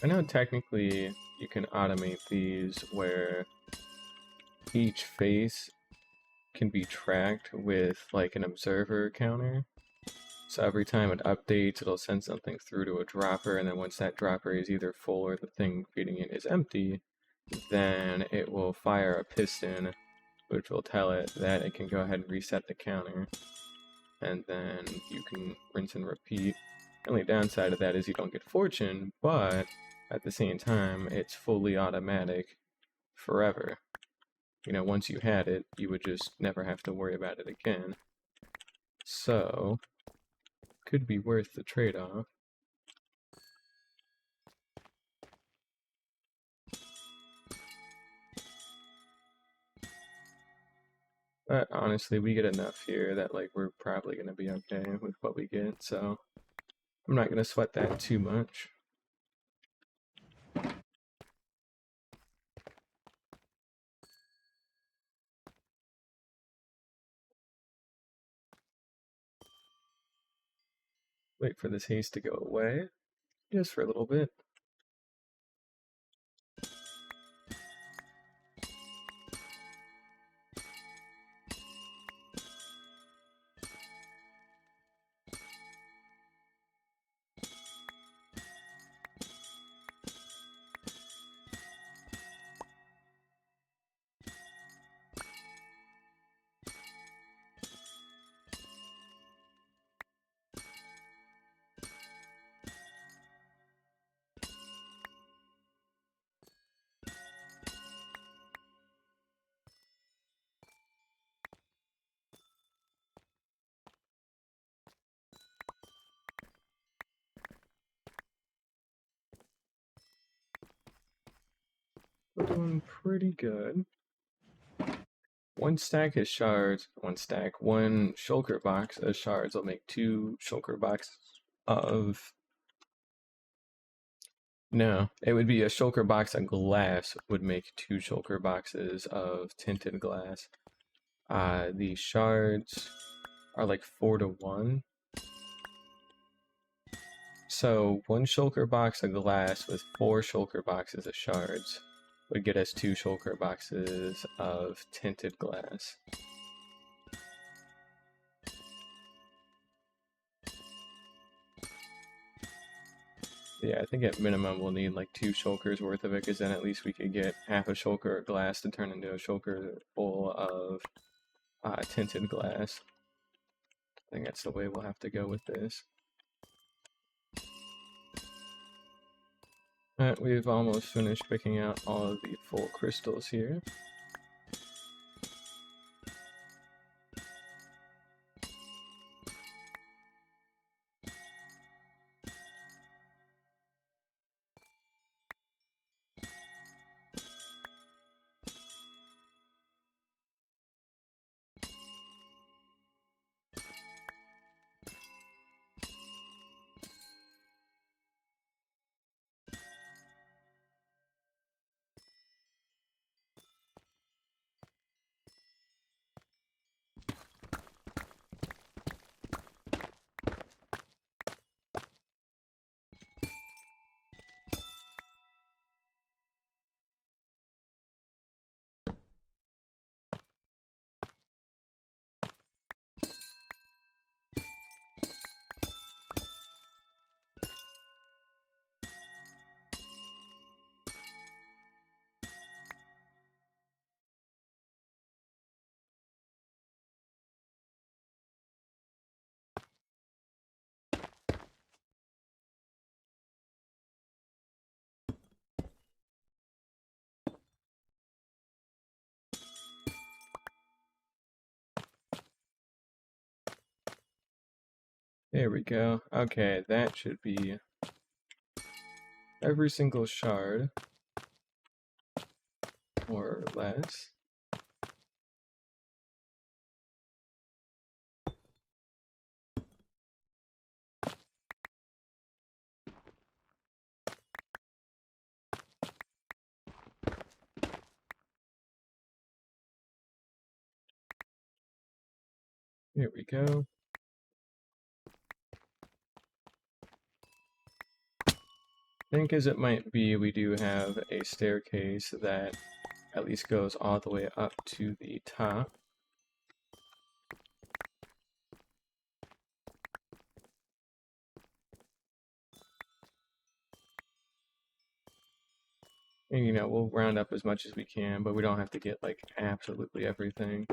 I know technically you can automate these where each face can be tracked with like an observer counter. So every time it updates, it'll send something through to a dropper, and then once that dropper is either full or the thing feeding it is empty, then it will fire a piston, which will tell it that it can go ahead and reset the counter, and then you can rinse and repeat. The only downside of that is you don't get fortune, but at the same time, it's fully automatic forever. You know, once you had it, you would just never have to worry about it again. So, could be worth the trade-off. But honestly, we get enough here that like we're probably gonna be okay with what we get, so I'm not gonna sweat that too much. Wait for this haze to go away, just for a little bit. We're doing pretty good. One stack is shards, one shulker box of shards will make 2 shulker boxes of... No, it would be a shulker box of glass would make 2 shulker boxes of tinted glass. The shards are like 4 to 1. So 1 shulker box of glass with 4 shulker boxes of shards would get us 2 shulker boxes of tinted glass. Yeah, I think at minimum we'll need like 2 shulkers worth of it, because then at least we could get half a shulker of glass to turn into a shulker full of tinted glass. I think that's the way we'll have to go with this. Alright, we've almost finished picking out all of the full crystals here. There we go. Okay, that should be every single shard, more or less. Here we go. I think as it might be, we do have a staircase that at least goes all the way up to the top. And you know, we'll round up as much as we can, but we don't have to get like absolutely everything.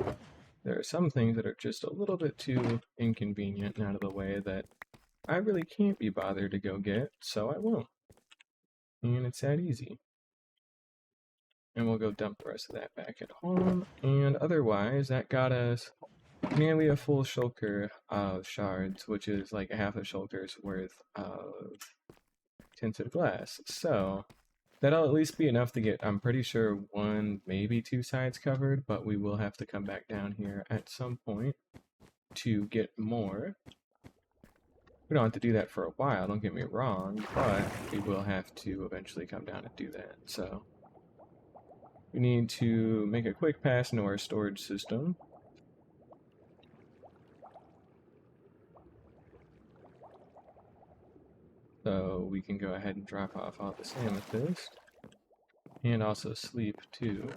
There are some things that are just a little bit too inconvenient and out of the way that I really can't be bothered to go get, so I won't. And it's that easy. And we'll go dump the rest of that back at home. And otherwise, that got us nearly a full shulker of shards, which is like a half a shulker's worth of tinted glass. So that'll at least be enough to get, I'm pretty sure, one, maybe two sides covered, but we will have to come back down here at some point to get more. We don't have to do that for a while, don't get me wrong, but we will have to eventually come down and do that. So we need to make a quick pass into our storage system. So we can go ahead and drop off all this amethyst. And also sleep too.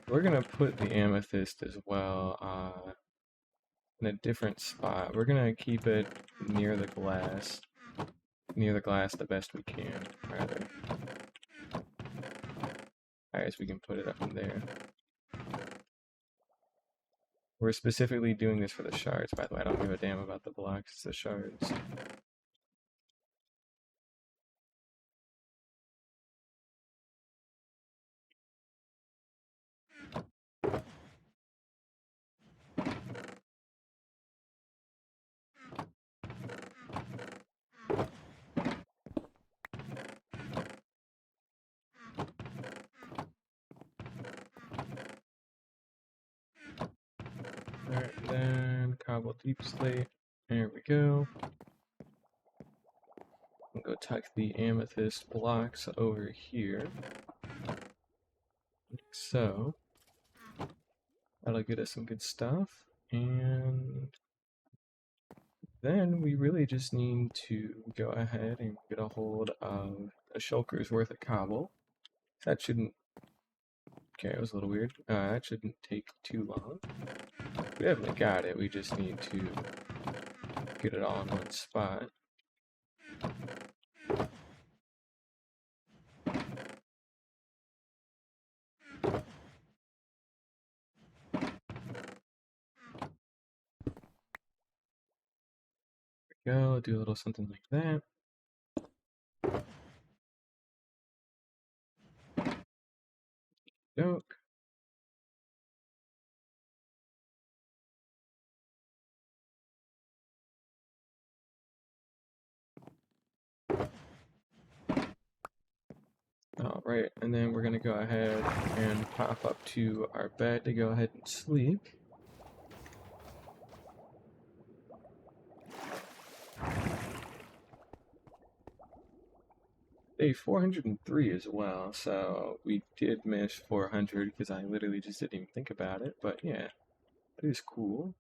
We're gonna put the amethyst as well in a different spot. We're gonna keep it near the glass. Near the glass the best we can, rather. Alright, so we can put it up in there. We're specifically doing this for the shards, by the way. I don't give a damn about the blocks, it's the shards. Alright, then cobble deep slate. There we go. We'll go tuck the amethyst blocks over here. Like so. That'll get us some good stuff. And then we really just need to go ahead and get a hold of a shulker's worth of cobble. That shouldn't... Okay, it was a little weird. That shouldn't take too long. We definitely got it. We just need to get it all in one spot. There we go. Do a little something like that. Doke. Alright, and then we're going to go ahead and pop up to our bed to go ahead and sleep. Day 403 as well, so we did miss 400 because I literally just didn't even think about it, but yeah, that is cool.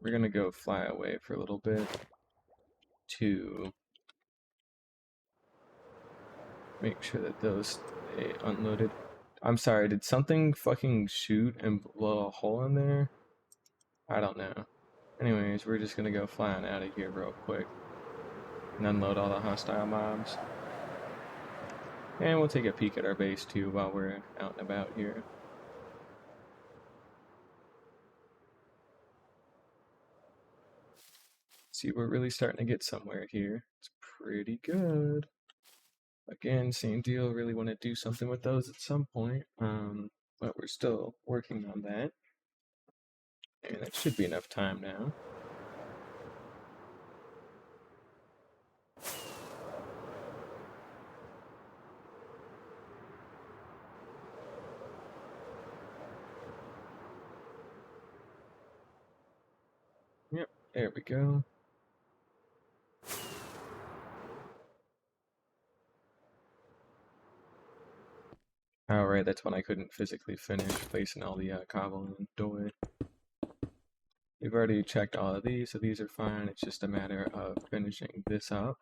We're gonna go fly away for a little bit to make sure that those stay unloaded. I'm sorry, did something fucking shoot and blow a hole in there? I don't know. Anyways, we're just gonna go flying out of here real quick and unload all the hostile mobs. And we'll take a peek at our base too while we're out and about here. See, we're really starting to get somewhere here. It's pretty good. Again, same deal, really want to do something with those at some point. but we're still working on that. And it should be enough time now. Yep, there we go. Alright, that's when I couldn't physically finish placing all the cobble in the door. We've already checked all of these, so these are fine. It's just a matter of finishing this up,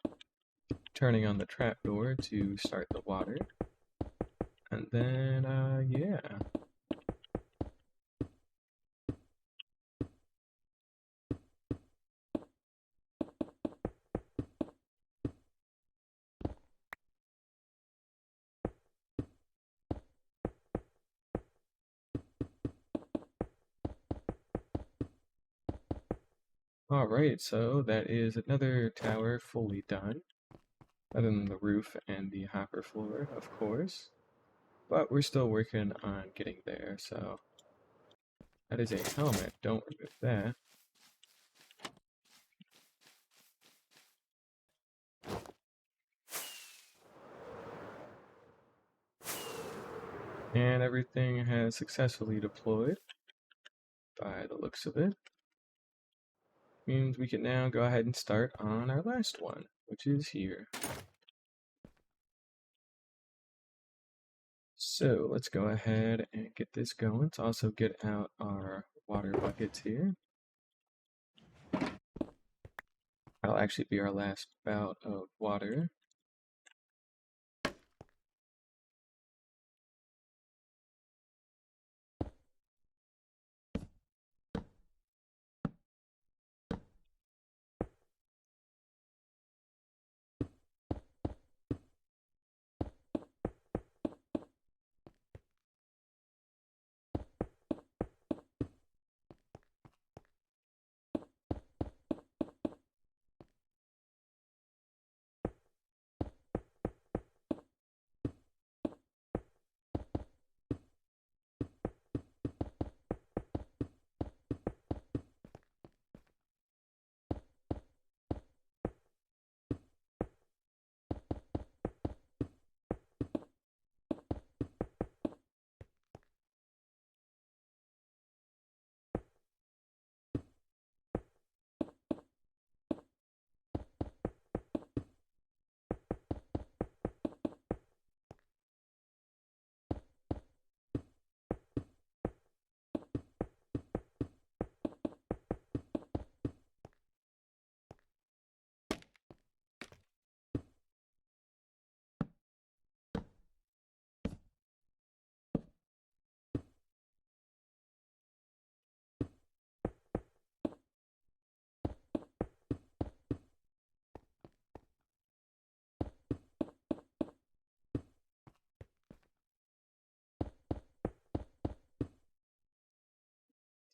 turning on the trapdoor to start the water, and then, yeah. Alright, so that is another tower fully done, other than the roof and the hopper floor, of course. But we're still working on getting there, so that is a helmet. Don't remove that. And everything has successfully deployed by the looks of it. Means we can now go ahead and start on our last one, which is here. So let's go ahead and get this going. Let's also get out our water buckets here. That'll actually be our last bout of water.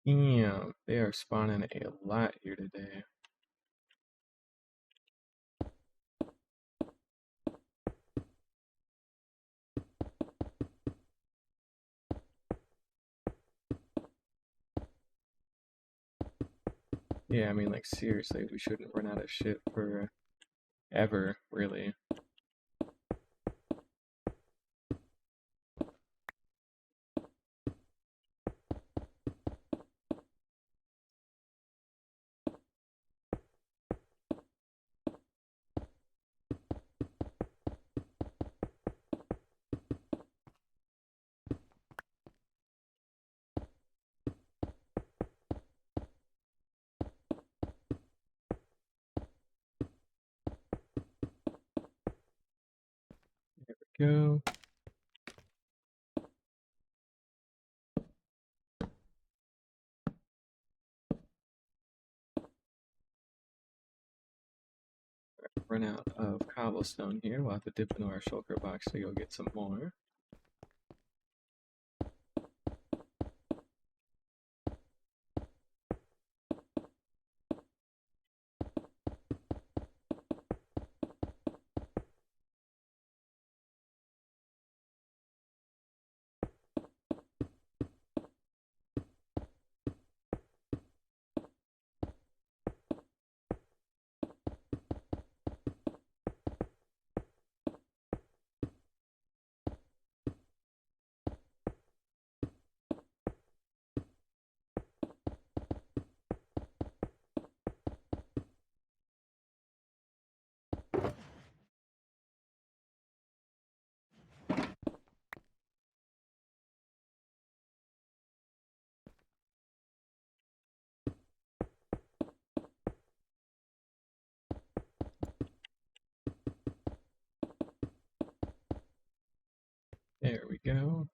Damn, they are spawning a lot here today. Yeah, I mean, like, seriously, we shouldn't run out of shit for ever, really. Go. Run out of cobblestone here. We'll have to dip into our shulker box to go get some more. There we go.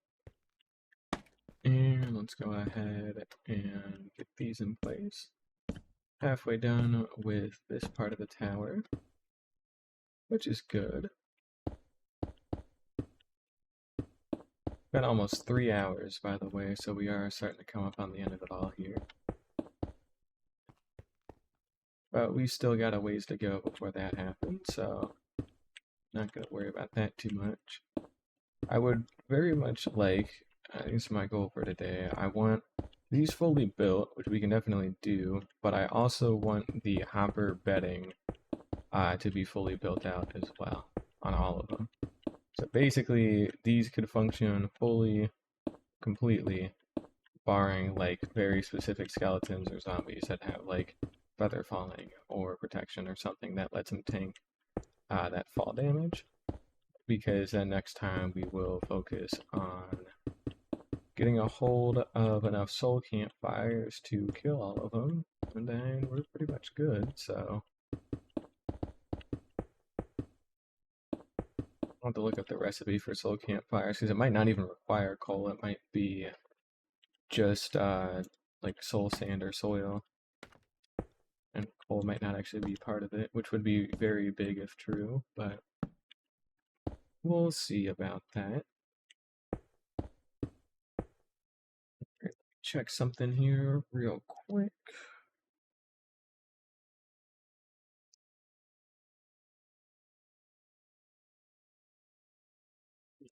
And let's go ahead and get these in place. Halfway done with this part of the tower, which is good. Been almost 3 hours, by the way, so we are starting to come up on the end of it all here. But we still got a ways to go before that happens, so not going to worry about that too much. I would very much like, this is my goal for today, I want these fully built, which we can definitely do, but I also want the hopper bedding to be fully built out as well on all of them. So basically, these could function fully, completely, barring like very specific skeletons or zombies that have like feather falling or protection or something that lets them tank that fall damage. Because then next time we will focus on getting a hold of enough soul campfires to kill all of them, and then we're pretty much good. So I'll have to look up the recipe for soul campfires because it might not even require coal. It might be just like soul sand or soil, and coal might not actually be part of it, which would be very big if true, but we'll see about that. Check something here real quick.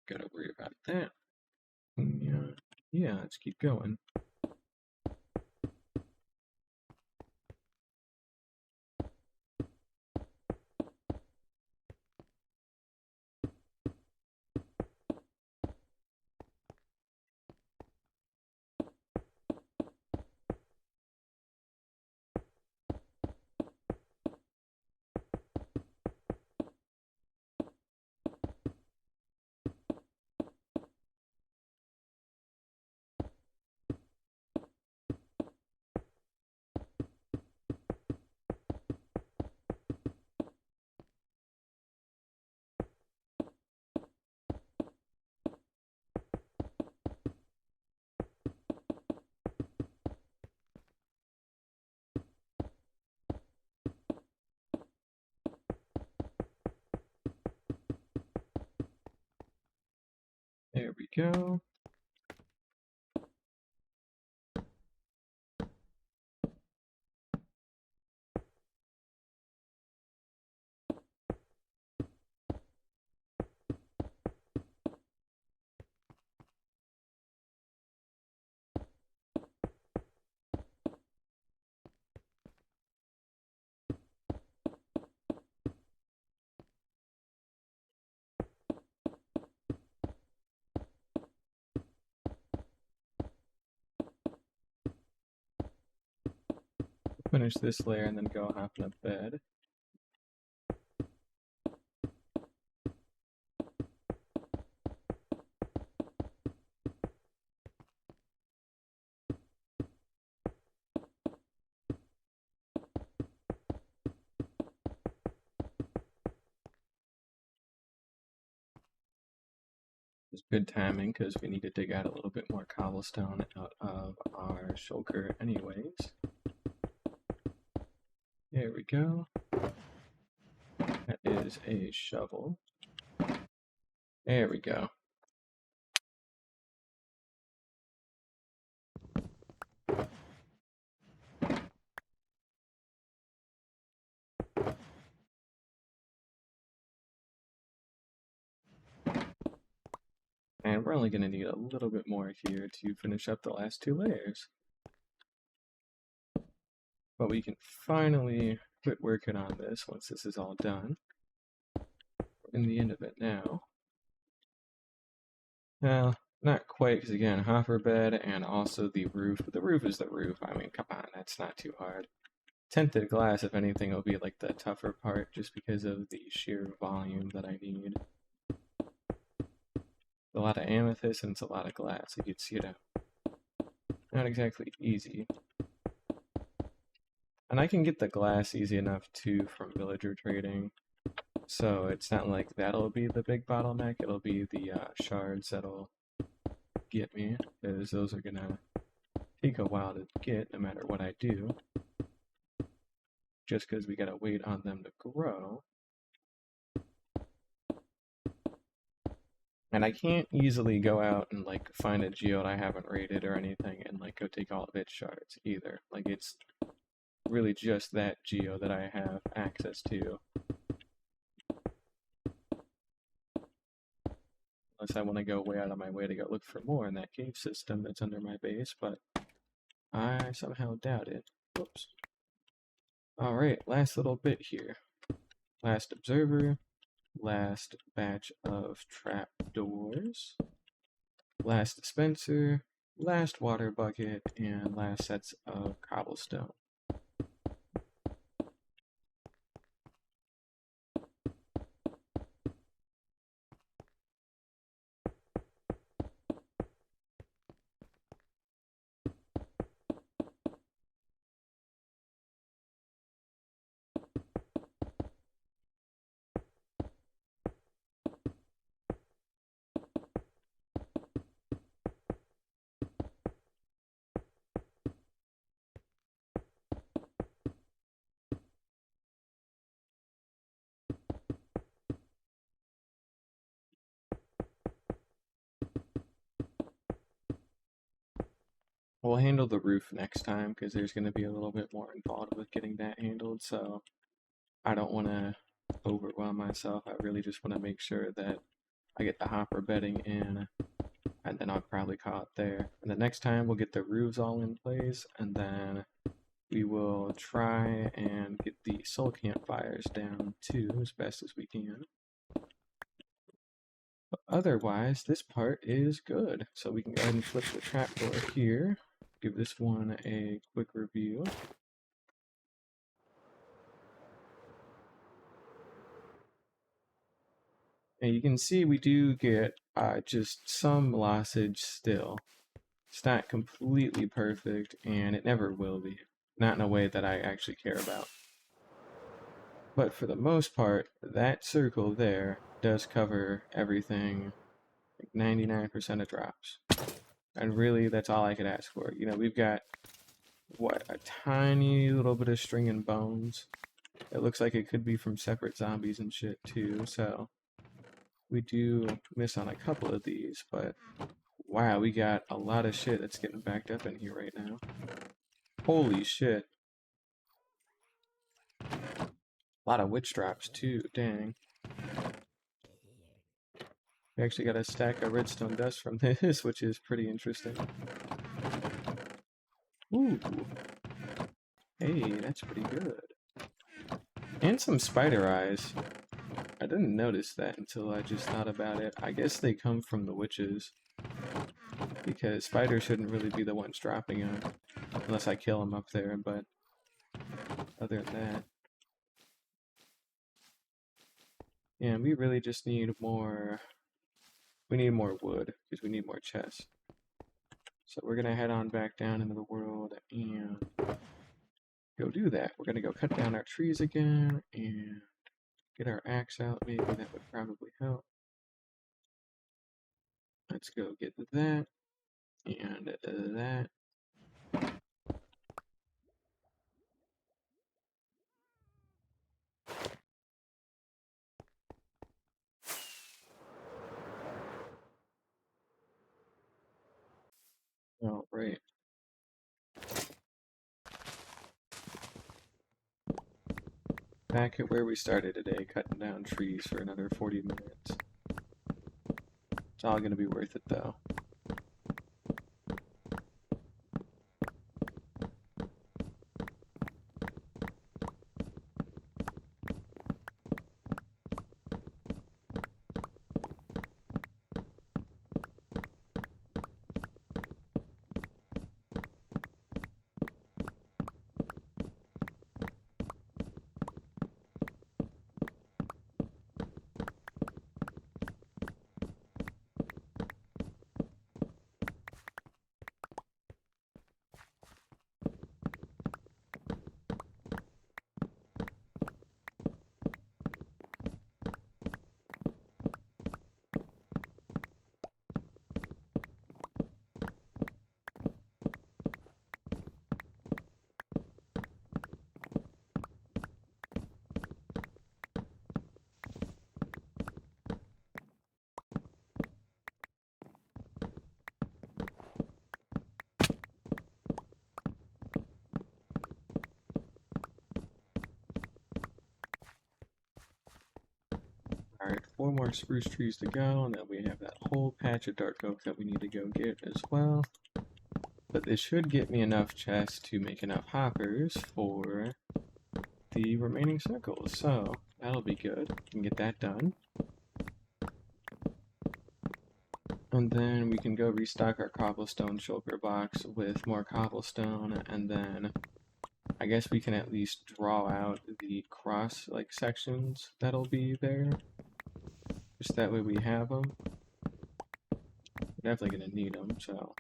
Gotta worry about that. Yeah, let's keep going. There we go. Finish this layer and then go hop in a bed. It's good timing because we need to dig out a little bit more cobblestone out of our shulker anyways. There we go. That is a shovel. There we go. And we're only going to need a little bit more here to finish up the last 2 layers. But we can finally quit working on this once this is all done. We're in the end of it now. Well, not quite, because again, hopper bed and also the roof. But the roof is the roof. I mean, come on, that's not too hard. Tinted glass, if anything, will be like the tougher part just because of the sheer volume that I need. A lot of amethyst and it's a lot of glass. You can see it out. Not exactly easy. And I can get the glass easy enough too from villager trading. So it's not like that'll be the big bottleneck, it'll be the shards that'll get me, because those are gonna take a while to get no matter what I do, just because we gotta wait on them to grow. And I can't easily go out and like find a geode I haven't raided or anything and like go take all of its shards either. Like it's really just that geo that I have access to. Unless I want to go way out of my way to go look for more in that cave system that's under my base, but I somehow doubt it. Whoops. Alright, last little bit here. Last observer, last batch of trapdoors, last dispenser, last water bucket, and last sets of cobblestone. We'll handle the roof next time because there's going to be a little bit more involved with getting that handled, so I don't want to overwhelm myself. I really just want to make sure that I get the hopper bedding in, and then I'll probably call it there. And the next time we'll get the roofs all in place, and then we will try and get the soul campfires down too as best as we can. But otherwise, this part is good. So we can go ahead and flip the trapdoor here. Give this one a quick review. And you can see we do get just some lossage still. It's not completely perfect, and it never will be. Not in a way that I actually care about. But for the most part, that circle there does cover everything, like 99% of drops. And really, that's all I could ask for. You know, we've got, what, a tiny little bit of string and bones. It looks like it could be from separate zombies and shit too, so we do miss on a couple of these, but wow, we got a lot of shit that's getting backed up in here right now. Holy shit. A lot of witch drops too, dang. We actually got a stack of redstone dust from this, which is pretty interesting. Ooh. Hey, that's pretty good. And some spider eyes. I didn't notice that until I just thought about it. I guess they come from the witches. Because spiders shouldn't really be the ones dropping them. Unless I kill them up there, but other than that. Yeah, we really just need more. We need more wood, because we need more chests. So we're gonna head on back down into the world and go do that. We're gonna go cut down our trees again and get our axe out. Maybe that would probably help. Let's go get that and that. All right. Back at where we started today, cutting down trees for another 40 minutes. It's all gonna be worth it though. Alright, 4 more spruce trees to go, and then we have that whole patch of dark oak that we need to go get as well. But this should get me enough chests to make enough hoppers for the remaining circles, so that'll be good. We can get that done. And then we can go restock our cobblestone shulker box with more cobblestone, and then I guess we can at least draw out the cross sections that'll be there. Just that way we have them. We're definitely gonna need them, so.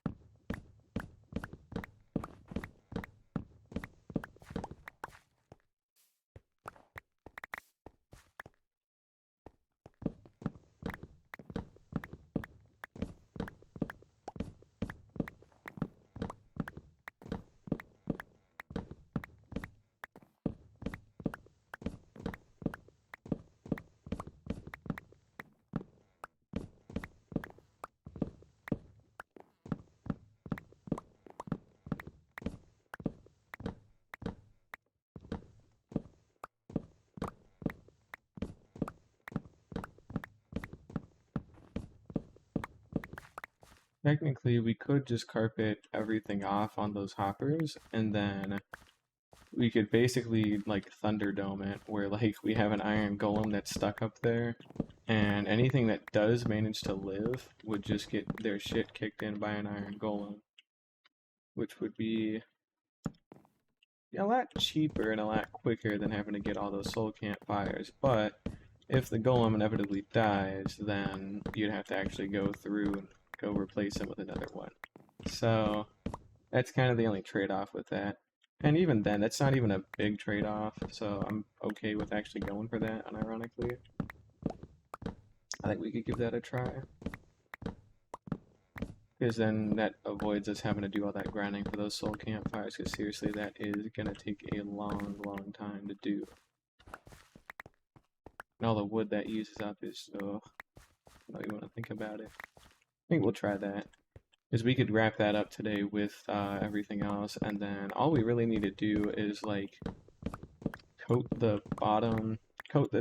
Technically, we could just carpet everything off on those hoppers, and then we could basically Thunderdome it, where we have an iron golem that's stuck up there, and anything that does manage to live would just get their shit kicked in by an iron golem, which would be a lot cheaper and a lot quicker than having to get all those soul campfires. But if the golem inevitably dies, then you'd have to actually go through and go replace him with another one. So that's kind of the only trade-off with that. And even then, that's not even a big trade-off, so I'm okay with actually going for that, unironically. I think we could give that a try. Because then that avoids us having to do all that grinding for those soul campfires, because seriously, that is going to take a long, long time to do. And all the wood that uses up is, oh, I don't even want to think about it. I think we'll try that. Because we could wrap that up today with everything else, and then all we really need to do is coat the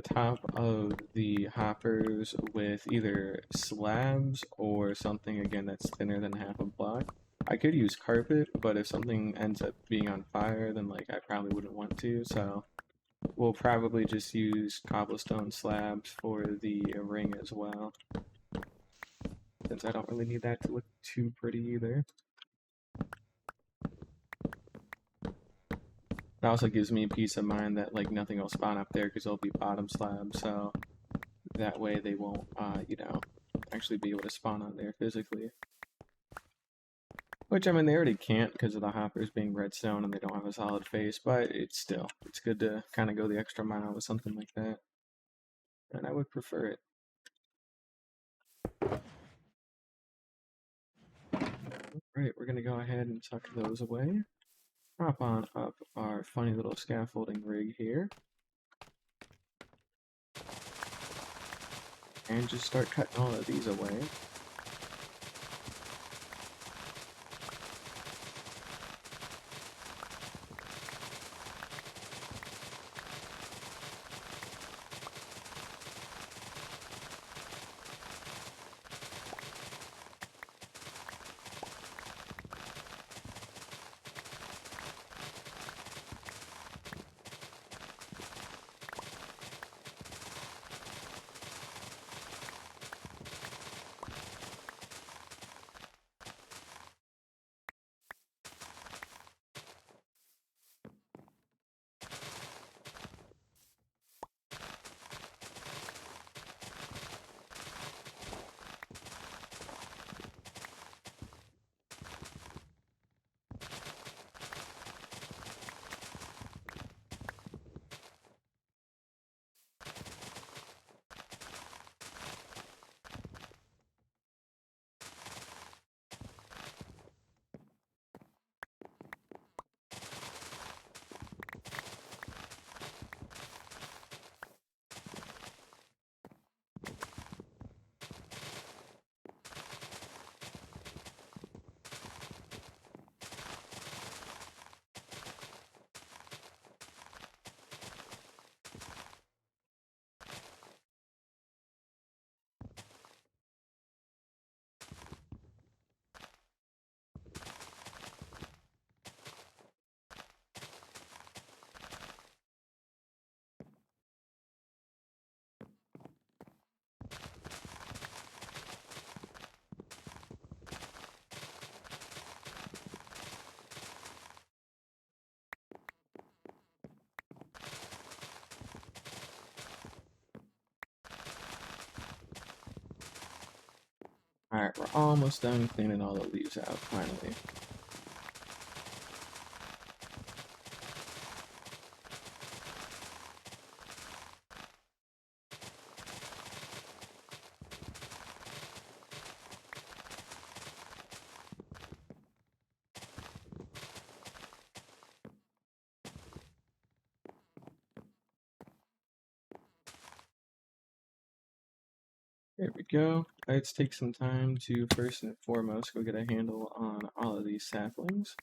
top of the hoppers with either slabs or something again that's thinner than half a block. I could use carpet, but if something ends up being on fire, then I probably wouldn't want to, so we'll probably just use cobblestone slabs for the ring as well, since I don't really need that to look too pretty either. It also gives me peace of mind that nothing will spawn up there because they'll be bottom slabs, so that way they won't, actually be able to spawn on there physically. Which, I mean, they already can't because of the hoppers being redstone and they don't have a solid face, but it's good to kind of go the extra mile with something like that. And I would prefer it. Alright, we're going to go ahead and tuck those away. Prop on up our funny little scaffolding rig here. And just start cutting all of these away. Alright, we're almost done cleaning all the leaves out, finally. There we go. Let's take some time to first and foremost go get a handle on all of these saplings.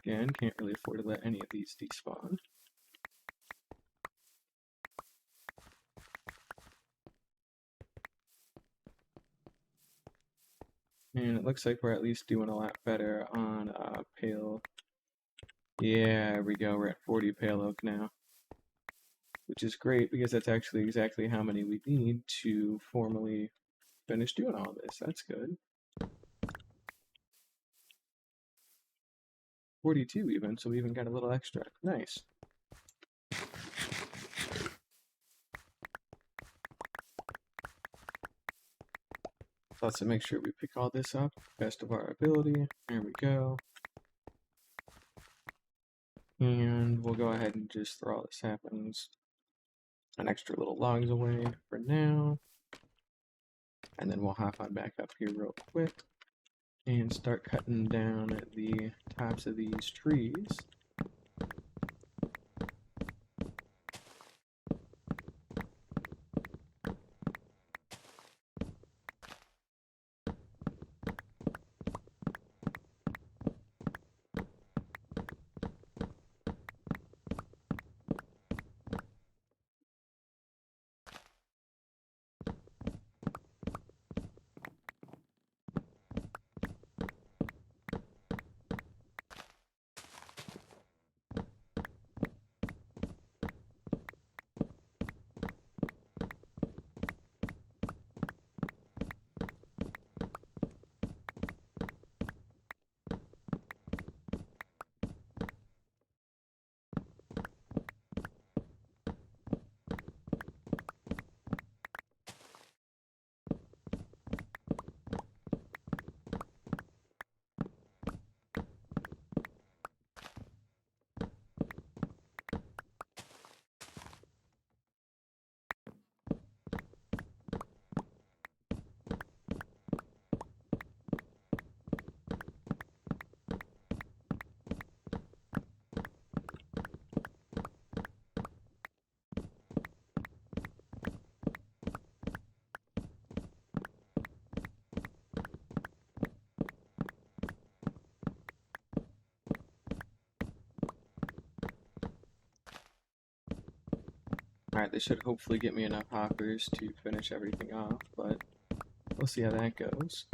Again, can't really afford to let any of these despawn. And it looks like we're at least doing a lot better on pale. Yeah, there we go. We're at 40 pale oak now, which is great because that's actually exactly how many we need to formally finish doing all this. That's good. 42 even, so we even got a little extra. Nice. Let's make sure we pick all this up, best of our ability. There we go. And we'll go ahead and just throw all the saplings and extra little logs away for now. And then we'll hop on back up here real quick and start cutting down the tops of these trees. Alright, this should hopefully get me enough hoppers to finish everything off, but we'll see how that goes.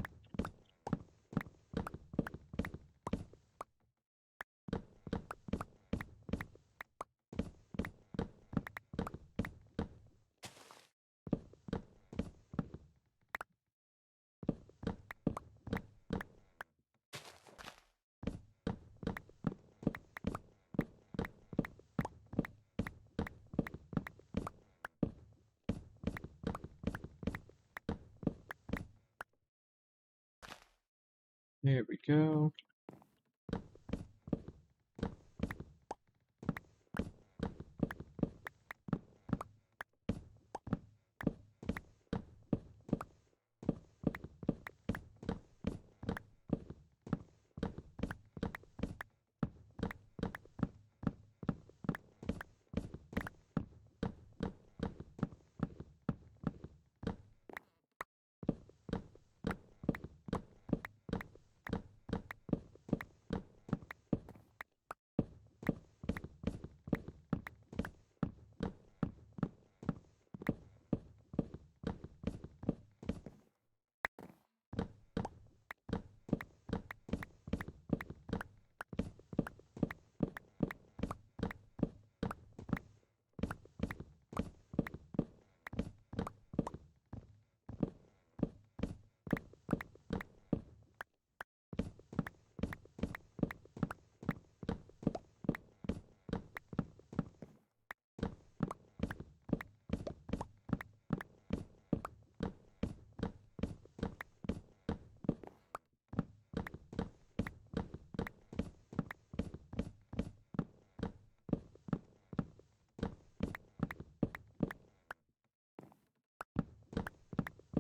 There we go.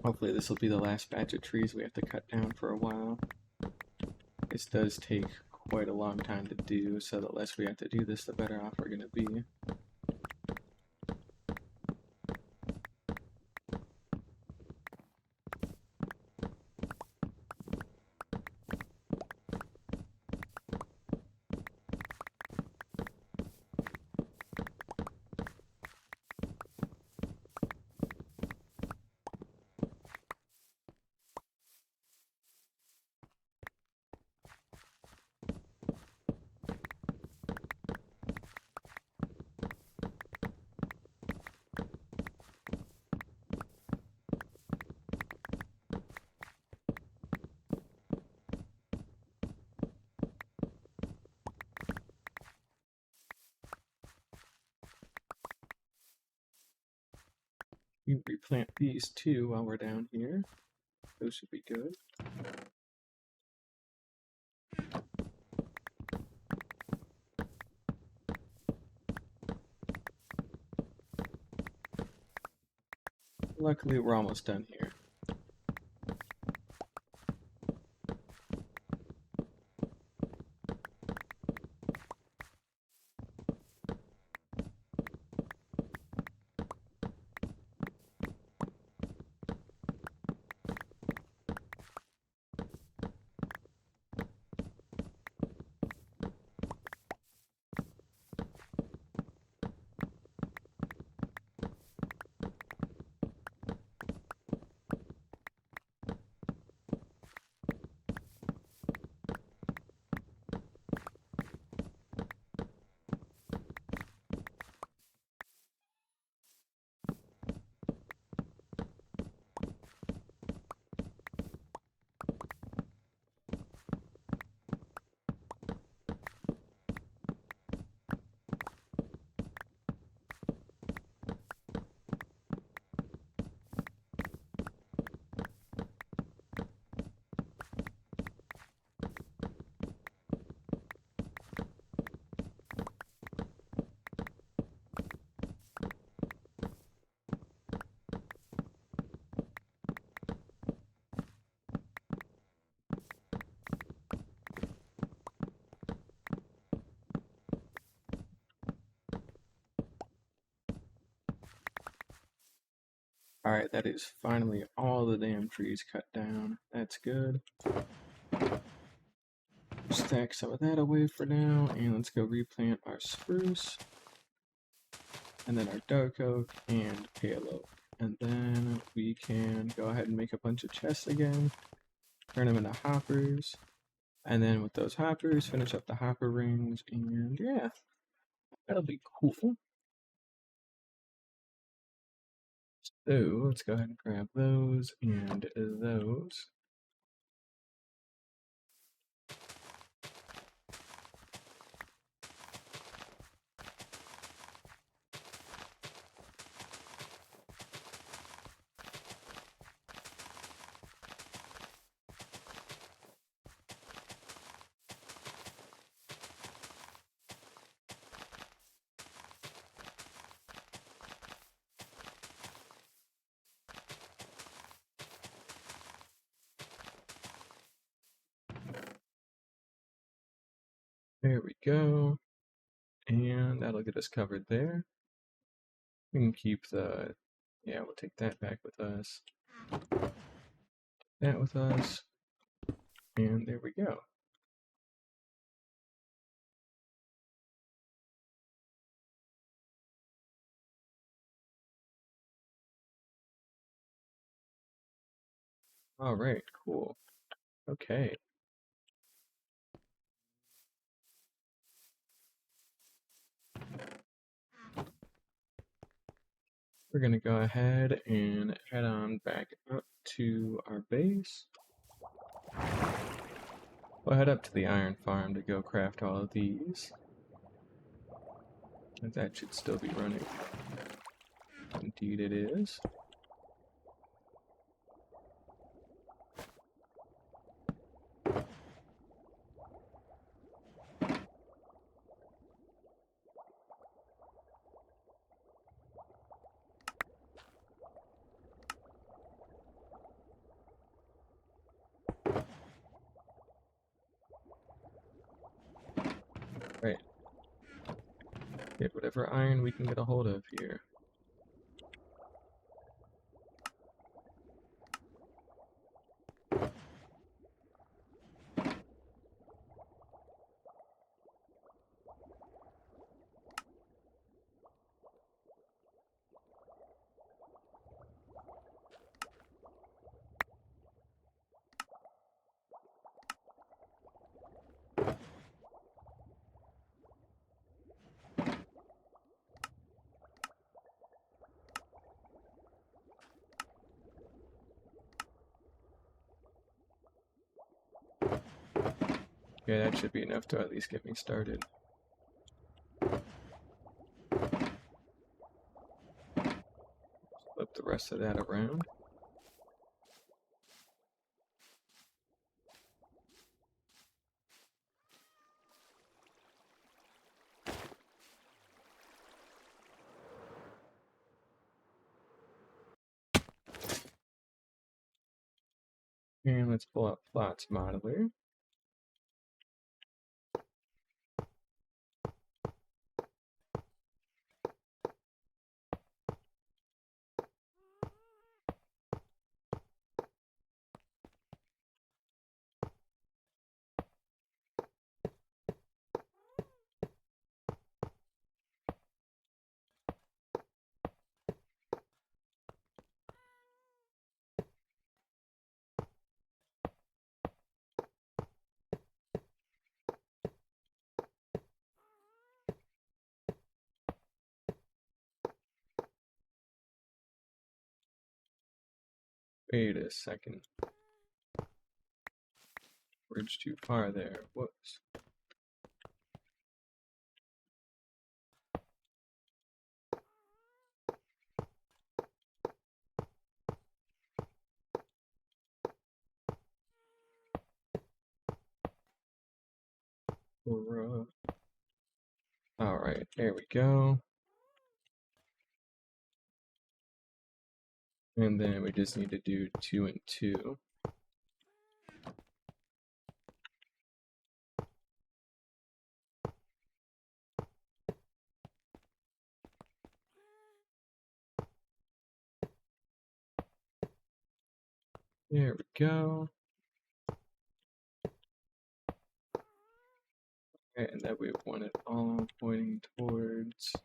Hopefully this will be the last batch of trees we have to cut down for a while. This does take quite a long time to do, so the less we have to do this, the better off we're going to be. We can replant these too while we're down here. Those should be good. Luckily, we're almost done here. Alright, that is finally all the damn trees cut down. That's good. Stack some of that away for now, and let's go replant our spruce, and then our dark oak and pale oak. And then we can go ahead and make a bunch of chests again, turn them into hoppers, and then with those hoppers, finish up the hopper rings, and yeah, that'll be cool. So let's go ahead and grab those and those. There we go. And that'll get us covered there. We can keep the, yeah, we'll take that back with us. That with us. And there we go. All right, cool. Okay. We're gonna go ahead and head on back up to our base. We'll head up to the iron farm to go craft all of these. And that should still be running. Indeed it is. Get whatever iron we can get a hold of here. Okay, that should be enough to at least get me started. Flip the rest of that around. And let's pull up Plots Modeler. Wait a second. Bridge too far there. Whoops. Alright, there we go. And then we just need to do 2 and 2. There we go. And then we want it all pointing towards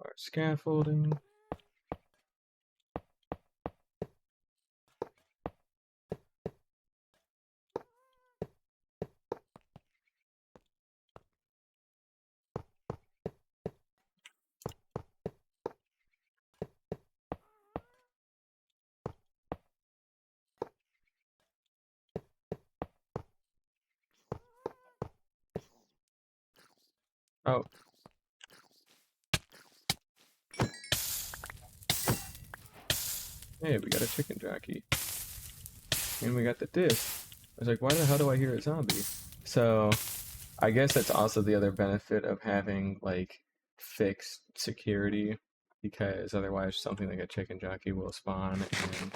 our scaffolding. Oh. Hey, we got a chicken jockey. And we got the disc. I was like, why the hell do I hear a zombie? So, I guess that's also the other benefit of having, like, fixed security, because otherwise something like a chicken jockey will spawn and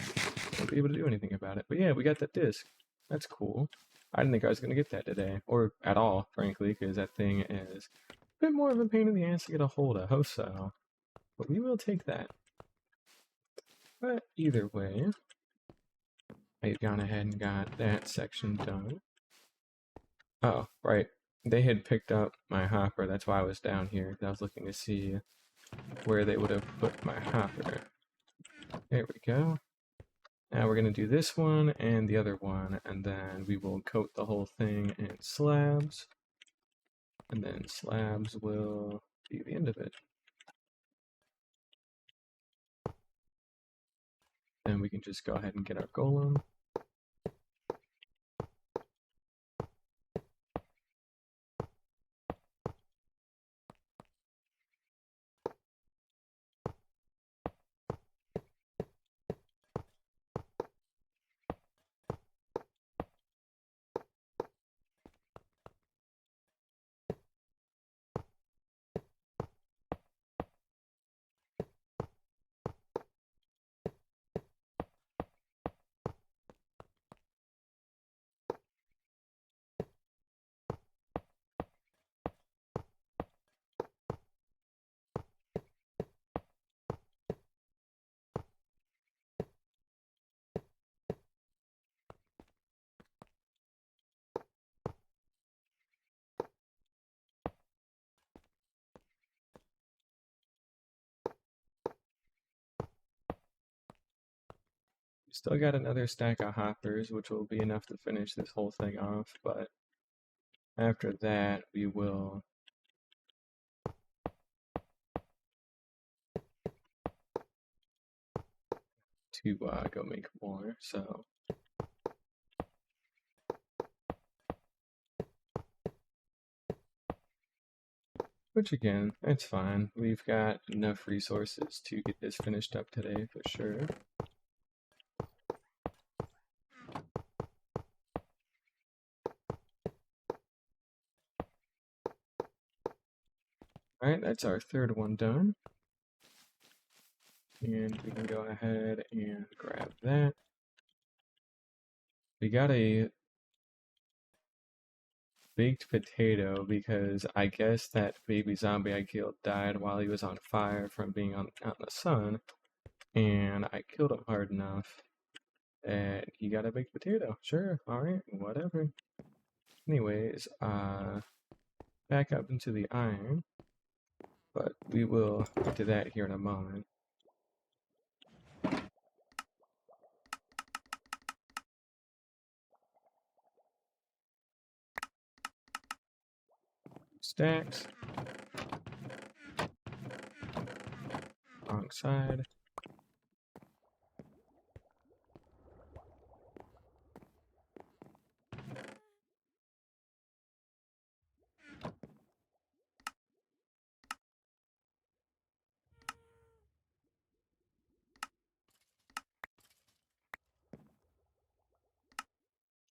won't be able to do anything about it. But yeah, we got that disc. That's cool. I didn't think I was going to get that today, or at all, frankly, because that thing is a bit more of a pain in the ass to get a hold of, so. But we will take that. But either way, I've gone ahead and got that section done. Oh, right. They had picked up my hopper. That's why I was down here. I was looking to see where they would have put my hopper. There we go. Now we're going to do this one and the other one, and then we will coat the whole thing in slabs. And then slabs will be the end of it. Then we can just go ahead and get our golem. Still got another stack of hoppers, which will be enough to finish this whole thing off, but after that we will go make more, so which again, it's fine. We've got enough resources to get this finished up today for sure. Alright, that's our third one done. And we can go ahead and grab that. We got a baked potato because I guess that baby zombie I killed died while he was on fire from being out in the sun, and I killed him hard enough, and he got a baked potato. Sure, alright, whatever. Anyways, back up into the iron, but we will get to that here in a moment. Stacks. Wrong side.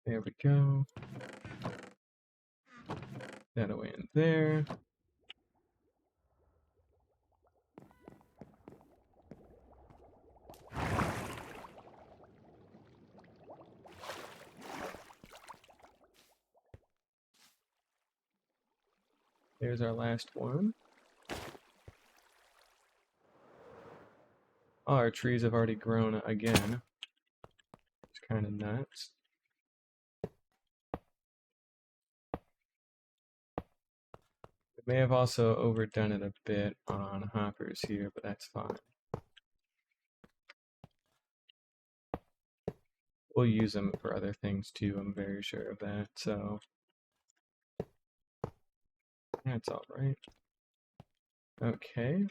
There we go. That away in there. There's our last one. All our trees have already grown again. It's kind of nuts. We may have also overdone it a bit on hoppers here, but that's fine. We'll use them for other things too, I'm very sure of that, so that's alright. Okay.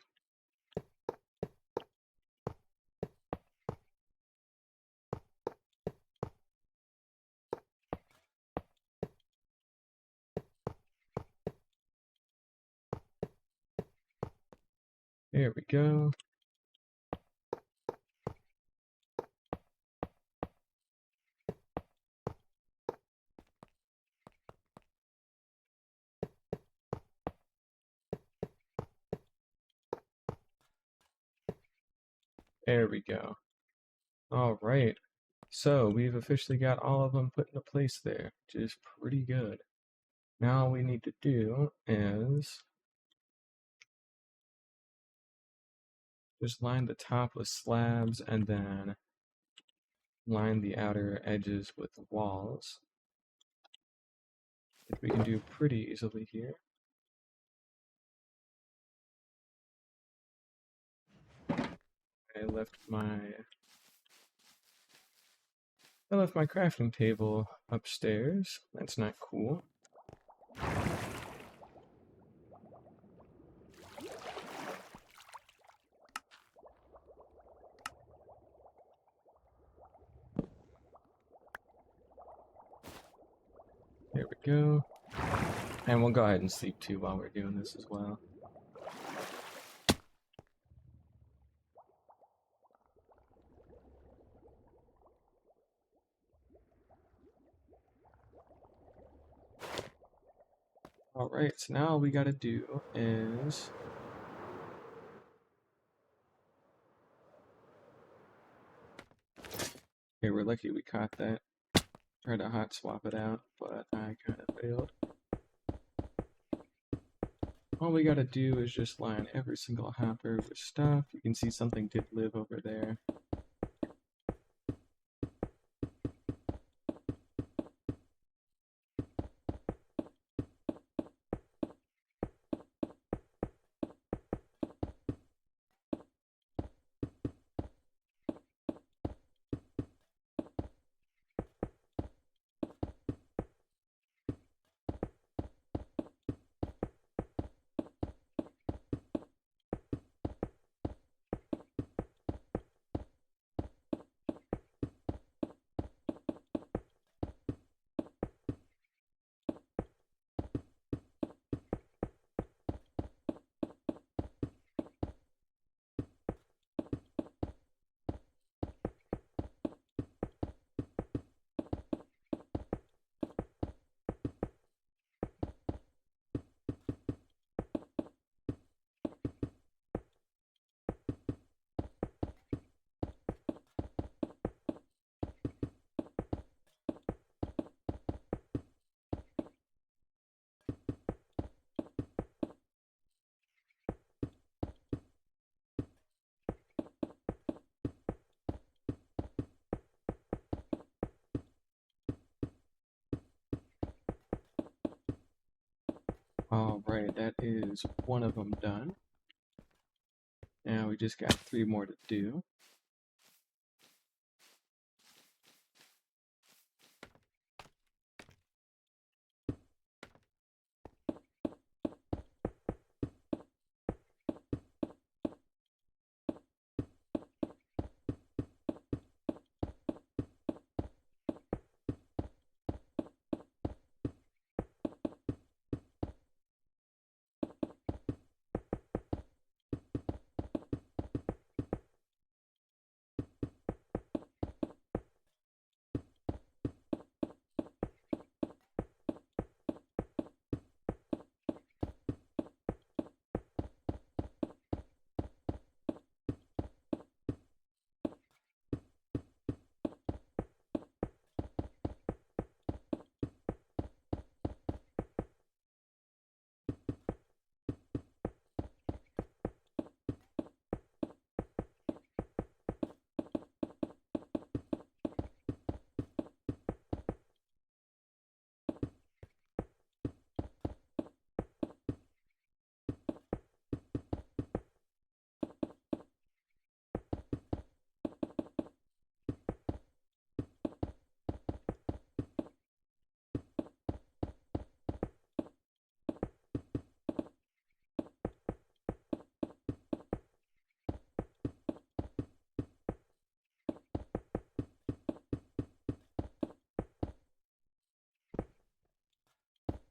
There we go. There we go. Alright. So we've officially got all of them put into place there, which is pretty good. Now all we need to do is just line the top with slabs and then line the outer edges with walls, which we can do pretty easily here. I left my crafting table upstairs. That's not cool. There we go. And we'll go ahead and sleep too while we're doing this as well. Alright, so now all we gotta do is okay, we're lucky we caught that. Tried to hot swap it out, but I kind of failed. All we gotta do is just line every single hopper with stuff. You can see something did live over there. Alright, that is one of them done. Now we just got 3 more to do.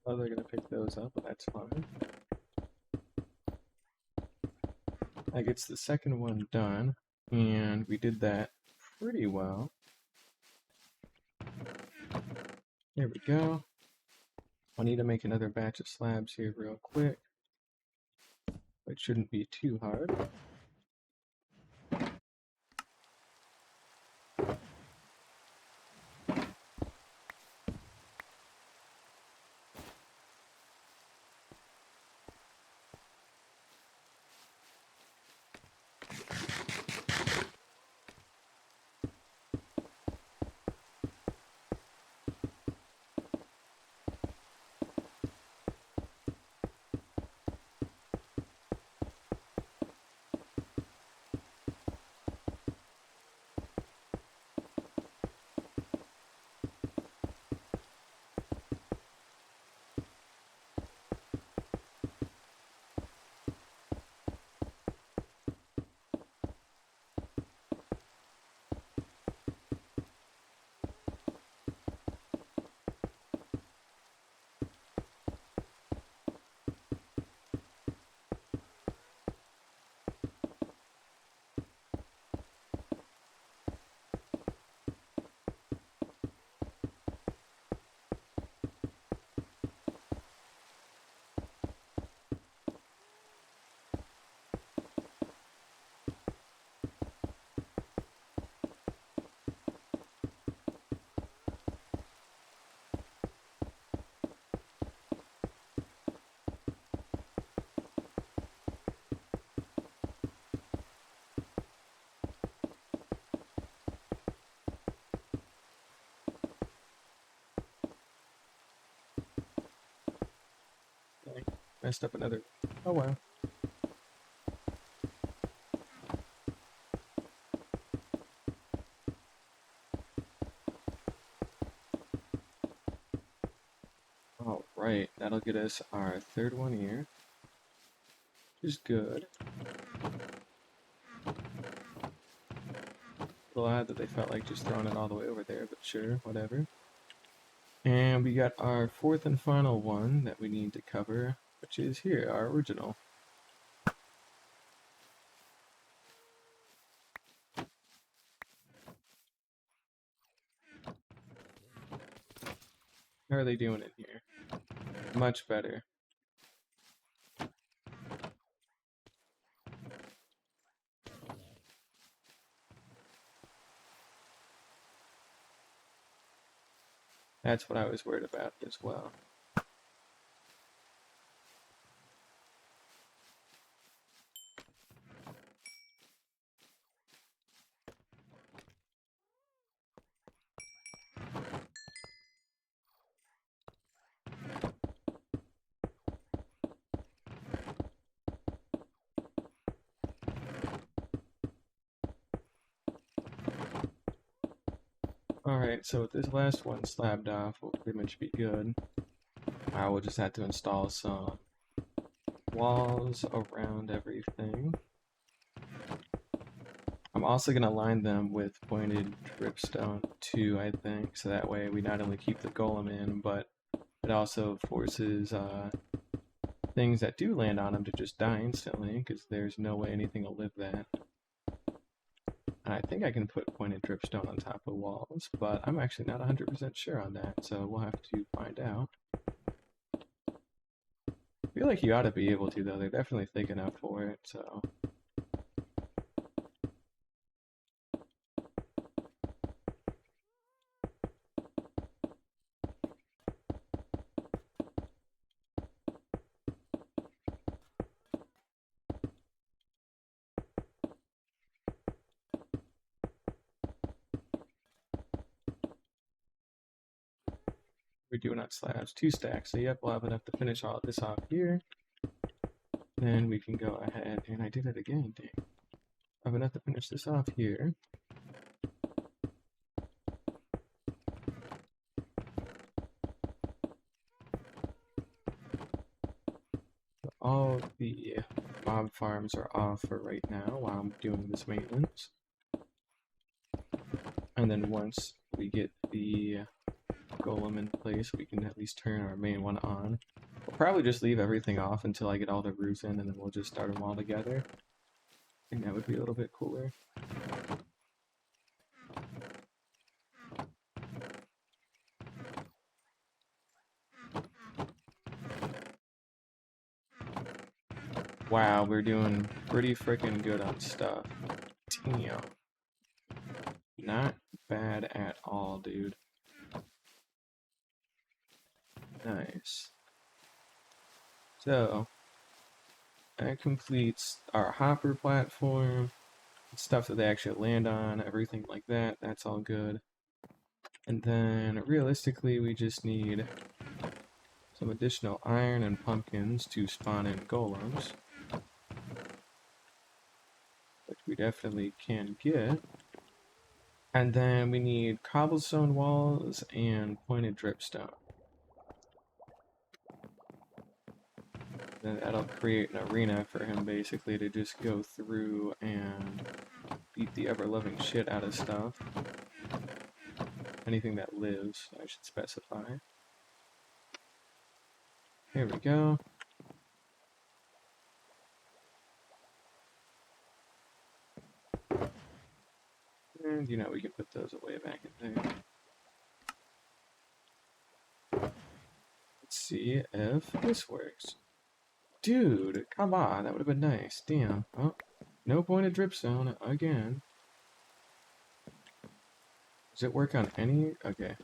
Oh, they're gonna pick those up, but that's fine. That gets the second one done, and we did that pretty well. There we go. I need to make another batch of slabs here real quick. It shouldn't be too hard. I messed up another. Oh well. Alright, that'll get us our third one here. Which is good. A little odd that they felt like just throwing it all the way over there, but sure, whatever. And we got our fourth and final one that we need to cover, which is here, our original. How are they doing in here? Much better. That's what I was worried about as well. Alright, so with this last one slabbed off, we'll pretty much be good. I will just have to install some walls around everything. I'm also going to line them with pointed dripstone too, I think, so that way we not only keep the golem in, but it also forces things that do land on them to just die instantly, because there's no way anything will live that. And I think I can put pointed dripstone on top of walls, but I'm actually not 100% sure on that, so we'll have to find out. I feel like you ought to be able to, though. They're definitely thick enough for it, so... We're doing on slabs, 2 stacks, so yep, we'll have enough to finish all of this off here. Then we can go ahead, and I did it again, dang. I have enough to finish this off here. All the mob farms are off for right now while I'm doing this maintenance. And then once we get the golem in place, we can at least turn our main one on. We'll probably just leave everything off until I get all the roofs in, and then we'll just start them all together. I think that would be a little bit cooler. Wow, we're doing pretty freaking good on stuff. Damn. Not bad at all, dude. Nice. So, that completes our hopper platform. Stuff that they actually land on, everything like that, that's all good. And then, realistically, we just need some additional iron and pumpkins to spawn in golems. Which we definitely can get. And then we need cobblestone walls and pointed dripstone. Then that'll create an arena for him basically to just go through and beat the ever-loving shit out of stuff. Anything that lives, I should specify. Here we go. And, you know, we can put those away back in there. Let's see if this works. Dude, come on, that would have been nice. Damn. Oh, no pointed dripstone again. Does it work on any? Okay.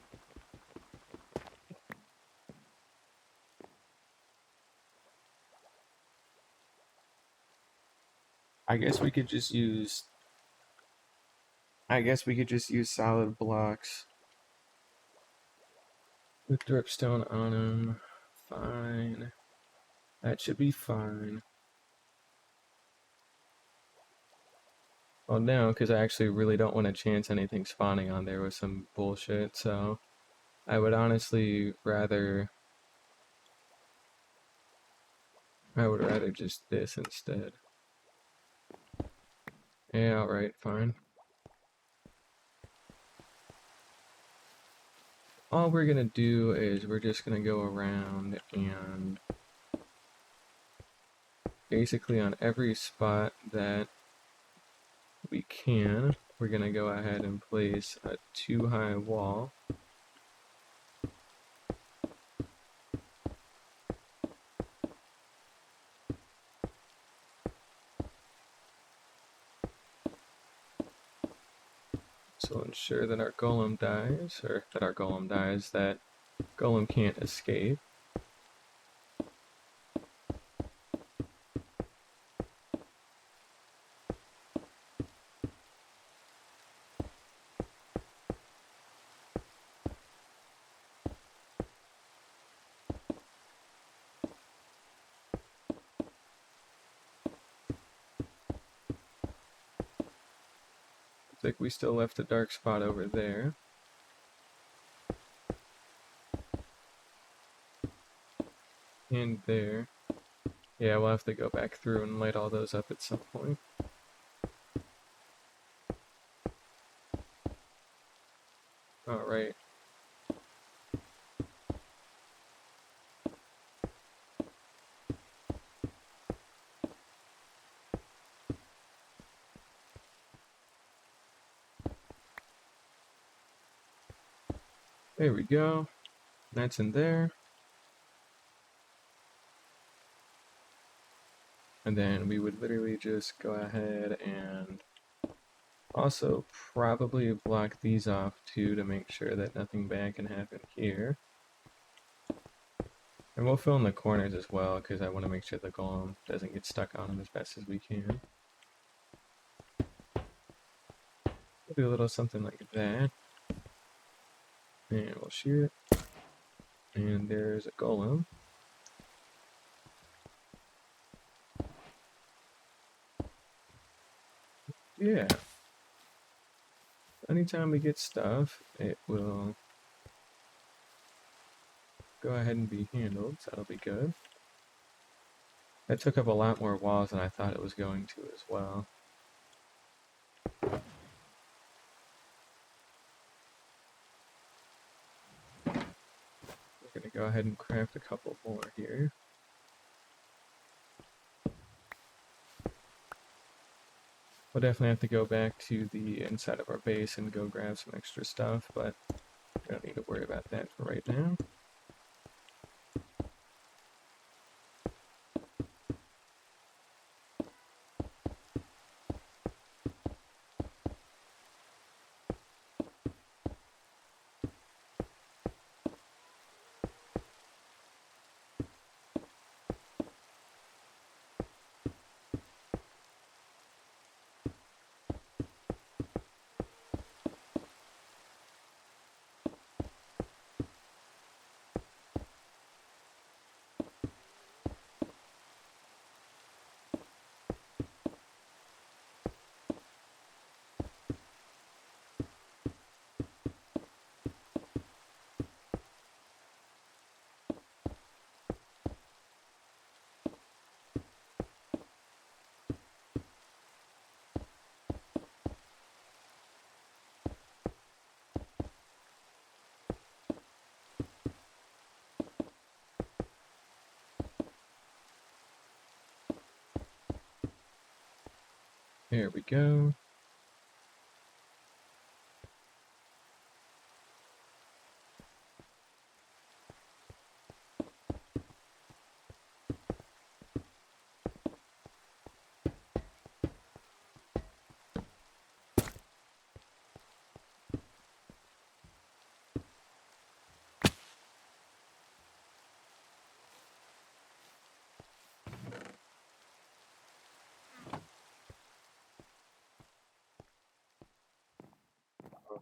I guess we could just use solid blocks with dripstone on them. Fine. That should be fine. Well, no, because I actually really don't want to chance anything spawning on there with some bullshit, so I would honestly rather... I would rather just this instead. Yeah, alright, fine. All we're gonna do is we're just gonna go around and basically on every spot that we can, we're gonna go ahead and place a 2-high wall. So ensure that our golem dies, or that our golem dies, that golem can't escape. Looks like we still left a dark spot over there. And there. Yeah, we'll have to go back through and light all those up at some point. Alright. There we go. That's in there. And then we would literally just go ahead and also probably block these off too to make sure that nothing bad can happen here. And we'll fill in the corners as well because I want to make sure the golem doesn't get stuck on them as best as we can. We'll do a little something like that. And we'll shear it. And there's a golem. Yeah. Anytime we get stuff, it will go ahead and be handled, so that'll be good. That took up a lot more walls than I thought it was going to as well. We're going to go ahead and craft a couple more here. We'll definitely have to go back to the inside of our base and go grab some extra stuff, but we don't need to worry about that for right now. There we go.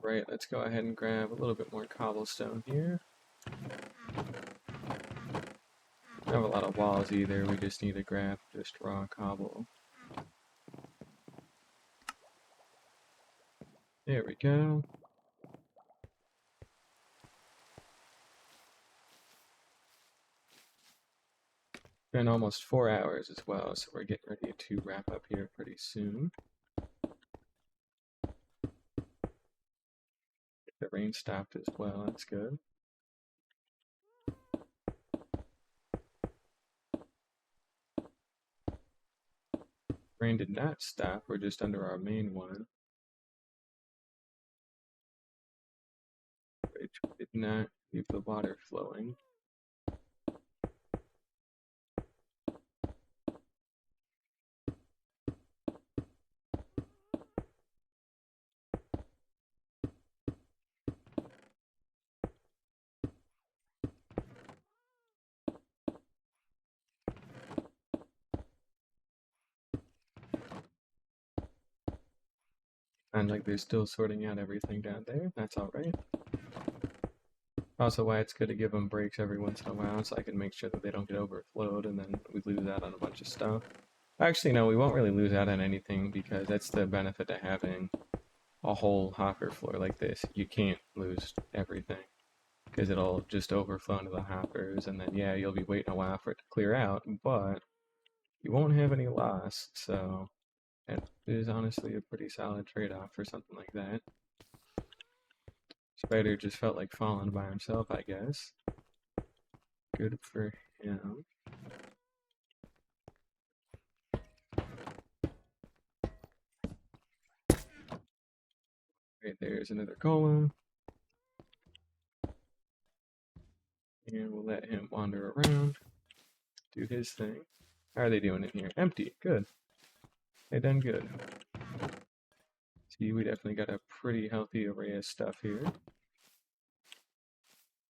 Alright, let's go ahead and grab a little bit more cobblestone here. Don't have a lot of walls either, we just need to grab just raw cobble. There we go. Been almost 4 hours as well, so we're getting ready to wrap up here pretty soon. The rain stopped as well, that's good. Rain did not stop, we're just under our main one, which did not keep the water flowing. And like they're still sorting out everything down there, that's alright. Also why it's good to give them breaks every once in a while so I can make sure that they don't get overflowed and then we lose out on a bunch of stuff. Actually, no, we won't really lose out on anything because that's the benefit to having a whole hopper floor like this. You can't lose everything. because it'll just overflow into the hoppers, and then yeah, you'll be waiting a while for it to clear out, but you won't have any loss, so it is honestly a pretty solid trade-off for something like that. Spider just felt like falling by himself, I guess. Good for him. Right, there's another golem. And we'll let him wander around, do his thing. How are they doing in here? Empty. Good. They done good. See, we definitely got a pretty healthy array of stuff here.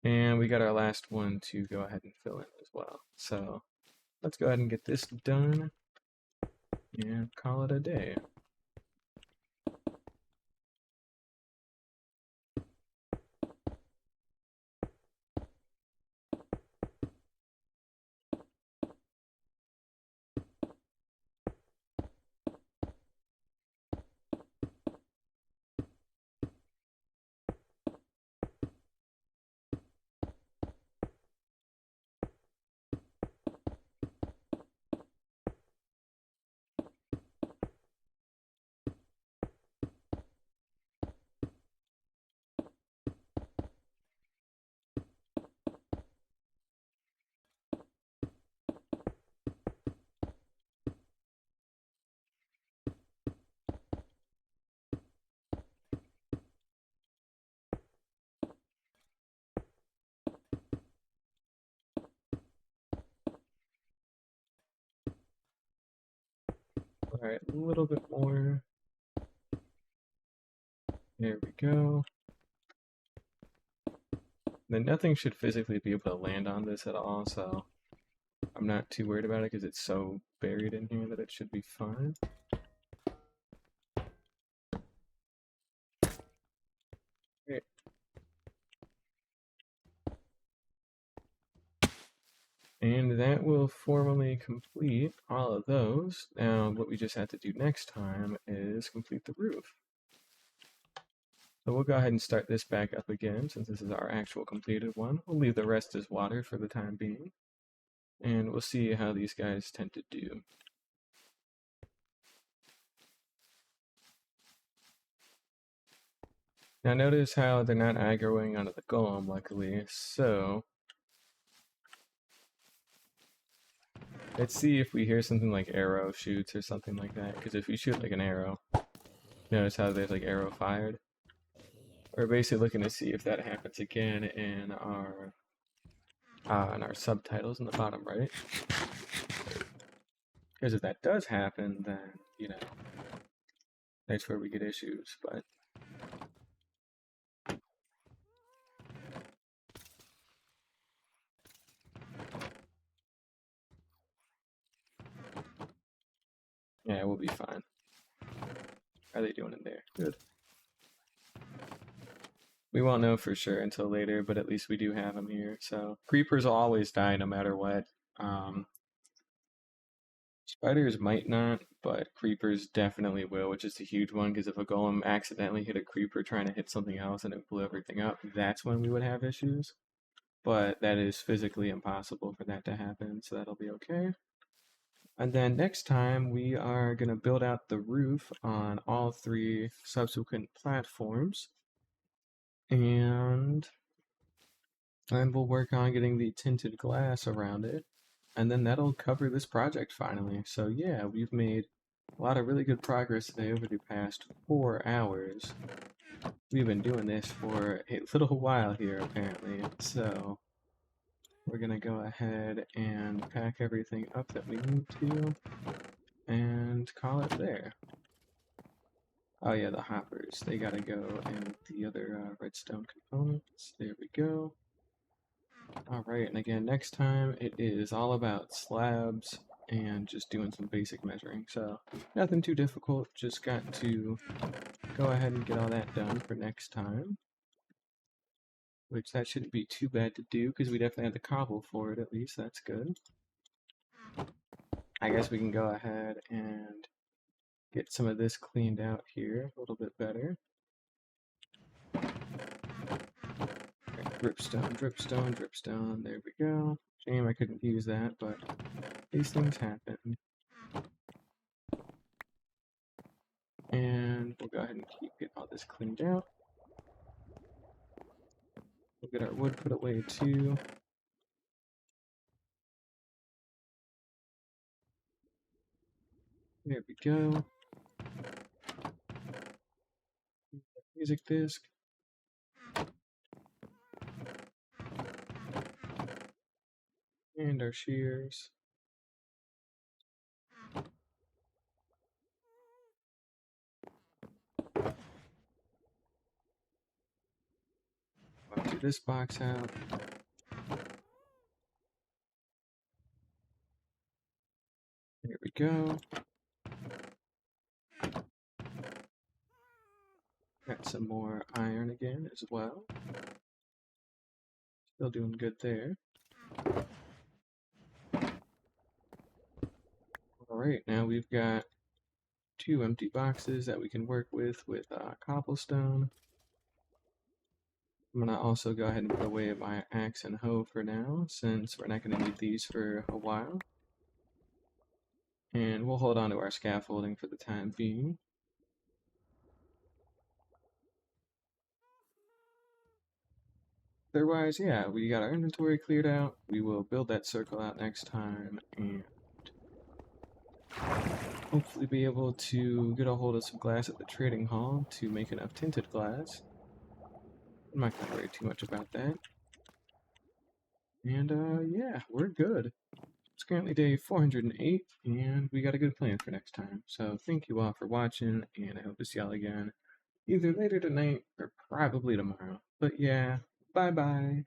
And we got our last one to go ahead and fill in as well. So let's go ahead and get this done and call it a day. Alright, a little bit more. There we go. Then nothing should physically be able to land on this at all, so I'm not too worried about it because it's so buried in here that it should be fine. Great. And that will formally complete all of those. Now what we just have to do next time is complete the roof. So we'll go ahead and start this back up again since this is our actual completed one. We'll leave the rest as water for the time being. And we'll see how these guys tend to do. Now notice how they're not aggroing onto the golem, luckily. So let's see if we hear something like arrow shoots or something like that. Because if we shoot like an arrow, notice how there's like arrow fired. We're basically looking to see if that happens again in our subtitles in the bottom right. Because if that does happen, then, you know, that's where we get issues. But yeah, we'll be fine. How are they doing in there? Good. We won't know for sure until later, but at least we do have them here. So creepers will always die no matter what. Spiders might not, but creepers definitely will, which is a huge one, because if a golem accidentally hit a creeper trying to hit something else and it blew everything up, that's when we would have issues. But that is physically impossible for that to happen, so that'll be okay. And then next time we are going to build out the roof on all 3 subsequent platforms. And then we'll work on getting the tinted glass around it. And then that'll cover this project finally. So yeah, we've made a lot of really good progress today over the past 4 hours. We've been doing this for a little while here apparently. So we're going to go ahead and pack everything up that we need to and call it there. Oh yeah, the hoppers. They gotta go in the other redstone components. There we go. Alright, and again, next time it is all about slabs and just doing some basic measuring. So, nothing too difficult, just got to go ahead and get all that done for next time. Which that shouldn't be too bad to do, because we definitely have the cobble for it at least, that's good. I guess we can go ahead and get some of this cleaned out here a little bit better. Dripstone, dripstone, dripstone. There we go. Shame I couldn't use that, but these things happen. And we'll go ahead and keep getting all this cleaned out. We'll get our wood put away too. There we go. Music disc. And our shears. Empty this box out. There we go. Got some more iron again as well. Still doing good there. Alright, now we've got 2 empty boxes that we can work with cobblestone. I'm going to also go ahead and put away my axe and hoe for now, since we're not going to need these for a while. And we'll hold on to our scaffolding for the time being. Otherwise, yeah, we got our inventory cleared out. We will build that circle out next time, and hopefully be able to get a hold of some glass at the trading hall to make enough tinted glass. I'm not going to worry too much about that. And yeah, we're good. It's currently day 408, and we got a good plan for next time. So thank you all for watching, and I hope to see y'all again either later tonight or probably tomorrow. But yeah, bye bye.